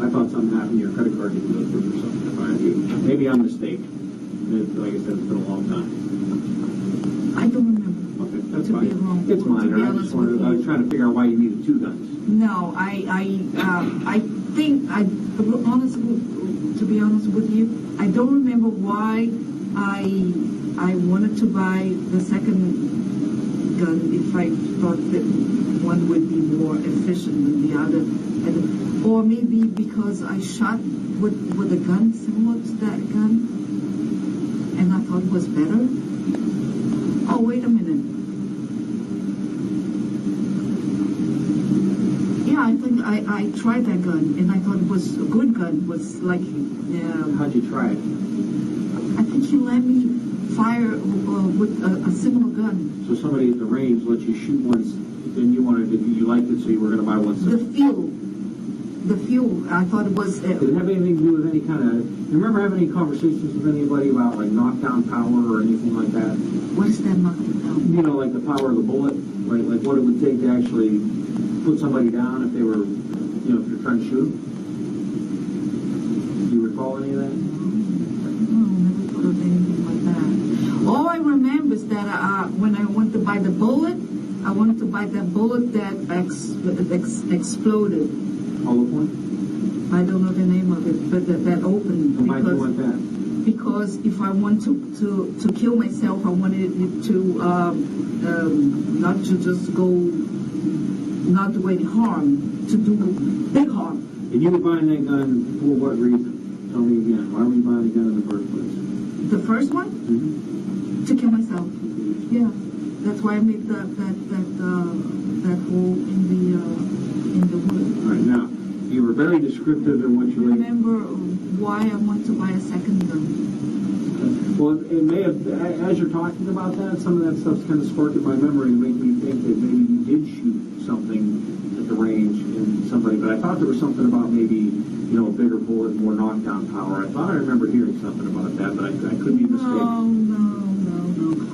I thought something happened, your credit card didn't go through or something. Maybe I'm mistaken. Like I said, it's been a long time. I don't remember. Okay, that's To be fine. wrong- It's to minor. be I honest just wanted, with I was you. trying to figure out why you needed two guns. No, I think, to be honest with you, I don't remember why I wanted to buy the second gun if I thought that one would be more efficient than the other. Or maybe because I shot with a gun similar to that gun, and I thought it was better. Oh, wait a minute. Yeah, I think I tried that gun, and I thought it was a good gun. It was like, How'd you try it? I think he let me fire with a similar gun. So somebody at the range let you shoot once, then you liked it, so you were going to buy one The second. fuel, I thought it was... Did it have anything to do with any kind of... You remember having any conversations with anybody about, like, knockdown power or anything like that? what is that knockdown? You know, like the power of the bullet? Like what it would take to actually put somebody down if they were, if you're trying to shoot them? Do you recall any of that? No, never thought of anything like that. All I remember is that when I went to buy the bullet, I wanted to buy that bullet that exploded. Hollow point? I don't know the name of it, but that opened. And why do you want that? Because if I want to kill myself, I wanted it to not to just go, not do any harm, to do big harm. And you were buying that gun for what reason? Tell me again. Why were you buying the gun in the first place? The first one, Mm-hmm. to kill myself. Yeah, that's why I made that hole in the wood. All right, now, you were very descriptive in what you laid. Remember why I want to buy a second gun? Well, it may have, as you're talking about that, some of that stuff's kind of sparked in my memory to make me think that maybe you did shoot something at the range in somebody, but I thought there was something about maybe, a bigger bullet, more knockdown power. I thought I remember hearing something about that, but I could be mistaken. No.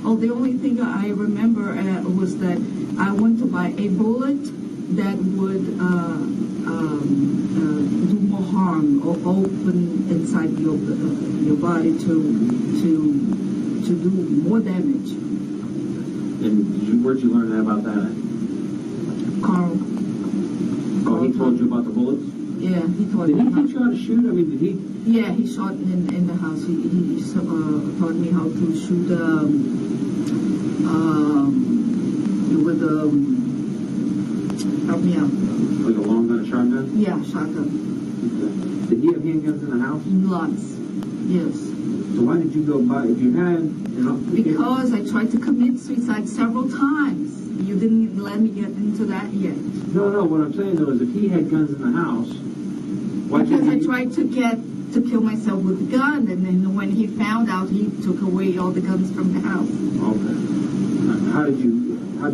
Oh, the only thing I remember was that I want to buy a bullet that would do more harm or open inside your body to do more damage. And where'd you learn that about that? Carl. Oh, he told you about the bullets? Yeah, he taught Did me. he teach you how to shoot? I mean, did he? Yeah, he shot in the house. He taught me how to shoot with help me out. Like a long gun, shotgun? Yeah, shotgun. Okay. Did he have handguns in the house? Lots. Yes. So why did you go buy? If you had, Because I tried to commit suicide several times. You didn't let me get into that yet. No. What I'm saying though is, if he had guns in the house, why Because didn't I you? tried to kill myself with the gun, and then when he found out, he took away all the guns from the house. Okay. How'd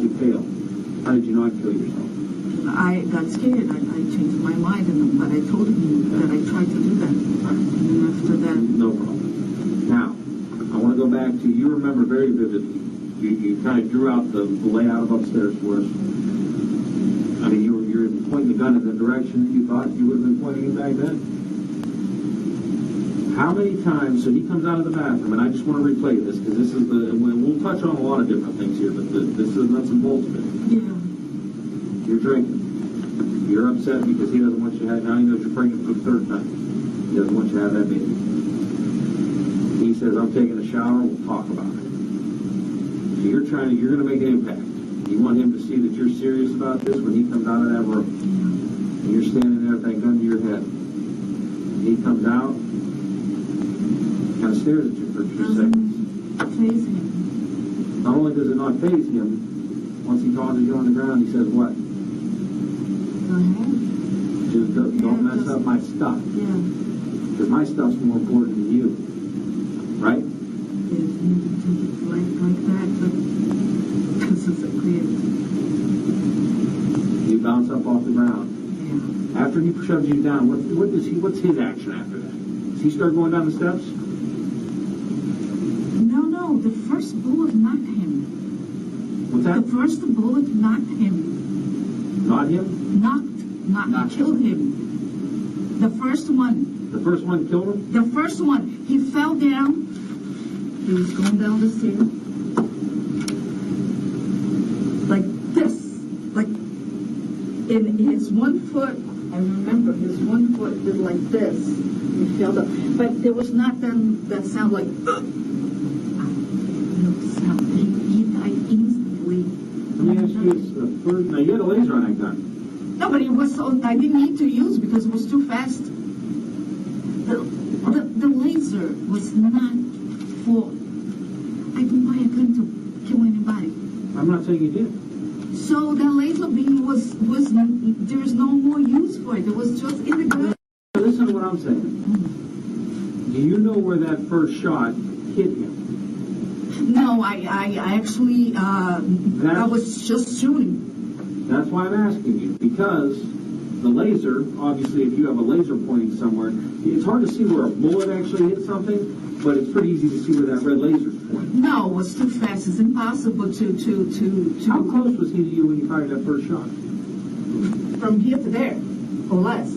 you fail? How did you not kill yourself? I got scared. I changed my mind, but I told him that I tried to do that. And after that, No problem. Now, I want to go back to, you remember very vividly, you kind of drew out the layout of upstairs for us. I mean, you're pointing the gun in the direction that you thought you would have been pointing it back then. How many times, so he comes out of the bathroom, and I just want to replay this, because this is we'll touch on a lot of different things here, but this is nuts and bolts of it. yeah. You're drinking. You're upset because he doesn't want you to have, now he knows you're pregnant for the third time. He doesn't want you to have that baby. He says, I'm taking a shower, we'll talk about it. So you're going to make an impact. You want him to see that you're serious about this when he comes out of that room. And you're standing there with that gun to your head. And he comes out, stares at you for 2 Doesn't seconds. faze him. Not only does it not faze him, once he tosses you on the ground, he says what? Go ahead. Just don't mess just- up my stuff. Yeah. Because my stuff's more important than you. Right? If you take it like that, but this is a kid. You bounce up off the ground. Yeah. After he shoves you down, what's his action after that? Does he start going down the steps? No, the first bullet knocked him. What's that? The first bullet knocked him. Not him? Not killed him. The first one. The first one killed him? The first one. He fell down. He was going down the stairs. Like this. Like in his one foot, I remember his one foot did like this. He fell down. But there was not that sound like no sound. He died instantly. Let me ask you this. Now, you had a laser on that gun. No, but it was so, I didn't need to use because it was too fast. The laser was not for, I don't buy a gun to kill anybody. I'm not saying you did. So the laser beam was there's no more use for it. It was just in the gun. Listen to what I'm saying. Do you know where that first shot hit him? No, I actually, I was just shooting. That's why I'm asking you. Because the laser, obviously, if you have a laser pointing somewhere, it's hard to see where a bullet actually hit something, but it's pretty easy to see where that red laser's pointing. No, it was too fast. It's impossible to. How close was he to you when you fired that first shot? From here to there, or less.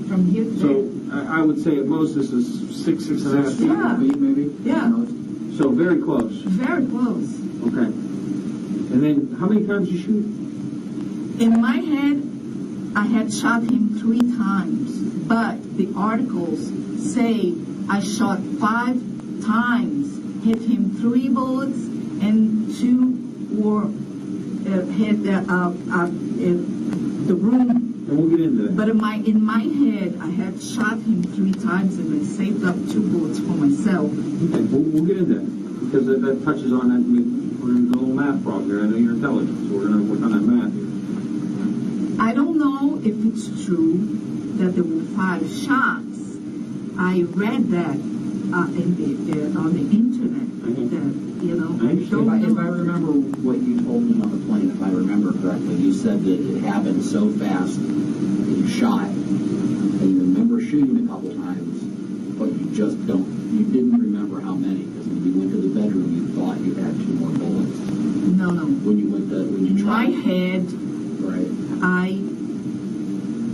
From here to there. So I would say at most this is 6.5 feet. Yeah. Maybe? Yeah. So very close. Very close. Okay. And then how many times did you shoot? In my head, I had shot him 3 times, but the articles say I shot 5 times, hit him 3 bullets, and 2 were hit the room. And we'll get into that. But in my head, I had shot him 3 times, and I saved up 2 bullets for myself. Okay, we'll get into that. Because that touches on that. We're going to do a little math problem here. I know you're intelligent, so we're going to work on that math here. I don't know if it's true that there were 5 shots. I read that on the internet. That, you know, I understand. If I remember what you told me on the plane, if I remember correctly, you said that it happened so fast that you shot, and you remember shooting a couple times, but you didn't remember how many, because when you went to the bedroom, you thought you had 2 more bullets. No. When you In my tried. head, Right.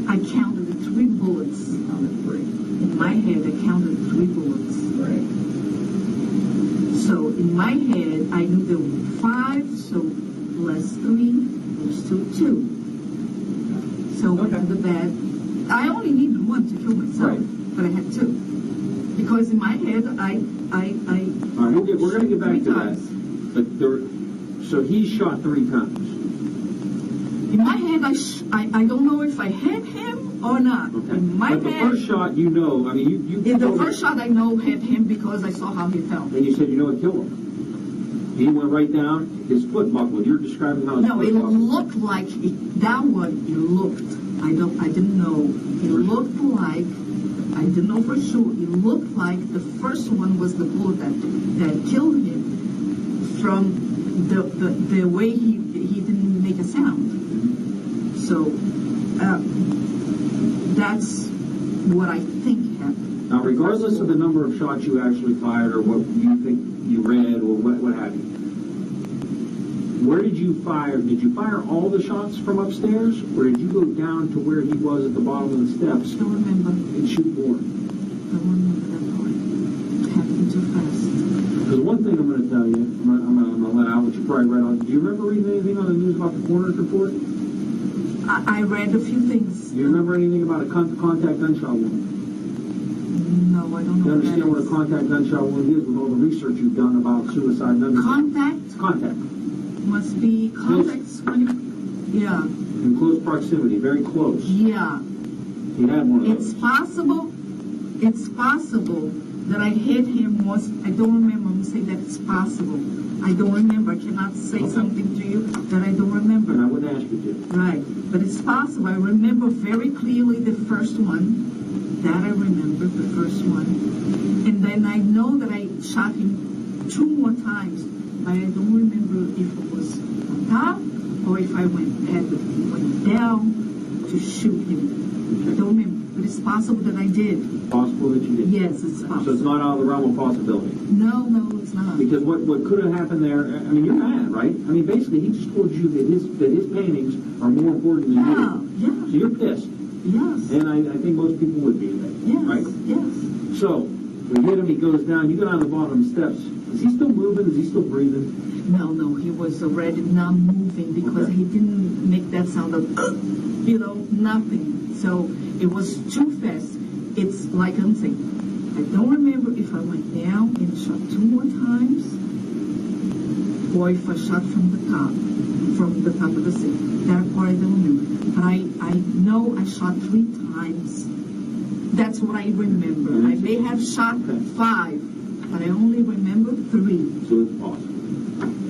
I counted 3 bullets. You counted 3. In my head, I counted 3 bullets. Right. So in my head, I knew there were 5, so less 3, there's still 2. So Okay. in the bed, I only needed 1 to kill myself, Right. but I had 2. Because in my head, All right, we're going to get back 3 to times. that. But so he shot 3 times. In my head, I don't know if I hit him or not. Okay. In my But the head, first shot, you know, I mean, you in the told first us- shot I know hit him because I saw how he fell. And you said, you know what killed him? He went right down, his foot buckled. You're describing how his No, foot it buckled. looked like that one. It looked. I didn't know. It looked like. I didn't know for sure. It looked like the first one was the bullet that killed him. From the way he didn't make a sound. So that's what I think happened. Now, regardless of the number of shots you actually fired or what you think you read or what have you, where did you fire? Did you fire all the shots from upstairs, or did you go down to where he was at the bottom of the steps Don't remember. and shoot more? Don't remember that part. It happened too fast. Because one thing I'm going to tell you, I'm going to let out what you probably read on. Do you remember reading anything on the news about the coroner's report? I read a few things. Do you remember anything about a contact gunshot wound? No, I don't You know. understand what a contact gunshot wound is with all the research you've done about suicide and other Contact contact must be contacts when yeah. in close proximity, very close. Yeah. He had one of It's those. possible that I hit him was, I don't remember. I'm saying that it's possible. I don't remember. I cannot say something to you that I don't remember. And I wouldn't ask you to. Right. But it's possible. I remember very clearly the first one. That I remember, the first one. And then I know that I shot him 2 more times. But I don't remember if it was on top or if I went down to shoot him. I don't remember. But it's possible that I did. Possible that you did? Yes, it's possible. So it's not out of the realm of possibility? No, it's not. Because what could have happened there, I mean, you're mad, right? I mean, basically, he just told you that his paintings are more important than you. Yeah. So you're pissed. Yes. And I think most people would be today, Yes. right? Yes. So, we hit him, he goes down, you go down the bottom steps. Is he still moving? Is he still breathing? No, he was already not moving because Okay. he didn't make that sound of, nothing. So it was too fast. It's like I'm saying, I don't remember if I went down and shot 2 more times or if I shot from the top of the city. That part I don't remember. But I know I shot 3 times. That's what I remember. I may have shot 5, but I only remember 3. So it's possible.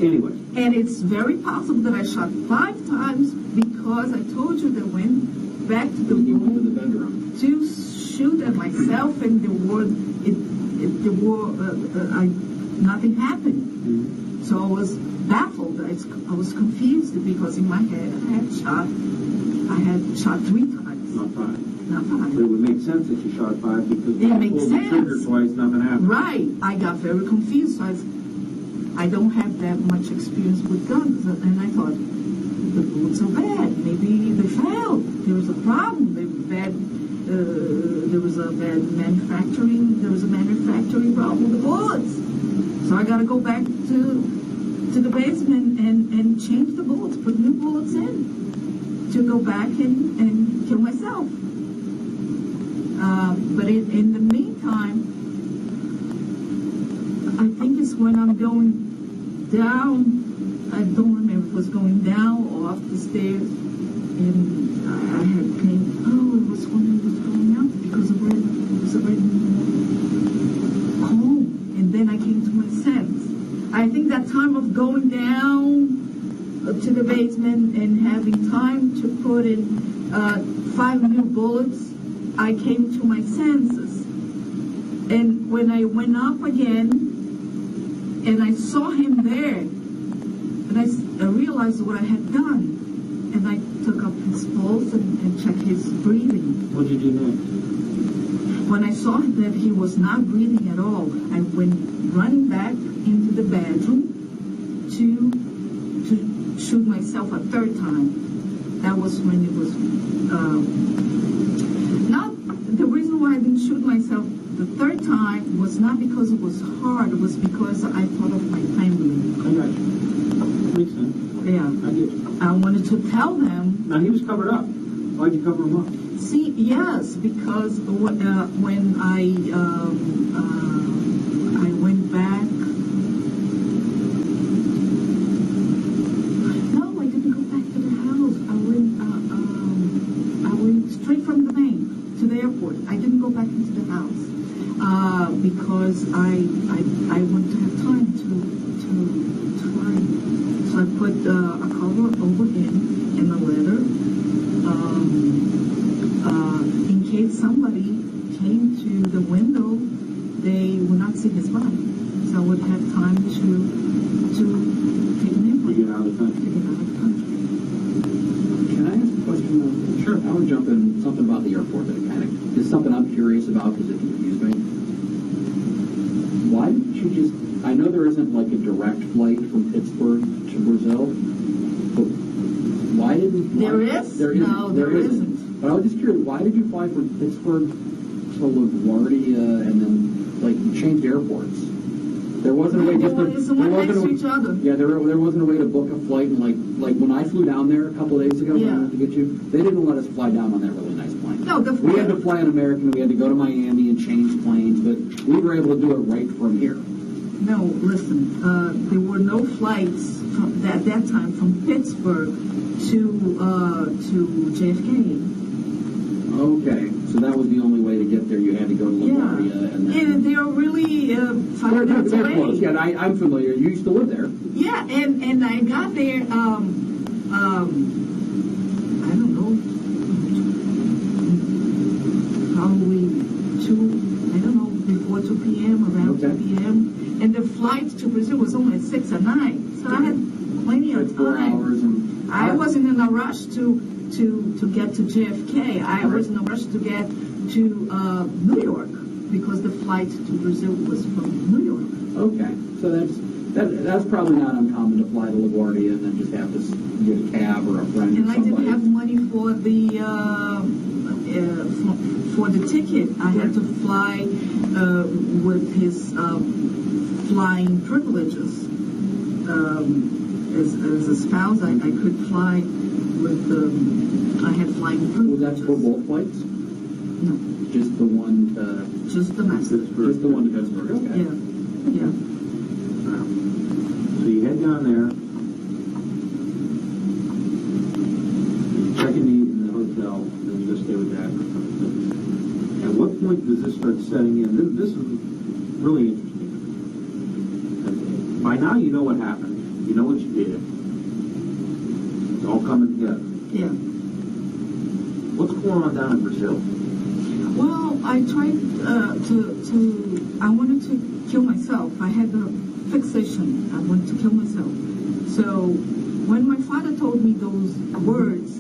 Anyway. And it's very possible that I shot 5 times because I told you that I went back to the You went to room the bedroom. to shoot at myself, and nothing happened. Mm-hmm. So I was baffled. I was confused because in my head I had shot 3 times. Not 5. Not 5. But it would make sense that you shot 5 because It you makes pulled the trigger sense. twice, nothing happened. Right. I got very confused. So I don't have that much experience with guns, and I thought the bullets are bad. Maybe they failed. There was a problem. There was a manufacturing problem with the bullets. So I got to go back to the basement and change the bullets, put new bullets in to go back and kill myself. But in the meantime, I think it's when I'm going down, I don't remember if it was going down or off the stairs, and I had pain. Oh, it was when I was going up because it was already cold, and then I came to my sense. I think that time of going down to the basement and having time to put in 5 new bullets, I came to my senses. And when I went up again, and I saw him there, and I realized what I had done. And I took up his pulse and checked his breathing. What did you do next? When I saw that he was not breathing at all, I went running back into the bedroom to shoot myself a 3rd time. That was when it was not the reason why I didn't shoot myself the 3rd time was not because it was hard. It was because I thought of my family. I got you. Makes sense. Yeah. I get you. I wanted to tell them. Now, he was covered up. Why'd you cover him up? See, yes, because when I went back. No, I didn't go back to the house. I went straight from the main to the airport. I didn't go back into the house because I want to have time to write. So I put a cover over him and a letter. In case somebody came to the window, they would not see his body. So I would have time to take an airplane. To get out of the country. To get out of the country. Can I ask a question? Sure. I want to jump in something about the airport that kind of is something I'm curious about because it confused me. Why didn't you just? I know there isn't like a direct flight from Pittsburgh to Brazil, but why didn't? There is? No, there isn't. But I was just curious. Why did you fly from Pittsburgh to LaGuardia and then like you changed airports? There wasn't a way just to. It's the one next to each other. Yeah, there wasn't a way to book a flight and like when I flew down there a couple of days ago when I went to get you, they didn't let us fly down on that really nice plane. No, we had to fly an American. We had to go to Miami and change planes, but we were able to do it right from here. No, listen. There were no flights at that time from Pittsburgh to JFK. Okay, so that was the only way to get there, you had to go to LaGuardia. And they're really 5 minutes they're away. close. Yeah, I'm familiar. You used to live there. Yeah, and I got there, I don't know, probably before 2 p.m., around 2 p.m. And the flight to Brazil was only at 6 or 9, so I had plenty of 4 time. hours. And I wasn't in a rush to get to JFK. I was in a rush to get to New York, because the flight to Brazil was from New York. Okay, so that's probably not uncommon to fly to LaGuardia and then just have to get a cab or a friend And or I somebody. didn't have money for the ticket. I had to fly with his flying privileges. As a spouse, I could fly with, I had flying privileges. Was that for both flights? No, Just the one to... just domestic. Just the one to Pittsburgh, okay. Yeah. So you head down there, check in the hotel, and you just stay with that. At what point does this start setting in? This is really interesting. By now you know what happened. You know what you did. It's all coming together. Yeah. What's going on down in Brazil? Well, I tried I wanted to kill myself. I had a fixation. I wanted to kill myself. So when my father told me those words,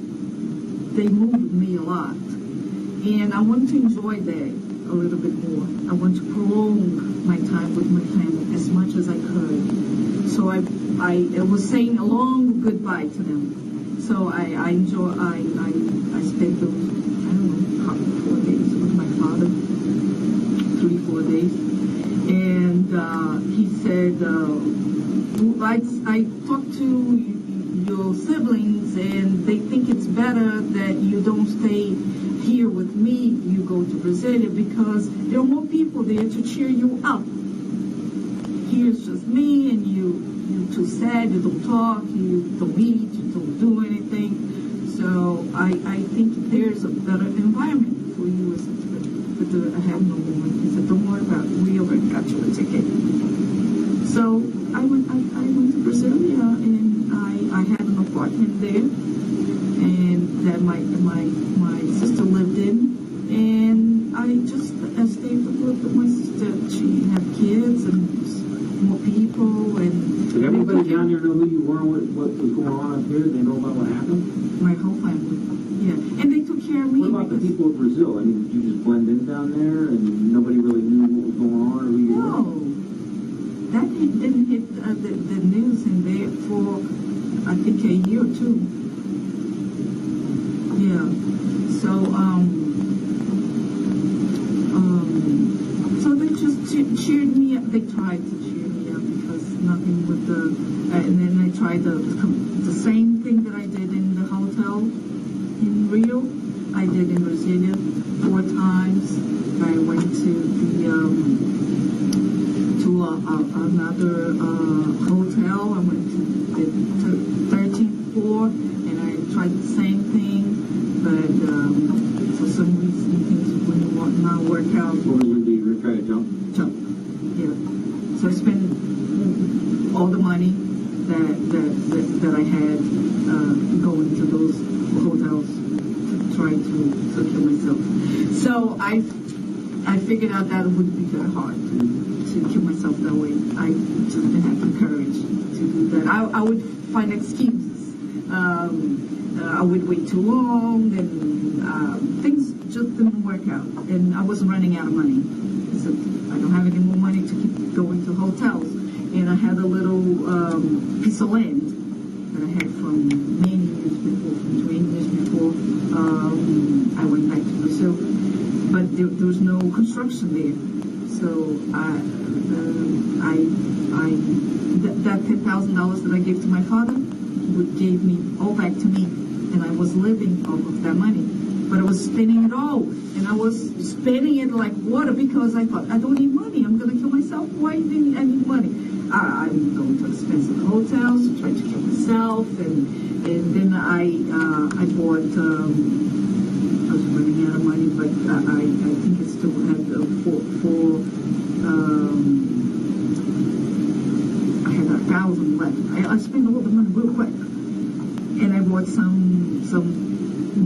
they moved me a lot. And I want to enjoy that a little bit more. I want to prolong my time with my family as much as I could. So I was saying a long goodbye to them. So I spent those, I don't know, probably 4 days with my father, 3-4 days. And he said, I talked to your siblings, and they think it's better that you don't stay here with me. You go to Brazil, because there are more people there to cheer you up. Here's just me, and you're too sad, you don't talk, you don't eat, you don't do anything. So I think there's a better environment for you. But I have no more. He said, don't worry about it. We already got you a ticket. So I went to Brazil, and I had an apartment there, and that my sister lived in, and I just stayed with my sister. She had kids and more people, and Did everybody down there know who you were and what was going on up here? Did they know about what happened? my whole family. Yeah, and they took care of me. What about the people of Brazil? I mean, did you just blend in down there and nobody really knew what was going on or who you were? No, that didn't hit the news in there for, I think, a year or two. Yeah. So, so they just cheered me up. They tried to cheer me up, because nothing with and then I tried the same thing that I did in the hotel in Rio. I did in Brasilia 4 times. I went to another hotel. I went to the 13th floor, and I tried the same thing, but for some reason things would not work out. What was it? You were trying to jump? Yeah. So I spent all the money that I had going to those hotels to try to kill myself. So I figured out that it would be very hard to kill myself that way. I just didn't have the courage to do that. I would find excuses. I would wait too long, and things just didn't work out. And I was running out of money. So I don't have any more money to keep going to hotels. And I had a little piece of land that I had from many years before, from 20 years before I went back to Brazil. But there was no construction there. So that $10,000 that I gave to my father gave me all back to me. And I was living off of that money. But I was spending it all. And I was spending it like water, because I thought, I don't need money. I'm going to kill myself. Why do I need money? I'm going to expensive hotels to try to kill myself. And then I bought, I was running out of money, but I think I still I spent all the money real quick. And I bought some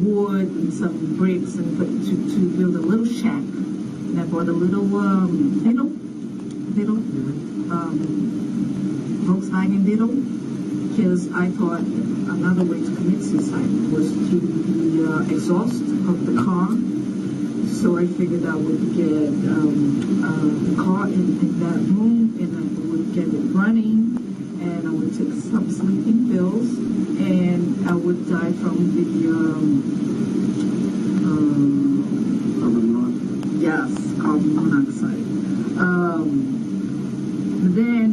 wood and some bricks and to build a little shack. And I bought a little Volkswagen Beetle, because I thought another way to commit suicide was to the exhaust of the car. So I figured I would get the car in that room, and I would get it running, and I would take some sleeping pills, and I would die from the carbon monoxide. Then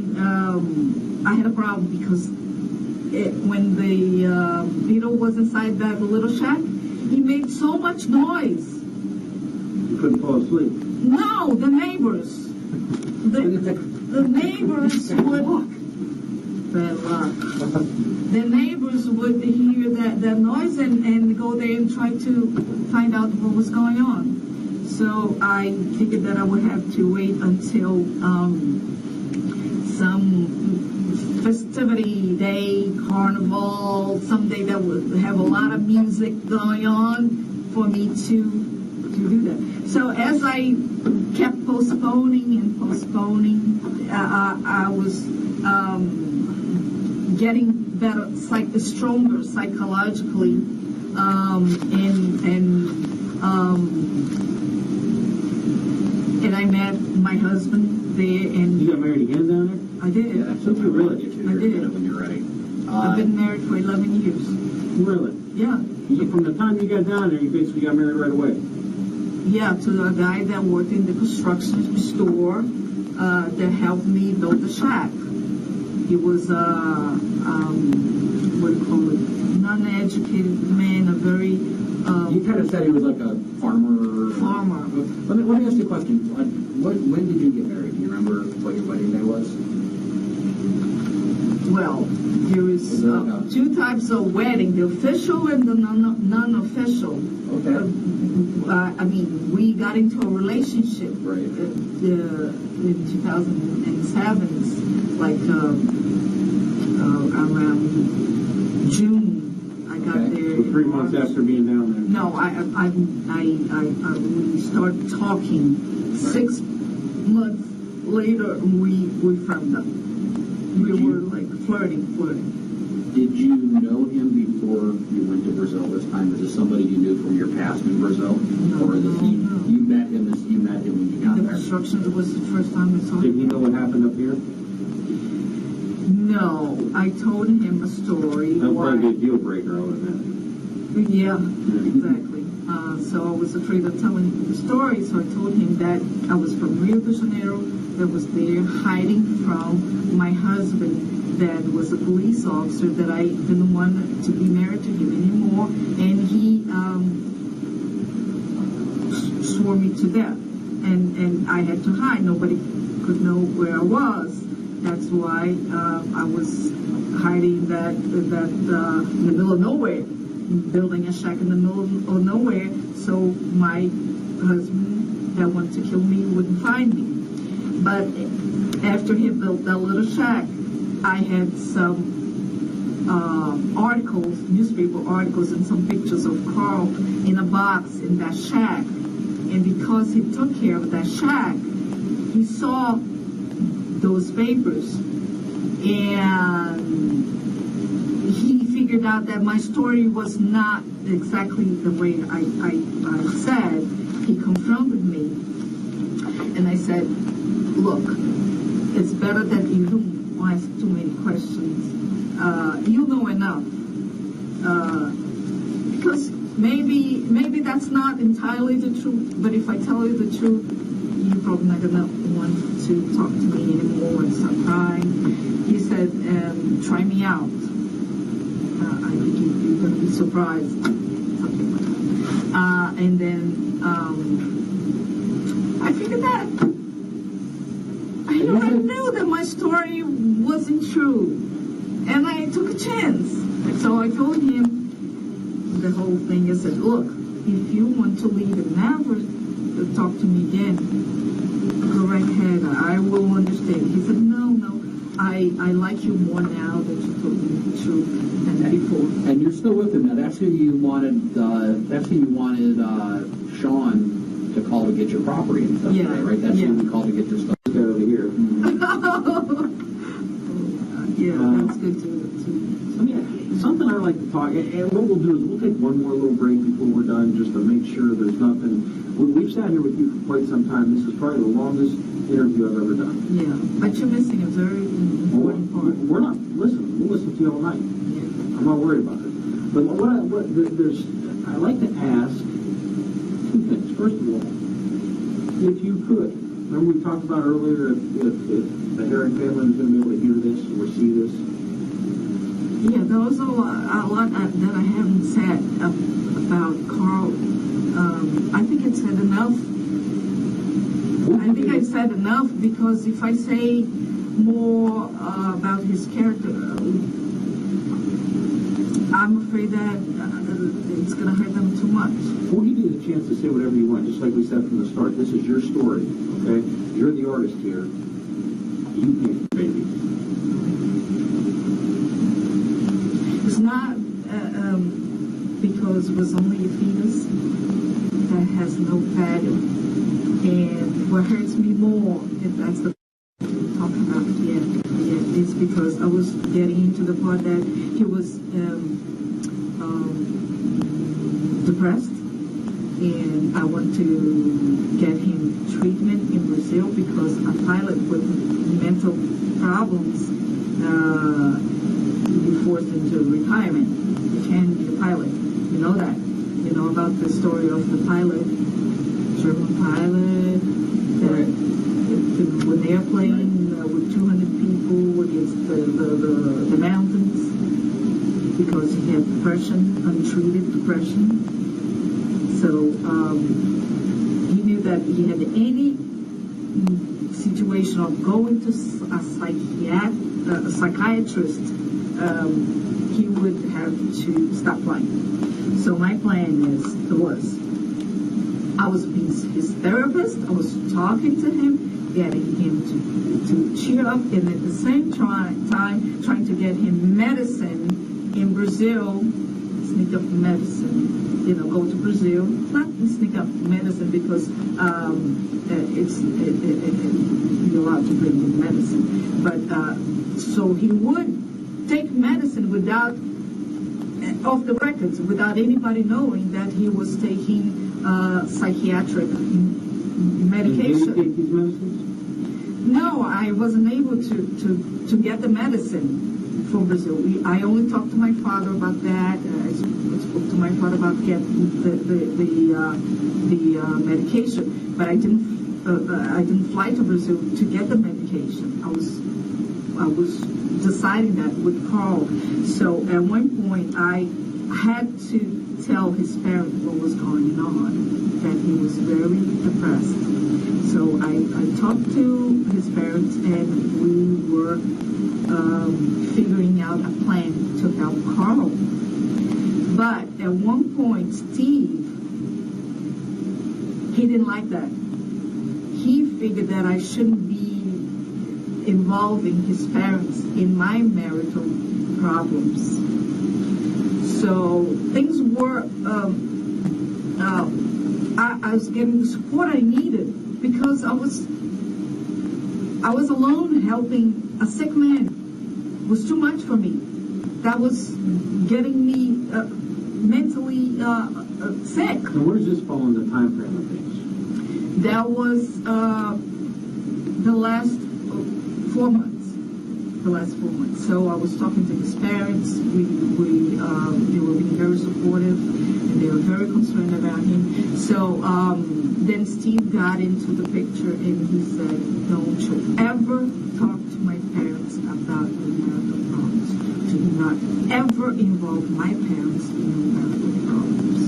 I had a problem because when the beetle was inside that little shack, he made so much noise. You couldn't fall asleep. No, the neighbors. The neighbors would. Bad luck. The neighbors would hear that noise and go there and try to find out what was going on. So I figured that I would have to wait until some festivity day, carnival, someday that would have a lot of music going on for me to do that. So as I kept postponing and postponing, I was getting better, stronger psychologically, and I met my husband there. And You got married again down there? I did. Yeah, that's what we really get to. I did. When you're ready. I've been married for 11 years. Really? Yeah. So from the time you got down there, you basically got married right away? Yeah, to a guy that worked in the construction store that helped me build the shack. He was what do you call it? Non-educated man, a very You kind of said he was like a farmer. Farmer. Let me ask you a question. When did you get married? Do you remember what your wedding day was? Well, there is two types of wedding: the official and the non-official. Okay. I mean, we got into a relationship Right. in 2007, like around June. I got Okay. there. So 3 months after being down there? No, we started talking. 6 months later, we found out. We were like flirting. Did you know him before you went to Brazil this time? Is this somebody you knew from your past in Brazil? No, Or is no. you met him when you got The there? construction, it was the first time I saw Did him. he know what happened up here? No, I told him a story. That would why- probably be a deal breaker, I would imagine. Yeah, exactly. So I was afraid of telling him the story, so I told him that I was from Rio de Janeiro, that was there hiding from my husband, that was a police officer, that I didn't want to be married to him anymore, and he swore me to death. And I had to hide. Nobody could know where I was. That's why I was hiding that in the middle of nowhere, building a shack in the middle of nowhere, so my husband that wanted to kill me wouldn't find me. But after he built that little shack, I had some articles, newspaper articles, and some pictures of Carl in a box in that shack. And because he took care of that shack, he saw those papers, and he figured out that my story was not exactly the way I said. He confronted me, and I said, look, it's better that you don't ask too many questions. You know enough. Because maybe that's not entirely the truth, but if I tell you the truth, you're probably not going to want to talk to me anymore and start crying. He said, try me out. I think you're going to be surprised. Something like that. And then I figured that I knew that my story wasn't true. And I took a chance. So I told him the whole thing. I said, look, if you want to leave and never talk to me again, go right ahead. I will understand. He said, no, I like you more now that you told me the truth than before. And you're still with him now. That's who you wanted. Sean to call to get your property and stuff. Yeah. Today, right? That's Yeah. who you called to get your stuff. Get over here. Yeah, that's good to. Something I like to talk, and what we'll do is we'll take one more little break before we're done, just to make sure there's nothing. We've sat here with you for quite some time. This is probably the longest interview I've ever done. Yeah, but you're missing a very important part. We're not listening. We'll listen to you all night. Yeah. I'm not worried about it. But I like to ask two things. First of all, if you could, remember we talked about earlier if the Hoerig family is going to be able to hear this or see this. Yeah, there was a lot that I haven't said about Carl. I think it said enough. I think I said enough because if I say more about his character, I'm afraid that it's going to hurt them too much. We'll give you the chance to say whatever you want, just like we said from the start. This is your story, okay? You're the artist here. You paint the baby. It's not because it was only a fetus that has no value. And what hurts me more, if that's the talking about, is because I was getting into the part that he was depressed, and I want to get him treatment in Brazil because a pilot with mental problems be forced into retirement. You can't be a pilot. You know that. You know about the story of the pilot, German pilot, that with an airplane with 200 people against the mountains because he had depression, untreated depression. So he knew that he had any situation of going to a psychiatrist, he would have to stop flying. So my plan was I was being his therapist. I was talking to him, getting him to cheer up, and at the same time trying to get him medicine in Brazil. Sneak up medicine, go to Brazil. Not sneak up medicine because you're allowed to bring in medicine. But so he would take medicine without, off the records, without anybody knowing that he was taking psychiatric medication. Did you take these medicines? No, I wasn't able to get the medicine from Brazil. I only talked to my father about that. I spoke to my father about getting the medication, but I didn't fly to Brazil to get the medication. I was deciding that with Carl. So at one point I had to tell his parents what was going on, that he was very depressed. So I talked to his parents, and we were figuring out a plan to help Carl. But at one point, Steve, he didn't like that. He figured that I shouldn't be involving his parents in my marital problems. So things were, I was getting the support I needed because I was alone helping a sick man. It was too much for me. That was getting me mentally sick. Now, where does this fall in the time frame of things? That was the last 4 months. So I was talking to his parents. They were being very supportive, and they were very concerned about him. So then Steve got into the picture, and he said, "Don't you ever talk to my parents about your marital problems. Do not ever involve my parents in your marital problems."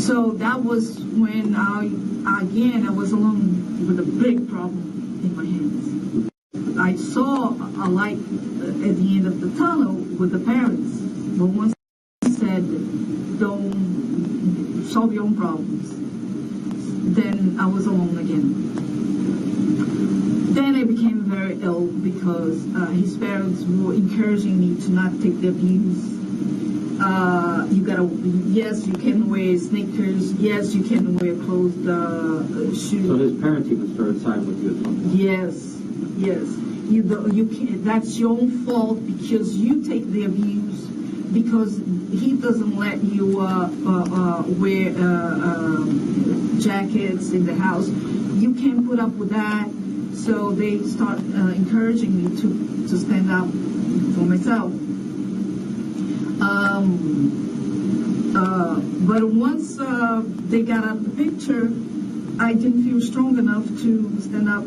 So that was when I was alone with a big problem in my hands. I saw a light at the end of the tunnel with the parents. But once he said, "Don't solve your own problems," then I was alone again. Then I became very ill because his parents were encouraging me to not take the abuse. Yes, you can wear sneakers. Yes, you can wear closed shoes. So his parents even started siding with you at some point. Yes. You can, that's your own fault because you take the abuse, because he doesn't let you wear jackets in the house. You can't put up with that. So they start encouraging me to stand up for myself. But once they got out the picture, I didn't feel strong enough to stand up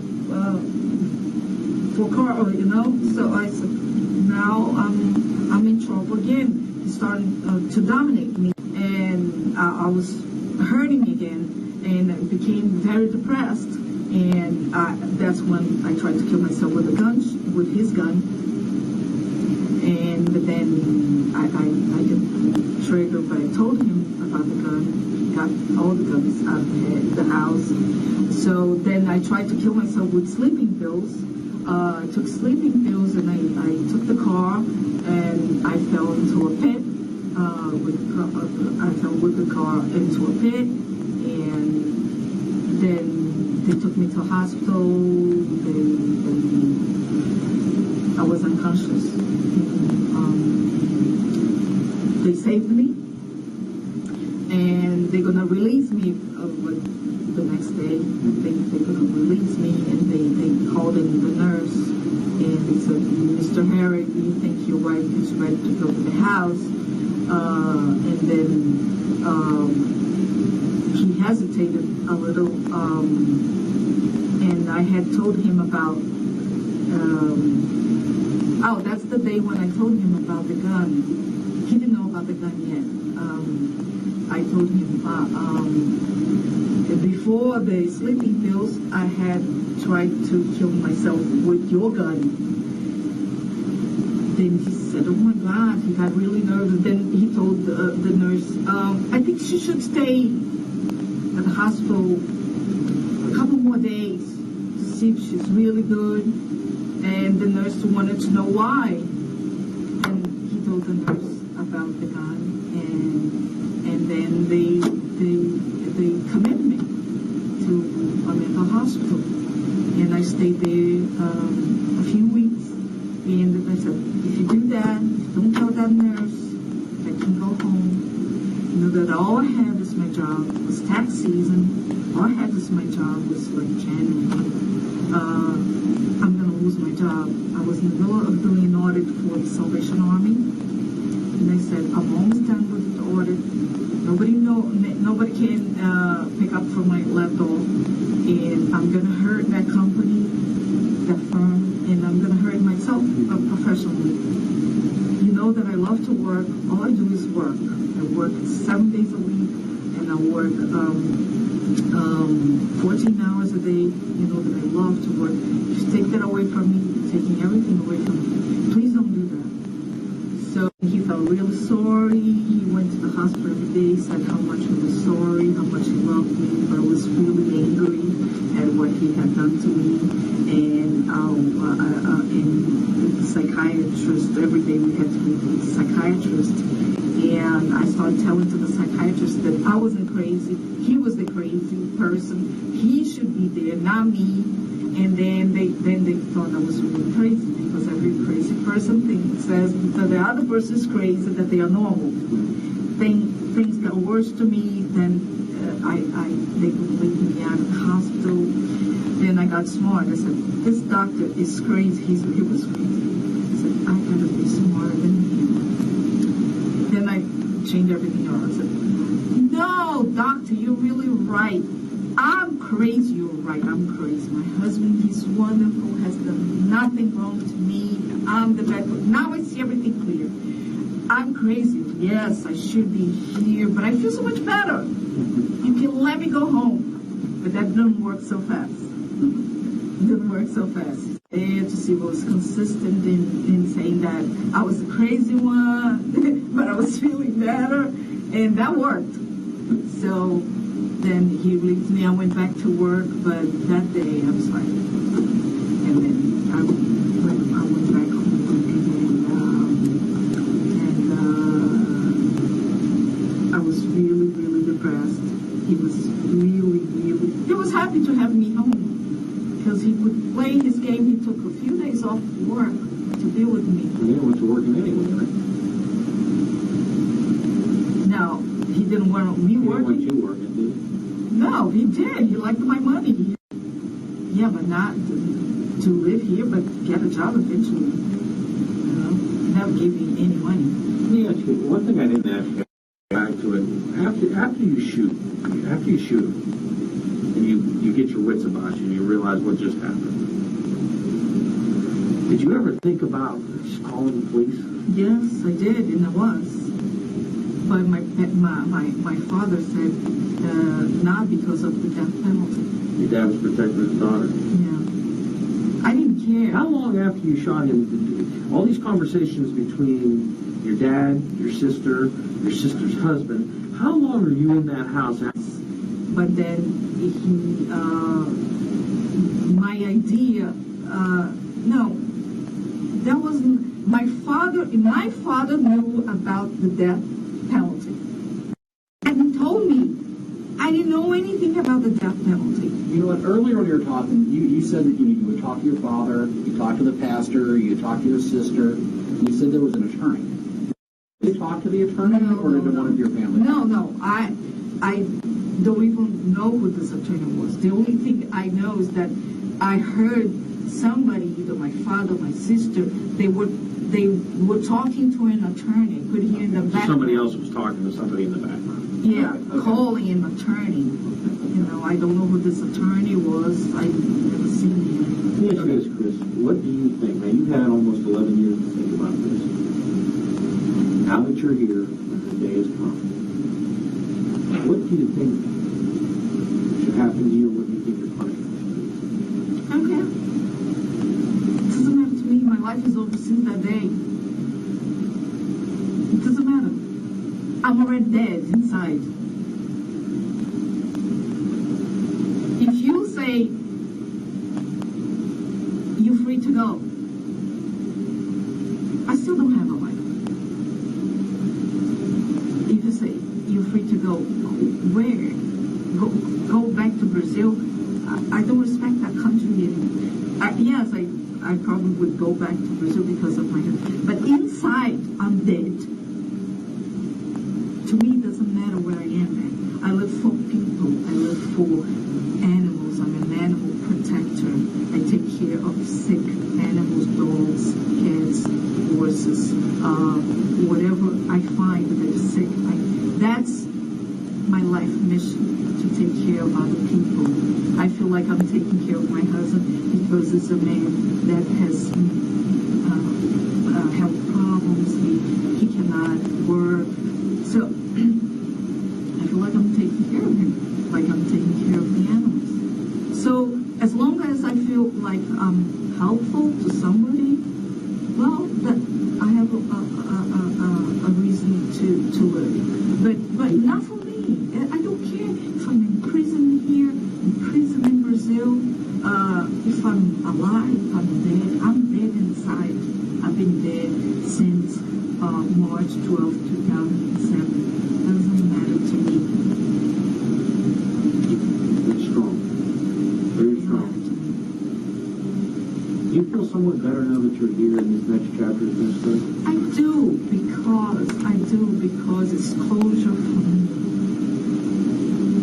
for Carl, you know. So I said, now I'm in trouble again. He's starting to dominate me, and I was hurting again, and I became very depressed. And that's when I tried to kill myself with his gun. And then I didn't trigger, but I told him about the gun. Got all the guns out of the house. So then I tried to kill myself with sleeping pills. I took sleeping pills, and I took the car, and I fell into a pit. I fell with the car into a pit, and then they took me to a hospital. I was unconscious. They saved me, and they're gonna release me the next day. They're gonna release me, and they called in the nurse, and they said, "Mr. Hoerig, do you think your wife is ready to go to the house?" And then he hesitated a little, and I had told him about. That's the day when I told him about the gun. He didn't know about the gun yet. I told him before the sleeping pills, I had tried to kill myself with your gun. Then he said, "Oh my God," he got really nervous. Then he told the nurse, "I think she should stay at the hospital a couple more days to see if she's really good." And the nurse wanted to know why. And he told the nurse about the gun, and then they committed me to a mental hospital. And I stayed there a few weeks. And I said, if you do that, don't tell that nurse, I can go home. You know that all I have is my job. It was tax season. All I had is my job was like January. I'm going to lose my job. I was in the middle of doing an audit for the Salvation Army. And I said, I'm almost done with the audit. Nobody can pick up from my left off. And I'm going to hurt that company, that firm, and I'm going to hurt myself professionally. You know that I love to work. All I do is work. I work 7 days a week, and I work 14 hours a day. You know that I love to work. If you take that away from me, you're taking everything away from me. Please don't do that. So he felt really sorry. He went to the hospital every day, said how much he was sorry, how much he loved me, but I was really angry at what he had done to me. And the psychiatrist, every day we had to meet with the psychiatrist. And I started telling to the psychiatrist that I wasn't crazy. He was the crazy person. He should be there, not me. And then they thought I was really crazy, because every crazy person says that the other person is crazy, that they are normal. Things got worse to me. Then they would leave me out of the hospital. Then I got smart. I said, this doctor is crazy. He was crazy. I said, I gotta be smarter than him. Then I changed everything around. I said, no, doctor, you're really right. I'm crazy. You're right. I'm crazy. My husband, he's wonderful, has done nothing wrong to me. I'm the bad one. Now I see everything clear. I'm crazy. Yes, I should be here, but I feel so much better. You can let me go home. But that didn't work so fast. It didn't work so fast. And to see what was consistent in saying that I was the crazy one, but I was feeling better, and that worked. So then he released me. I went back to work, but that day I was like, And then I went back home, and I was really, really depressed. He was he was happy to have me home because he would play his game. He took a few days off work to be with me. Yeah, went to work anyway, right? No, he didn't want me He didn't want working. you working, did he? No, he did. He liked my money. Yeah, but not to live here, but get a job eventually. You know, never give me any money. Let me ask you, one thing I didn't ask you, back to it, after you shoot him, and you get your wits about you, and you realize what just happened, did you ever think about just calling the police? Yes, I did, and I was. But my father said not because of the death penalty. Your dad was protecting his daughter. Yeah, I didn't care. How long after you shot him, all these conversations between your dad, your sister's husband, how long are you in that house? But then my idea, no, that wasn't, my father knew about the death penalty. And he told me, I didn't know anything about the death penalty. You know what, earlier when you were talking, you said that you would talk to your father, you talked to the pastor, you talked to your sister, and you said there was an attorney. Did you talk to the attorney, or did one of your family? No, I don't even know who this attorney was. The only thing I know is that I heard somebody, either my father, my sister, they were talking to an attorney. Could hear in the background. Somebody else was talking to somebody in the background. Yeah, calling an attorney. You know, I don't know who this attorney was. I've never seen him. Let me ask you this, Chris. What do you think? Now, you've had almost 11 years to think about this. Now that you're here, and the day has come, what do you think should happen to you? What do you think your punishment should be? Okay. It doesn't matter to me. My life is over since that day. It doesn't matter. I'm already dead inside. If you say you're free to go, I still don't have a life. If you say you're free to go, where? Go back to Brazil? I don't respect that country anymore. Yes, I probably would go back to Brazil because of my health. But inside, I'm dead. To me, it doesn't matter where I am at. I live for people. I live for animals. I'm an animal protector. I take care of sick animals, dogs, cats, horses, whatever I find that is sick. That's my life mission, to take care of other people. I feel like I'm taking care of my husband because he's a man that has health problems. He cannot work. So I feel like I'm taking care of him, like I'm taking care of the animals. So as long as I feel like I'm helpful to somebody, well, that I have a reason to live. But not for me. I don't care if I'm in prison here, in prison in Brazil, if I'm alive, if I'm dead. I'm dead inside. I've been dead since March 12, 2007. Doesn't matter to me. That's strong. Very strong. Do you feel somewhat better now that you're here and this next chapter is going to start? I do because it's closure for me.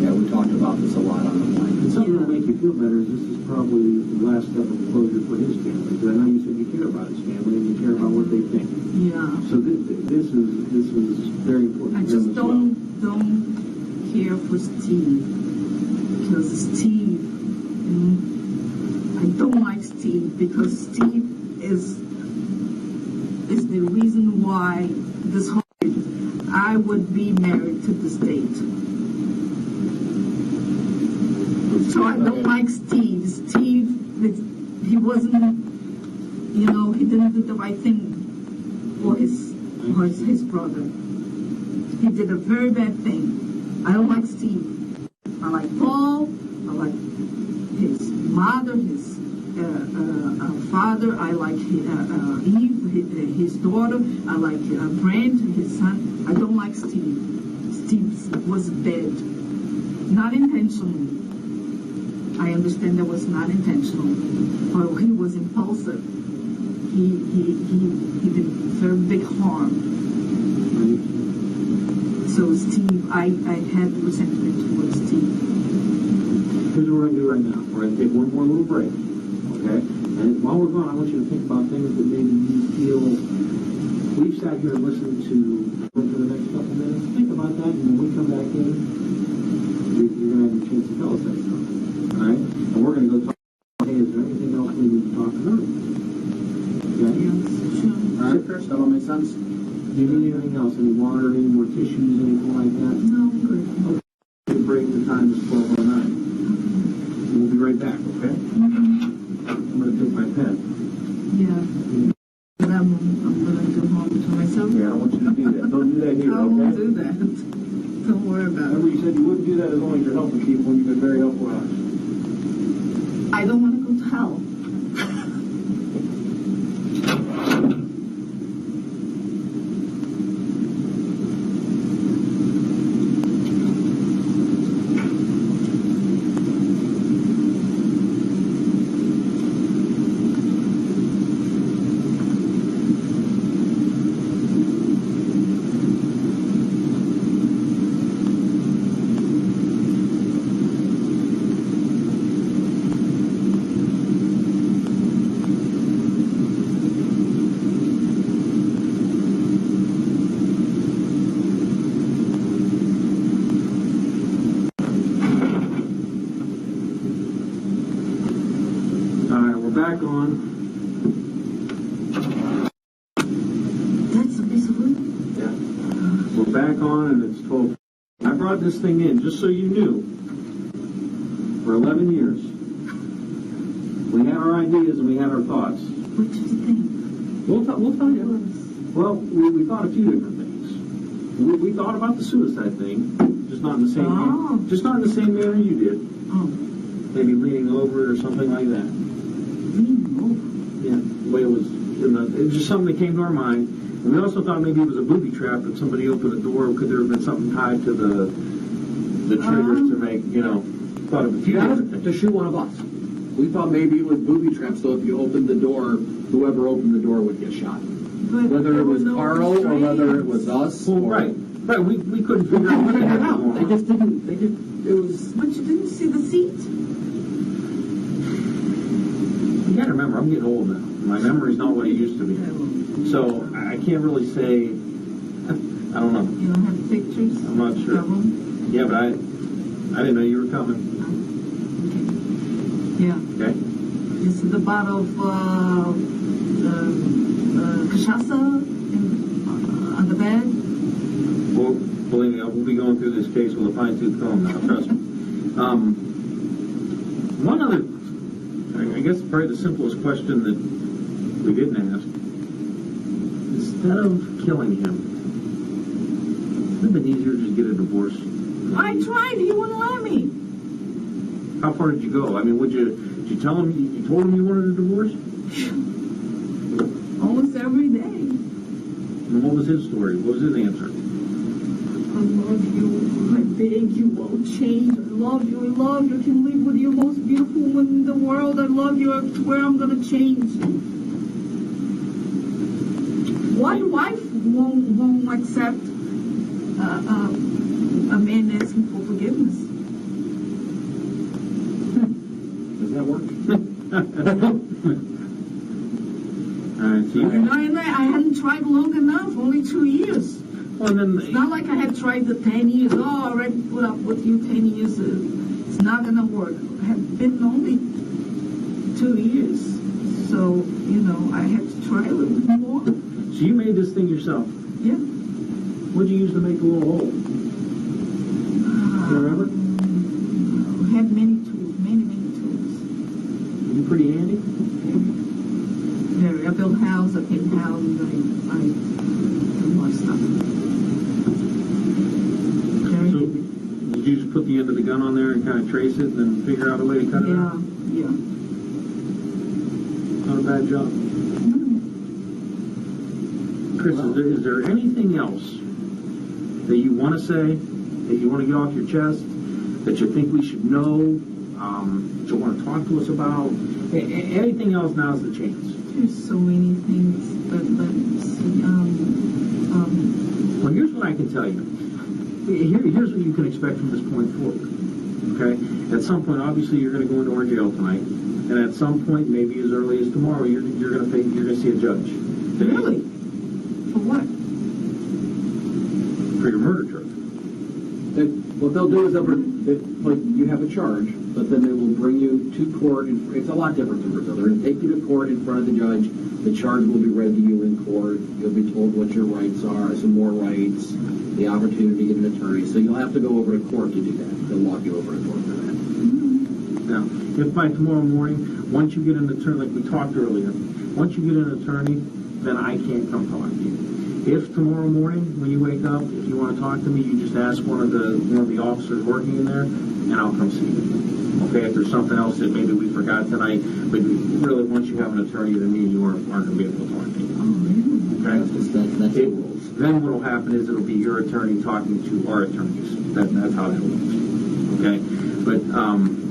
Yeah, we talked about this a lot on the line. And something that'll make you feel better is this is probably the last step of closure for his family. Because I know you said you care about his family and you care about what they think. Yeah. So this is very important. I to them just as well. don't care for Steve because Steve. I don't like Steve because Steve is the reason why this whole I would be married to the state. So I don't like Steve. Steve, he wasn't, he didn't do the right thing for his brother. He did a very bad thing. I don't like Steve. I like Paul. I like his mother, his father. I like Eve, his daughter. I like Brent, his son. I don't like Steve. Steve was bad, not intentionally. I understand that was not intentional, but he was impulsive. He did very big harm. So Steve, I had resentment towards Steve. Here's what we're going to do right now. We're going to take one more little break, okay? And while we're gone, I want you to think about things that maybe you feel. We've sat here and listened to for the next couple minutes. Think about that, and when we come back in, you're going to have a chance to tell us that stuff, all right? And we're going to go talk. Hey, is there anything else we need to talk about? Okay? Yes, sure. All right, Chris, that all makes sense? Do you need anything else? Any water, any more tissues, anything like that? No, good. The break, the time is 12:09. We'll be right back, okay? I'm going to take my pen. Yeah. But I'm going to go home to myself. Yeah, I don't want you to do that. Don't do that here, I won't okay? do that. Don't worry about Remember, it. you said you wouldn't do that as long as you're helping people, and you've been very helpful to us. I don't want to go to hell. Back on. That's a piece of wood. Yeah. We're back on, and it's 12. I brought this thing in just so you knew. For 11 years, we had our ideas and we had our thoughts. What do you think? We'll tell you. Well, we thought a few different things. We thought about the suicide thing, just not in the same manner. Just not in the same manner you did. Oh, Maybe leaning over it or something like that. leaning over. Yeah, the way it was. It was just something that came to our mind. And we also thought maybe it was a booby trap that somebody opened the door. Could there have been something tied to the triggers to make, thought of a few different things. To shoot one of us. We thought maybe it was booby traps, so if you opened the door, whoever opened the door would get shot. But Whether there it were was no Carl or whether it was restraints. us. Well, or, right. We couldn't figure out what the heck was going They on. just didn't. It was. But you didn't see the seat. You got to remember, I'm getting old now. My memory's not what it used to be. So I can't really say. I don't know. You don't have pictures? I'm not sure. Of them? Yeah, but I didn't know you were coming. Okay. Yeah. Okay. You see the bottle of cachaça on the bed? Well, believe me, we'll be going through this case with a fine-tooth comb now, trust me. One other, I guess probably the simplest question that we didn't ask. Instead of killing him, would it have been easier to just get a divorce? I tried. He wouldn't let me. How far did you go? I mean, did you tell him, you told him you wanted a divorce? Almost every day. And what was his story? What was his answer? I love you. I beg you, won't change. I love you. I love you. I can live with you, most beautiful woman in the world. I love you. I swear I'm going to change. What wife won't accept a man asking for forgiveness? Does that work? All right, so I hadn't tried long enough. Only 2 years. well, then, It's not like I had tried the 10 years. Oh, I already put up with you 10 years. It's not going to work. I have been only 2 years. So, I had to try a little bit more. so you made this thing yourself. Yeah. What'd you use to make a little hole? You remember? I had many tools, many tools. Were you pretty handy? I built houses, I paint houses, I do more stuff. Very So, handy. did you just put the end of the gun on there and kind of trace it and then figure out a way to cut it out? Yeah. Not a bad job. Chris, is there anything else that you want to say, that you want to get off your chest, that you think we should know, that you want to talk to us about? Anything else, now's the chance. There's so many things, but Well, here's what I can tell you. Here's what you can expect from this point forward. Okay? At some point, obviously, you're going to go into our jail tonight, and at some point, maybe as early as tomorrow, you're going to see a judge. really, for what? For your murder charge. What they'll do is like you have a charge, but then they will bring you to court. It's a lot different than Brazil. They're going to take you to court in front of the judge. The charge will be read to you in court. You'll be told what your rights are, some more rights, the opportunity to get an attorney. So you'll have to go over to court to do that. They'll walk you over to court for that. Now, if by tomorrow morning, once you get an attorney, like we talked earlier, once you get an attorney, then I can't come talk to you. If tomorrow morning, when you wake up, if you want to talk to me, you just ask one of the officers working in there, and I'll come see you. Okay, if there's something else that maybe we forgot tonight, but really, once you have an attorney, then me and you aren't going to be able to talk to you. Okay? That's the rules. Then what will happen is it'll be your attorney talking to our attorneys. That's how that works. Okay? But I'm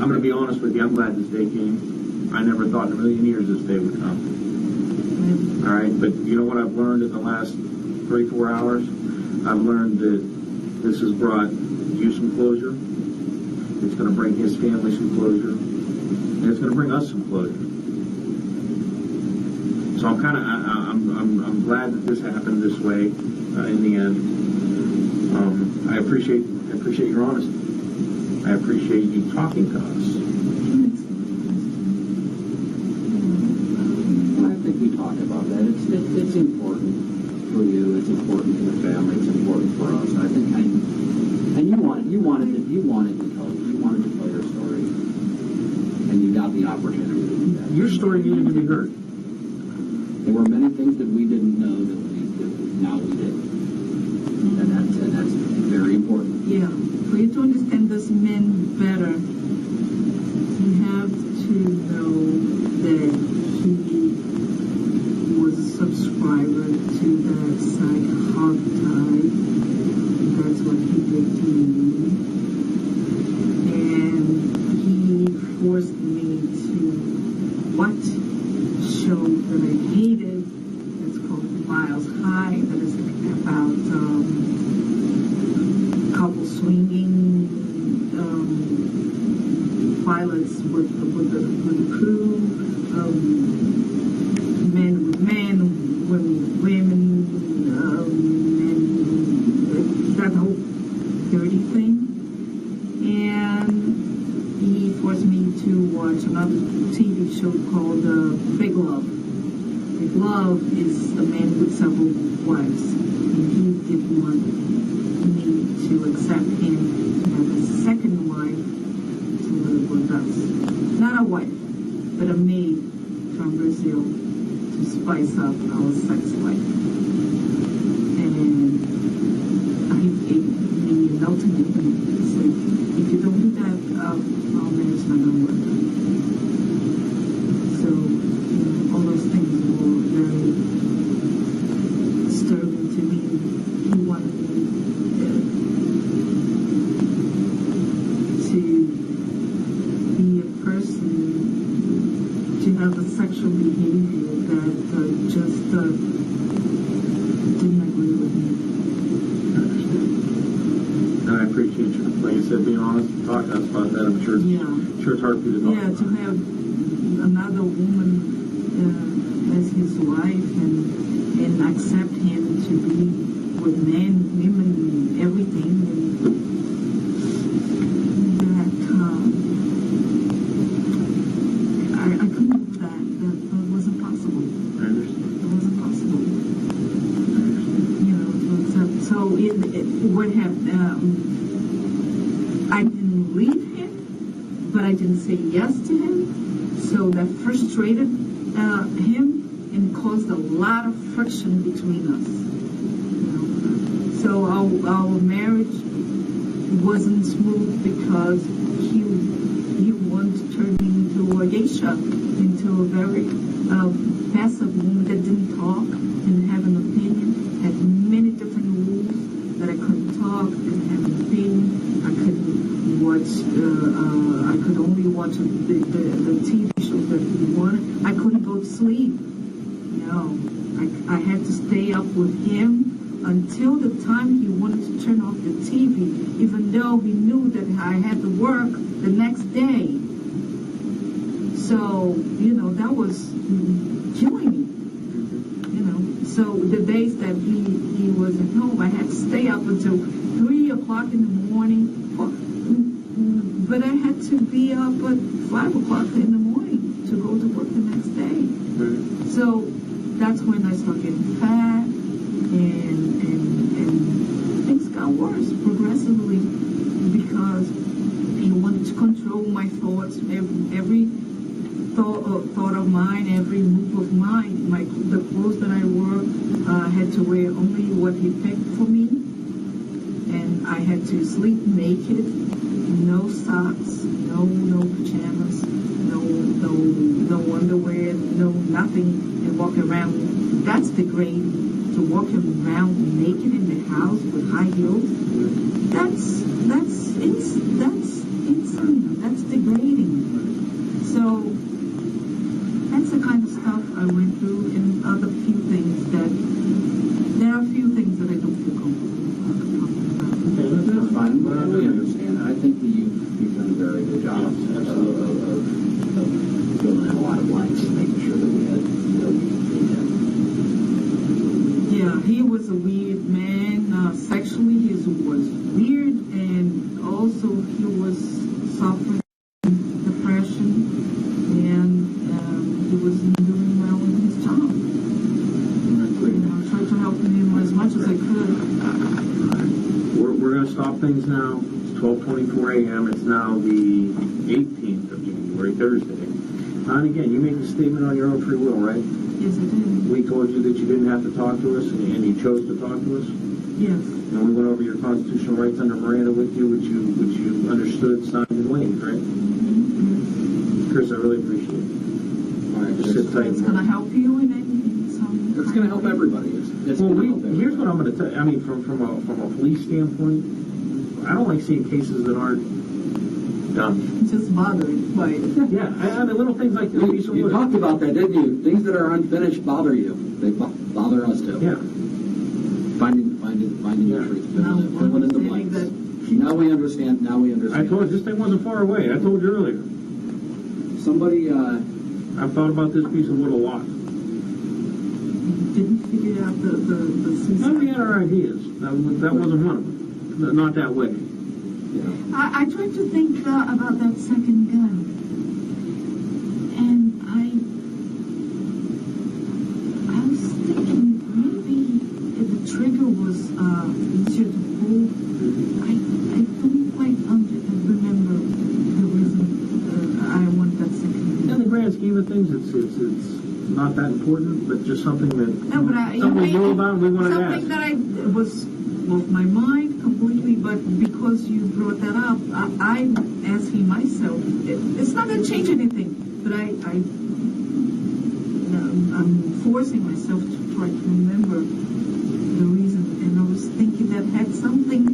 going to be honest with you. I'm glad this day came. I never thought in a million years this day would come. All right? But you know what I've learned in the last 3-4 hours? I've learned that this has brought you some closure. It's going to bring his family some closure. And it's going to bring us some closure. So I'm glad that this happened this way in the end. I appreciate your honesty. I appreciate you talking to us. Well, I think we talked about that. It's important for you. It's important for the family. It's important for us. I think and you wanted to tell your story, and you got the opportunity to do that. Your story needed to be heard. There were many things that we didn't know that now we did, and that's very important. Yeah, for you to understand this man better, you have to know that he was a subscriber to that site hog tie. That's what he did to me. And he forced me to watch a show that I hated. It's called Miles High. That is about couple swinging pilots with the crew, men with men, women with women, and that whole dirty thing. And he forced me to watch another TV show called Big Love. Big Love is a man with several wives, and he didn't want me to accept him to have a second wife to live with us. Not a wife, but a maid from Brazil to spice up our sex life. And he gave me an ultimatum. He said, if you don't do that, our marriage is not going to work. So, all those things were very disturbing to me. He wanted me to be a person, to have a sexual behavior that just didn't agree with me. I understand. And I appreciate you, like I said, being honest and talking to us about that. I'm sure it's hard for you to talk Yeah, about. to have another woman as his wife and accept him to be with men, women, everything. I couldn't do that. That wasn't possible. I understand. It wasn't possible. I understand. So what happened? I didn't leave him, but I didn't say yes to him. So that frustrated him and caused a lot of friction between us. So our marriage wasn't smooth because he wanted to turn me into a interrogation into a very passive woman that didn't talk, didn't have an opinion, had many different rules that I couldn't talk, didn't have an opinion, I couldn't watch, I could only watch the TV shows that we wanted. I couldn't go to sleep. No, I had to stay up with him until the time he wanted to turn off the TV, even though he knew that I had to work the next day. So, that was killing me. So the days that he wasn't home, I had to stay up until 3 o'clock in the morning. But I had to be up at 5 o'clock in the morning to go to work the next day. So that's when I started getting fat, and things got worse progressively because he wanted to control my thoughts, every thought of mine, every move of mine. The clothes that I wore, had to wear only what he picked for me, and I had to sleep naked, no socks, no pajamas, no underwear, no nothing, and walk around. That's degrading. To walk around naked in the house with high heels, that's insane. That's degrading. So that's the kind of stuff I went through, and there are a few things that I don't feel comfortable talking about. Okay, that's fine. But I really understand. I think that you've done a very good job of filling in a lot of blanks and making sure that we had. Yeah, he was a weird man. Sexually, he was weird, and also he was suffering depression, and he wasn't doing well in his job. I tried to help him as much as I could. We're going to stop things now. It's 12:24 a.m. It's now the 18th of January, Thursday. And again, you make a statement on your own free will, right? Yes, I did. We told you that you didn't have to talk to us, and you chose to talk to us. Yes. And we went over your constitutional rights under Miranda with you, which you understood, signed, and waived, right? Mm-hmm. Chris, I really appreciate it. All right, just sit tight. It's going to help you in any. It's going to help everybody. Here's what I'm going to tell you. I mean, from a police standpoint, I don't like seeing cases that aren't done. Just bothered by it. Yeah, I mean, little things like this. You talked about that, didn't you? Things that are unfinished bother you. They bother us too. Yeah. Finding the truth. Filling in the blanks. Now we understand. I told you this thing wasn't far away. I told you earlier. Somebody. I've thought about this piece of wood a lot. Didn't figure out the suicide. We had our ideas. That wasn't one of them. Not that way. Yeah. I tried to think about that second gun, and I was thinking maybe if the trigger was easier to pull. I don't quite remember the reason I want that second gun. In the grand scheme of things, it's not that important, but just something that something we know about and we want to ask. Something that I was off my mind completely, but because you brought that up, I'm asking myself. It's not going to change anything, but I'm forcing myself to try to remember the reason, and I was thinking that had something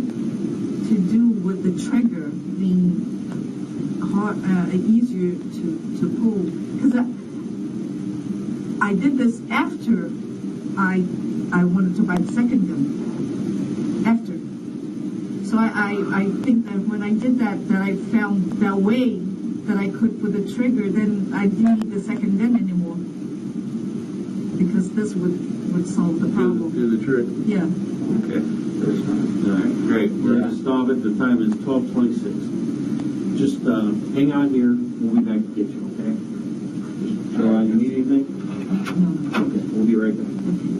to do with the trigger being easier to pull, because I did this after I wanted to buy the second gun. After. So I think that when I did that I found that way that I could put the trigger, then I didn't need the second gun anymore. Because this would solve the problem. Do the trick. Yeah. Okay. All right, great. We're going to stop it. The time is 12:26. Just hang on here. We'll be back to get you, okay? Just, you need anything? No. Okay, we'll be right back. Okay.